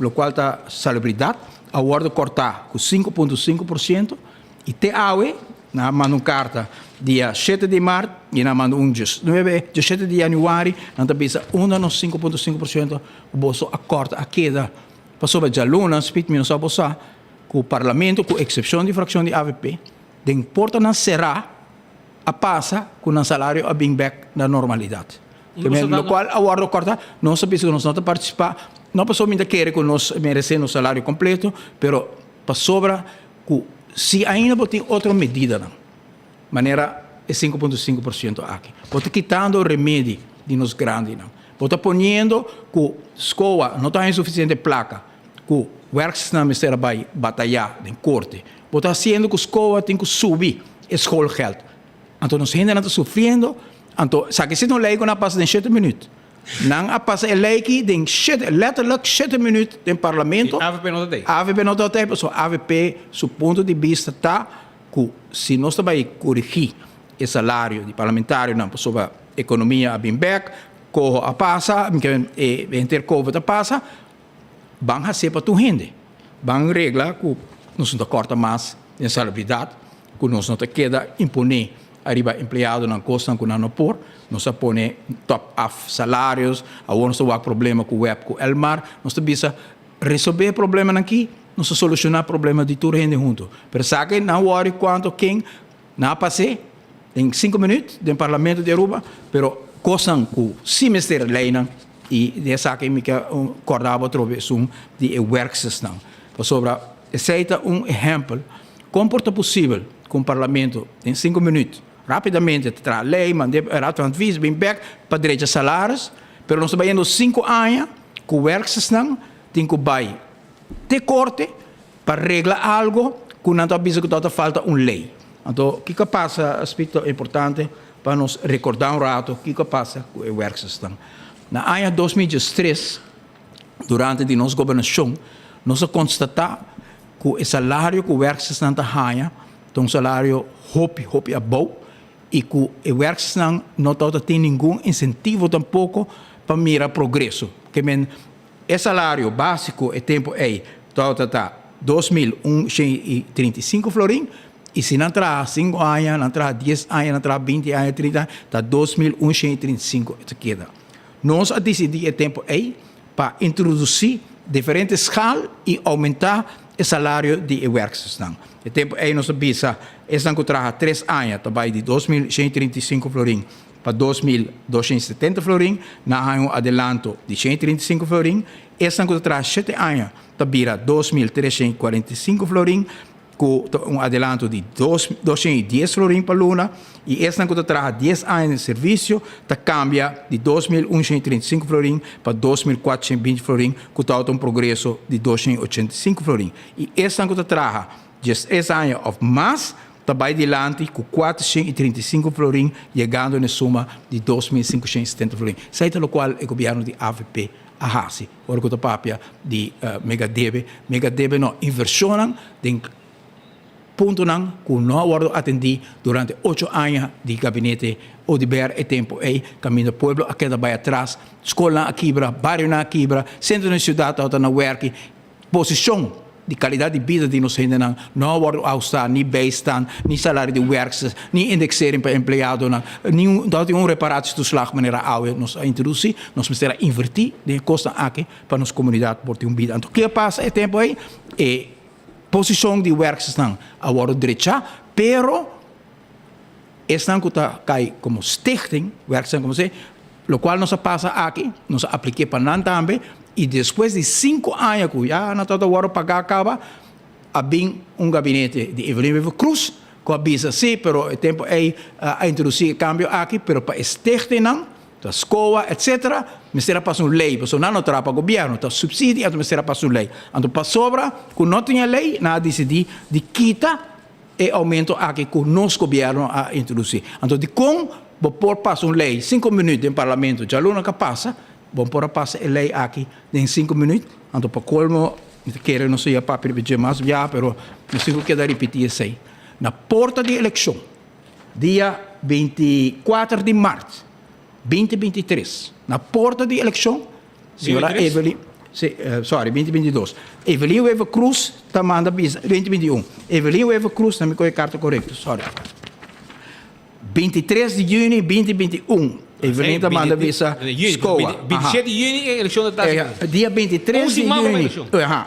lo qual está salubridade, a ordem cortar com 5,5%, e na manda carta dia 7 de março e na manda 17 de januário, na tabisa 5,5% o bolso acorda a queda. Passou para Jaluna, speed menos a bolsa, que o parlamento, com exceção de fração de AVP, de importa não será a passa com o salário a bem back na normalidade. No qual a ordem corta, não sabemos que nós não participar, não passou ainda querer que nós merecemos o salário completo, mas passou para que se ainda tem outra medida, não. Maneira é 5,5% aqui. Você quitando o remédio de nos grandes, não. Você ponendo que a escola não tem suficiente placa, que o works não vai batalhar em corte. Você está fazendo que a escola tem que subir a escola geld. Então, nós ainda não estamos sofrendo. Então, sabe que se não lei que não passa em 7 minutos. Não passa a lei que em letterlijk 7 minutos no parlamento. A AVP não tem. A AVP não tem. A AVP, do ponto de vista, está que se nós também corrigir o salário de parlamentário, não, sobre a economia a bem back, corro a passa, intercovo a passa, vão fazer para tu rende. Vão regla que nós não corta mais em salubridade, que nós não queda imponer arriba empregado na costa que não por, nós põe top of salários, agora nós temos problema com o web, com o Elmar, nós temos resolver problema aqui, nós solucionar problema de tudo rende junto. Pero sabe, não worry quanto quem não passei em 5 minutos no parlamento de Aruba, pero coisas que semestre leina e dessa que me acordava outra vez de works não. Sobre aceita exemplo como é possível com o parlamento em 5 minutos rapidamente tra lei mandei rato advies bem back para direito a salários, pero nós estamos indo 5 anos com works não tem que vai ter corte para reglar algo que não avisa que falta lei. Então, o que passa, aspecto importante para nos recordar rato, o que passa com o works não. Na ano 2003, durante a nossa governação, nós constatamos que o salário que o works não ganha é um salário hopi above, e que o works não tem nenhum incentivo tampouco para mirar progresso. Que o salário básico é tempo aí, está 2.135 florim, e se não traz 5 anos, não traz 10 anos, não traz 20 anos, 30 anos, está 2.135 queda. Nós decidimos o tempo aí para introduzir diferentes escalas e aumentar o salário de works. O tempo aí nós visa, esse que traz 3 anos, também de 2.135 florim para 2.270 florim, na um adelanto de 135 florim, esse que traz 7 anos, vira 2.345 florim, com um adelanto de 210 florim para luna, e esse que traz 10 anos de serviço, cambia de 2.135 florim para 2.420 florim, com um progresso de 285 florim. E esse que traz 10 anos ou mais, vai adiante com 435 florim, chegando na soma de 2.570 florim. Sei pelo qual o governo de AVP ahasi, orgo da papia de megadebe não inversionam de ponto não que não ordo atendi durante 8 anos de gabinete ou de ver e tempo aí caminho pueblo a queda vai atrás, escola na quebra, barrio na quebra, centro na cidade outra na work, posição de qualidade de vida die nós ainda não wordt afstaan, niet bijstaan, niet salário de werkers, niet indexering para empregado, dat reparatiestoeslag meneer Aue nos introduzir, nós precisamos invertir de kosten aqui para nossa comunidade por um vida. Então, que passa é tempo aí, posição de werkers não a worden direita, pero estão que cai como stichting, werkers como se, lo qual nós passa aqui, nós aplique para nan também. E depois de 5 anos, que já não está agora pagar acaba, havia gabinete de Evelyn Wever Cruz, que avisa sim, pero o tempo é a introduzir cambio aqui, pero para este não, a escola, etc., me será para uma lei, porque não terá para o governo, está subsídio, então me será para uma lei. Então, para sobra, que não tinha lei, nada decidir de quitar e aumento aqui que o nosso governo a introduzir. Então, de como por passar uma lei, 5 minutos no parlamento, já não que passa, bom por passar a lei aqui em 5 minutos, então para colmo, não sei a papel de mais já, pero não sei o que repetir isso aí. Na porta de eleição, dia 24 de março, 2023, na porta de eleição, senhora Evelyn, 2022, Evelyn Wever Cruz, está manda 2021, Evelyn Wever Cruz, não me conhece a carta correta, 23 de junho 2021, Evelyn manda visa escola. 27 de junho, eleição da taxa. Dia 23 de junho,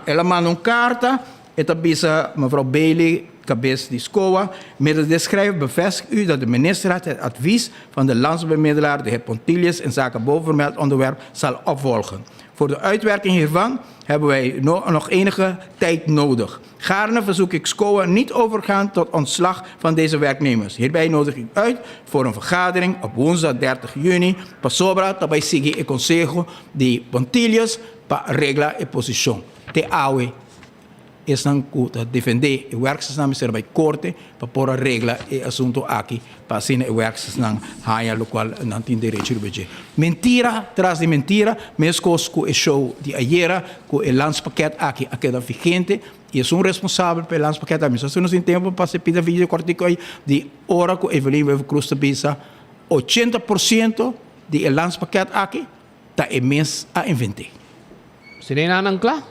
ela manda uma carta, esta visa mevrouw Bailey, cabeça de escola, met het schrijven bevestigt u dat de ministerraad het advies van de landsbemiddelaar, de heer Pontiljes, in zaken bovenvermeld onderwerp zal opvolgen. Voor de uitwerking hiervan hebben wij nog enige tijd nodig. Gaarne verzoek ik SCOA niet overgaan tot ontslag van deze werknemers. Hierbij nodig ik uit voor een vergadering op woensdag 30 juni. Para sobra, também sigue el consejo de Pontilhas para regla e posição. Te aue, estão a defender o werkers na ministério by corte para pôr a regla e assunto aqui para assim o werkers na haia lo qual não tem direito de budget. Mentira tras de mentira, mesmo com o show de ayer, com o landspaket aqui a queda vigente, e é responsável pelo landspaket também. Se nós temos tempo para se pedir vídeo cortico aí de hora com Evelyn Wever Cruz da Bisa, 80% de landspaket aqui está imenso a inventar. Será não claro?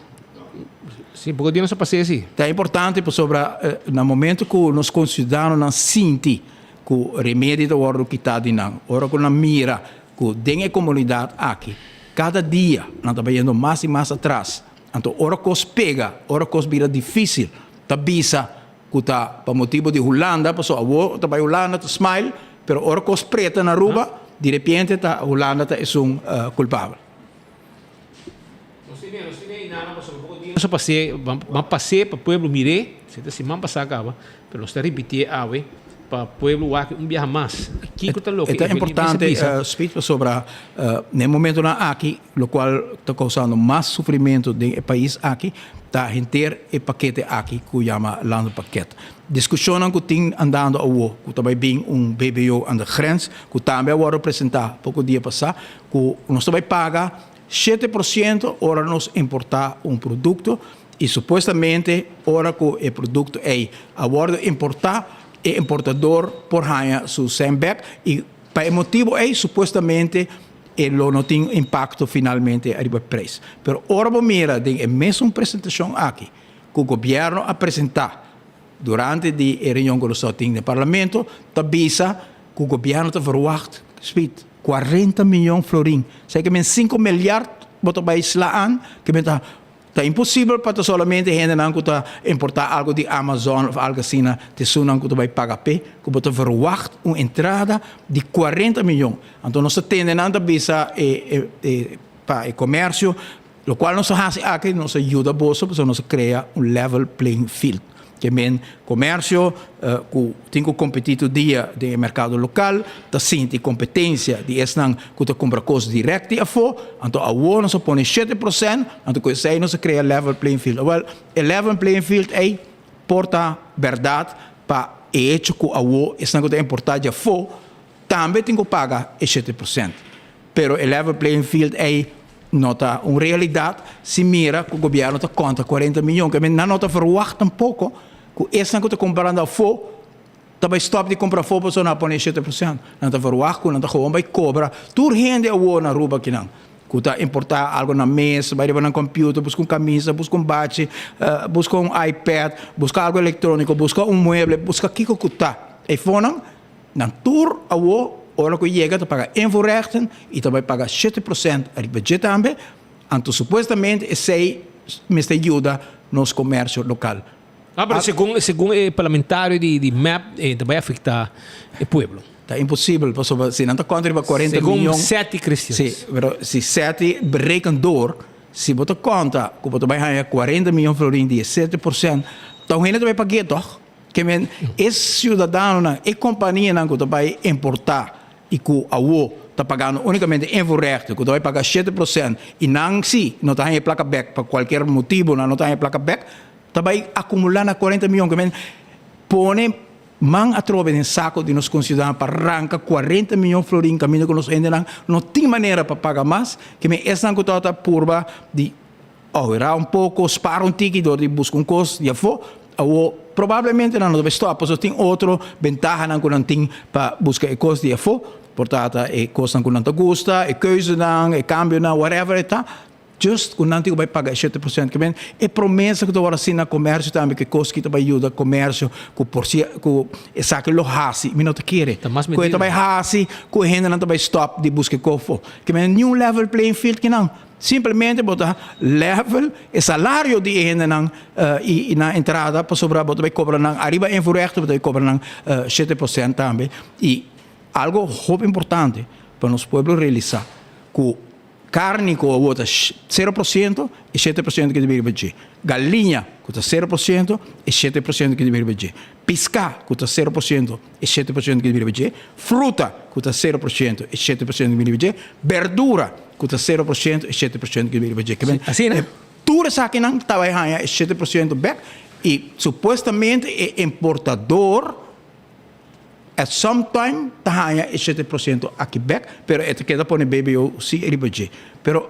Sim, porque Deus não passa assim. É importante sobre no momento que nós consideramos não sentir que o remédio da hora que está de não, hora que não mira que tem a comunidade aqui, cada dia nós estamos indo mais e mais atrás. Então, hora que os pega, hora que os vira difícil, tá bisa que está para motivo de Holanda, pessoal, o tá para Holanda tá smile, pero hora que os preta na rua, de repente tá Holanda tá é culpável. Nós passei para o povo mire, se está semana passada acaba, mas nós está repetir para o povo aqui viaja mais. É importante speak sobre no momento aqui, o qual está causando mais sofrimento do país aqui, está a ter o paquete aqui que chama Land Paquete. Discussão que tem andando ao que também bem BBO aan de grens, que também vai representar pouco dia passado, que nós também paga 7% ora nós importar produto e supostamente ora que o produto é agora importar e importador por ganhar seu sembec e para o motivo é supostamente ele não tem impacto finalmente no preço. Pero ora vamos mirar a mesma apresentação aqui que o governo apresentar durante a reunião que nós temos no parlamento, avisa que o governo está verwacht, 40 milhões de florins. Sei que 5 miljards botar para Islaan, que está impossível para somente gente não que importar algo de Amazon ou algo assim, te sunam que vai pagar que botar verwacht uma entrada de 40 milhões. Então nós temos nada visa para o comércio, o qual nós fazemos aqui, nós ajuda bolso, porque nós cria level playing field. Que men comércio que tem que competir todo dia no mercado local, tá sente competência de esnan que tá compra coisas direto a fo, então a wo nós põe 7%, então que sai nós cria level playing field. Well, a level playing field é porta verdade para hecho que a wo esnan que tá importar já fo, também tem que pagar 7%. Pero a level playing field é nota uma realidade se mira que o governo está conta 40 milhões, que não está verwacht pouco que esse não está comprando a fo, também stop de comprar fo, para não põe 7%. Não está verwacht, não está gewoon bij cobra, tur rende a wo na ruba que não. Kuta importar algo na mesa, vai levar na computer, busca camisa, busca bate, busca iPad, busca algo eletrônico, busca mueble, busca kiko kuta. E fonam, na tour awo, ora que chega te paga invoerrechten e também paga 7% do budget também, então supostamente sei me ajuda nos comércio local. Mas segundo o parlamentário de MAP, vai afetar o povo. Está impossível, se não está contra 40 milhões. Segundo 7 cristãos. Sim, mas se 7 berekendor, se você conta que você vai ganhar 40 milhões de florins, 7%, então ainda vai pagar, toch? Que esse cidadão, e companhia que você vai importar e que a UO está pagando unicamente invoerrechten, que você vai pagar 7%, e não se não está em placa back, por qualquer motivo, não está em placa back, você vai acumular na 40 milhões, que põe man a trove em saco de nos considerar para arrancar 40 milhões de florins caminho que nos ainda não tem maneira para pagar mais, que essa não está purba de ahorrar um pouco, spara um ticket, de buscar custo, e for, provavelmente não deve estar, pois tem outra ventaja que não tem para buscar custo, e for, portanto, é coisa que não te gusta, é keuze não, é cambio não, whatever está. Just quando não vai pagar 7%, que bem, é promessa que tu vai assinar comércio também, que coisa que tu vai ajudar comércio, que por si, que essa que lo hasi, me não te quer. Que tu vai hasi, que a gente não vai stop de buscar cofo. Que bem, nenhum level playing field que não. Simplesmente botar level e salário de gente não e na entrada para sobrar, botar vai cobrar não, arriba invoerrechten, botar vai cobrar não 7% também. E algo muito importante para nós pueblos realizar, que carne com a outra 0% e 7% que deveria pedir. Galinha custa 0% e 7% que deveria pedir. Pesca custa 0% e 7% que deveria pedir. Fruta custa 0% e 7% que deveria pedir. Verdura custa 0% e 7% que deveria pedir. Assim, né? Tudo isso aqui não está aí 7% back e supostamente é importador. At some time, tahanya 7% aqui back, pero ito queda pone BBO si budget. Pero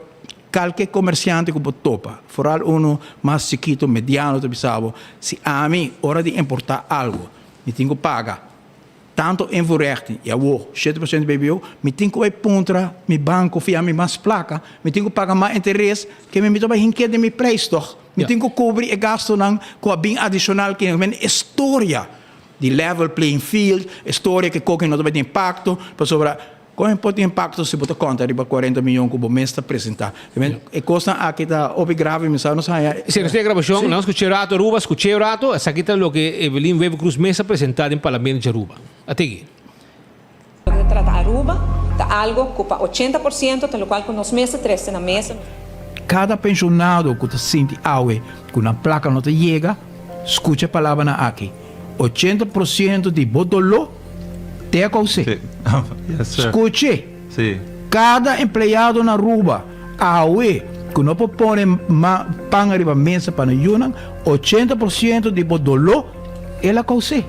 qualquer comerciante que topa, foral uno mais chiquito, mediano, sabe, se a mim hora de importar algo, me tenho que pagar tanto invoerrechten, e a 7% BBO, me tenho que ir contra mi banco, fiar mi mais placa, me tenho que pagar mais interesse, que me vai rinquer de mi preço, toch? Me tenho que cobrir e gasto com a bem adicional que é história. De level playing field, história que qualquer não vai ter impacto, para sobrar, qual pode ter impacto se você conta riba 40 milhões que o mês está apresentar. E coisa aqui está grave, mas não sai. Se nesta gravação, não escutei rato, Aruba, escutei rato, essa aqui está o que Evelyn Weber Cruz Mesa apresentada em Parlamento de Aruba. Até aqui. Trata Aruba, está algo que ocupa 80%, pelo qual nós mesa 13 na mesa. Cada pensionado que sente aue, que na placa não te chega, escute a palavra na aqui. 80% de botolô tem a causa. Escute. Cada empregado na Aruba, aue, que não pode pôr pão arriba mesa para não 80% de botolô é a causa.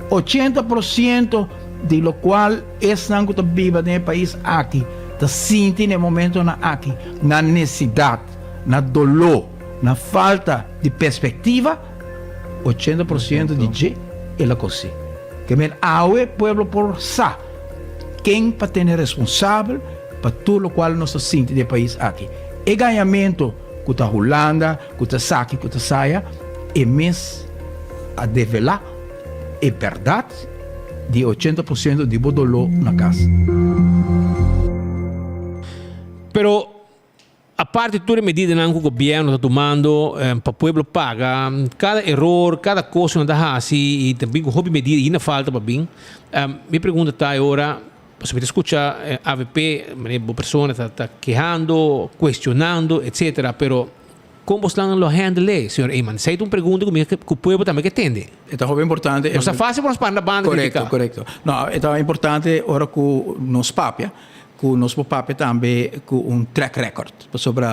80% de lo qual é sangue que vive no país aqui, está sentindo no momento na aqui, na necessidade, na dolor, na falta de perspectiva. 80% de gente é a coisa. Que men aue pueblo por sa. Quem para ter responsável para tudo o qual nós sentimos no país aqui. E ganhamento que a Holanda, que a Saki, que a Saia, é mesmo a develar é verdade de 80% de bodolô na casa. Pero a parte de todas as medidas que o governo está tomando para o povo pagar, cada erro, cada coisa não está assim, e também com hobby medida ainda falta para mim. Minha pergunta está agora, você pode escutar AVP, uma pessoa está quejando, questionando, etc. Pero como você lo handle, senhor Eyman? Sei uma pergunta que o povo também entende. É muito importante. Não é fácil para nós para a banda criticar. Correto. Não, é importante agora que nos papia. Que nós papel também com track record sobre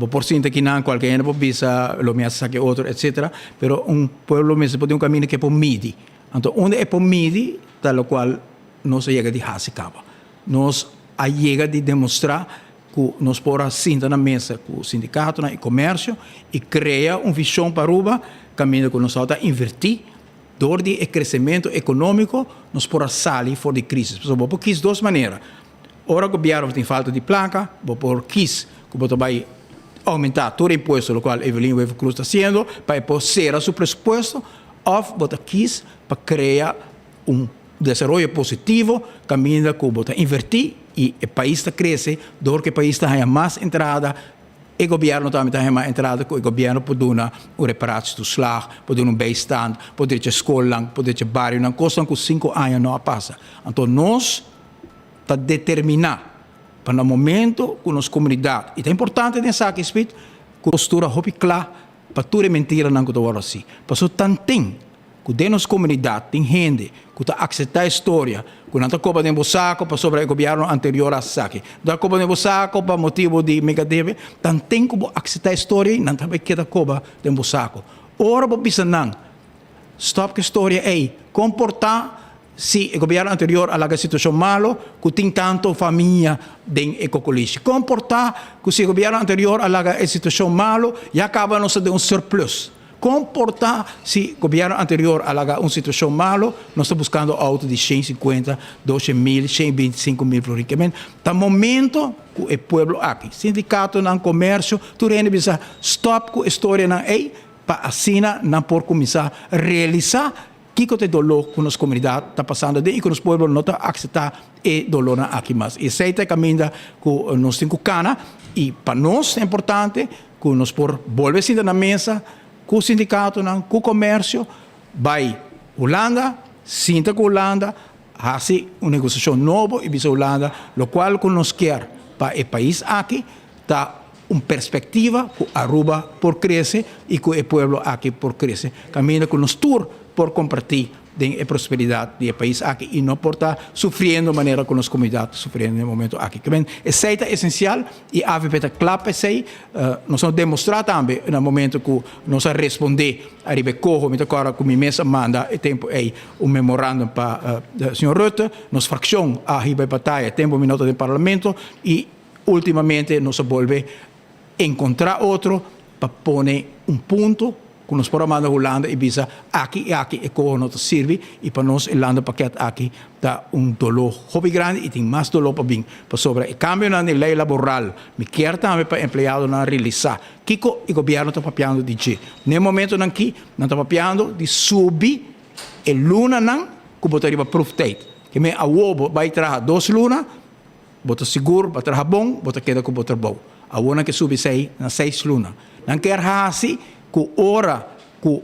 por cento que não qualquer não visa lo mesmo que outro etc. Pero pueblo mesmo pode caminho que é por midi. Então onde é por midi tal qual nós chega de hasicaba. Nós chega de demonstrar que nós podemos sentar na mesa com o sindicato e comércio e criar visão para Aruba, caminho que nós está invertir door de crescimento econômico nós podemos sair fora de crise. Porque duas maneiras. Ora o governo tem falta de placa, por quis, que vai aumentar todo o imposto, o qual Evelyn Weaver Cruz está fazendo, para ser seu pressuposto, ou bota quis para criar desenvolvimento positivo, caminho que bota invertir e o país está crescendo, do que o país está mais entrada, o governo também está mais entrada, o governo pode dar uma reparação do slag, pode dar bijstand, pode ter escola, pode ter bairro, não custa com 5 anos não passa. Então nós está determinar para o momento com nossa comunidade. E é importante nessa que espírito, que a postura é clara, para tudo mentira não que eu vou assim. Porque tanto que de nossa comunidade tem gente que está aceitar a história, que não está copa de saco para sobre o governo anterior a saque. Não está copa de saco para motivo de megadeve, tanto que aceitar a história e não está queda copa de saco. Ora, para pensar não, stop que a história é comportar. Se o governo anterior a situação malo, que tem tanto família em ecocolista. Comportar que se o governo anterior a situação malo, já acaba nós de surplus. Comportar se o governo anterior a uma situação malo, nós estamos buscando auto de 150, 12 mil, 125 mil por riquemento. Tá momento que o povo aqui, sindicato, não comércio, tu precisa stop com a história não é para assim não por começar a realizar que o dolor que nossa comunidade está passando e que nosso povo não está aceitar e dolor aqui mais. E esse é o caminho que nós temos que cana e para nós é importante que nós por volver a na mesa com o sindicato, com o comércio, vai Holanda, sinta com Holanda, faz uma negociação nova e bisa Holanda, o qual que nós quer para o país aqui está uma perspectiva que Aruba por crescer e que o povo aqui por crescer. Caminho com nós tour por compartir a prosperidade do país aqui e não por estar sofrendo de maneira que as comunidades sofrendo no momento aqui. Esse é essencial e a AVP está claro para isso. Nós vamos demonstrar também no momento que nós responder a Ribecorro, agora que a mesa manda tempo memorandum para o senhor Rutte, nossa fração a Ribe Batalha, tempo minuto do parlamento e ultimamente nós volvemos a encontrar outro para pôr ponto que nós podemos mandar a Holanda e bisa aqui e como nós serve e para nós o Holanda paquete aqui dá dolor hobby grande e tem mais dolor para bem para sobre o cambio na lei laboral me quer também para empregado na realizar que o governo está papiando de G no momento aqui não está papiando de subir a luna não que botaria para proof date que me a uobo vai trazer 2 lunas bota seguro para trazer bom bota queda com botar bom a una que sube 6 lunas não quer assim que ora que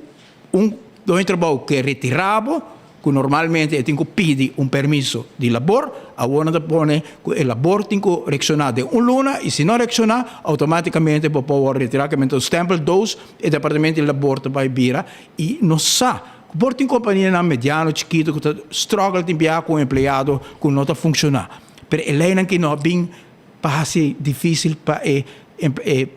do trabalho que é retirado, que normalmente tem que pedir permisso de labor, a hora de pone que o labor tem que reaccionar de luna e se não reaccionar, automaticamente pode retirar que o stempel 2 e o departamento de labor vai vir e não sabe. Por tem companhia na mediano, chiquito, que struggle de enviar com o empregado que não está funcionando. Mas ele não que não bem para ser difícil para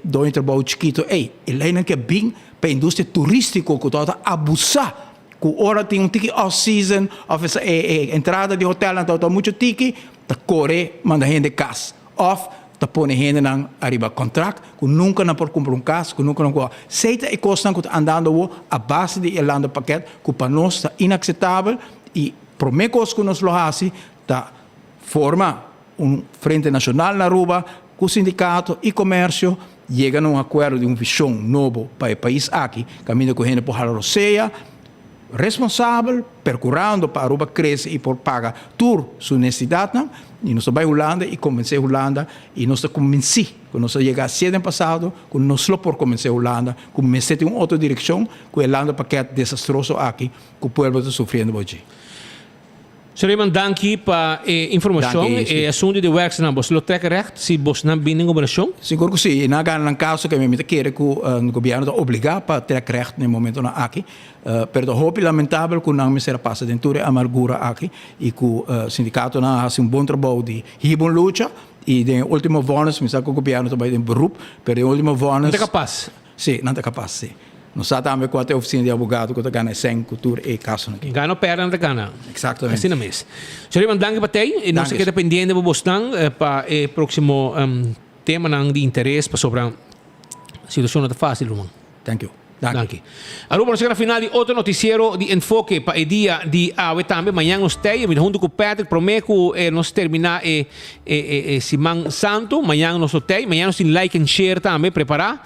do um trabalho chiquito, ele não quer bem para a indústria turística que está abusar, que ora tem ticket off-season, entrada de hotel, não está muito ticket, está corre, manda gente de casa, off, está põe gente na arriba contrato, que nunca não pode comprar casa, que nunca não pode. Seita e costa que está andando a base de Irlanda paquete, que para nós está inaceitável e para mim coisa que nós lo fazemos, está forma frente nacional na Aruba, com o sindicato e comércio, chega a acordo de visão novo para o país aqui, caminho com a gente por Roceia, responsável, percurando para a Aruba crescer e por pagar toda sua necessidade, e nós vamos a Holanda e convencer a Holanda, e nós convencemos, quando nós chegamos cedo no passado, quando nós não por convencer a Holanda, comecei em outra direção, que a Holanda paquete desastroso aqui, que o povo está sofrendo hoje. Sr. dank para a informação e assunto de werk na bos lotek recht se bos na binding operação. Seguro que sim, na ganha caso que me quer que o governo está obrigado para ter recht no momento na aqui, pero hope lamentável que não me será passa dentro a amargura aqui e que o sindicato não faz bom trabalho de hibon luta e de último vonos, me sabe que o governo também tem beroep, pero de último vonos. Não é capaz? Sim, não é capaz, sim. Nós sabemos que a oficina de advogado que ganha 100 cultura e caso aqui. Ganha perna da gana. Exatamente. Assim mesmo. Senhor, dank para ti. E nós queremos dependendo de você para o próximo tema de interesse para sobre a situação da fácil, irmão. Thank you. Danke. Aruba, nós final de outro noticiero de enfoque para o dia de hoje também. Amanhã nós temos, junto com o Patrick, prometo nós terminar Simão Santo. Amanhã nós temos. Amanhã nós temos like and share também, preparar.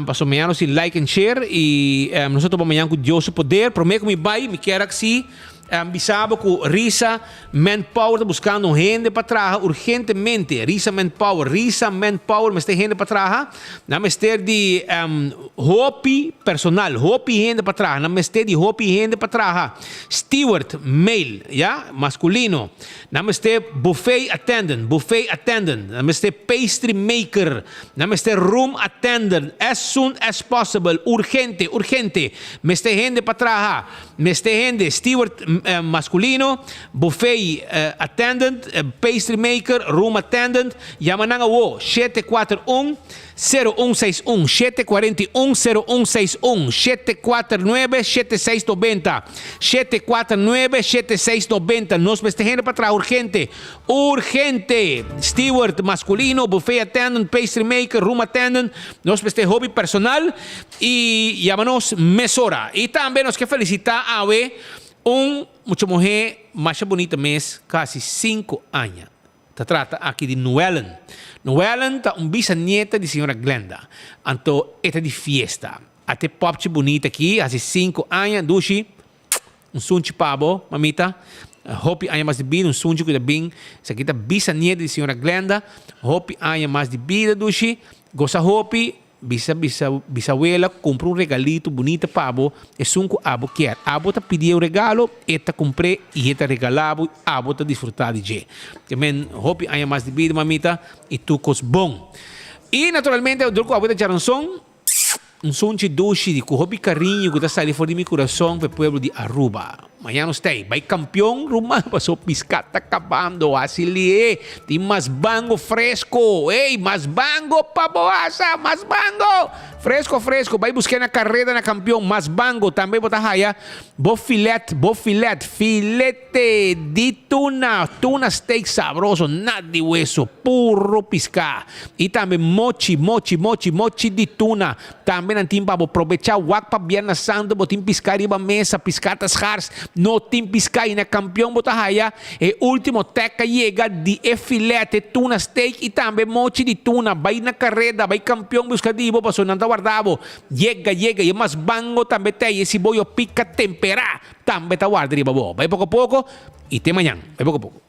Passo amanhã nós temos like and share. E nós temos amanhã com Deus o poder. Prometo que me vai, me quero que sim. Bisabo que Risa Manpower está buscando gente para trabalhar urgentemente. Risa Manpower, mas tem gente para trabalhar. Não mas ter de hobby personal, hobby gente para trabalhar. Não mas ter de hobby gente para trabalhar. Steward, male, yeah? Masculino. Não mas ter buffet attendant. Não mas ter pastry maker. Não mas ter room attendant. As soon as possible. Urgente. Mas ter gente para trabalhar. Mas ter gente, steward masculino, buffet attendant, pastry maker, room attendant, yamananga wo 741 0161 741 0161 749 7690 749 7690. Nos vestejando para atrás urgente steward masculino, buffet attendant, pastry maker, room attendant. Nos veste hobby personal e llámanos mesora. E também nos que felicitar a mucha mujer más bonita mes, casi 5 años. Se trata aquí de Noellen. Noellen está bisnieta de señora Glenda. Anto, esta de fiesta. Até popche bonita aqui, hace 5 años, dushi, sunchi pavo, mamita. Hopi años más de vida, sunchi que bem. Essa aqui está bisnieta de señora Glenda. Hopi años más de vida, dushi. Goza hopi. Bisabuela comprou regalito bonito para abo, é sunco abo quer. Abo tá pediu regalo, eta comprei e eta regalavo, abo tá desfrutar de je. Também, hope há mais de vida, mamita, e tu cos bom. E naturalmente, eu durco abo da Jaranson, sunchi dushi de hobby carinho que tá saindo fora de meu coração para o povo de Aruba. Amanhã nós tem, vai campeão, Ruma, passou piscata acabando, asili, tem mais bango fresco, mais bango pa boasa, mais bango, fresco, vai buscar na carreira na campeão, mais bango, também botar raia, filete de tuna steak sabroso, nada de hueso, puro piscar, e também mochi de tuna, também não tem para aproveitar o wak para Viernes Santo, botim piscar iba mesa, piscatas hars, no tim piscai na campeão botahaya e último teca chega de filete tuna steak e também mochi de tuna vai na carreira vai campeão buscadivo passou não guardavo chega e mais bango também tem esse boio pica temperar também tá guardado vai pouco a pouco e até amanhã vai pouco a pouco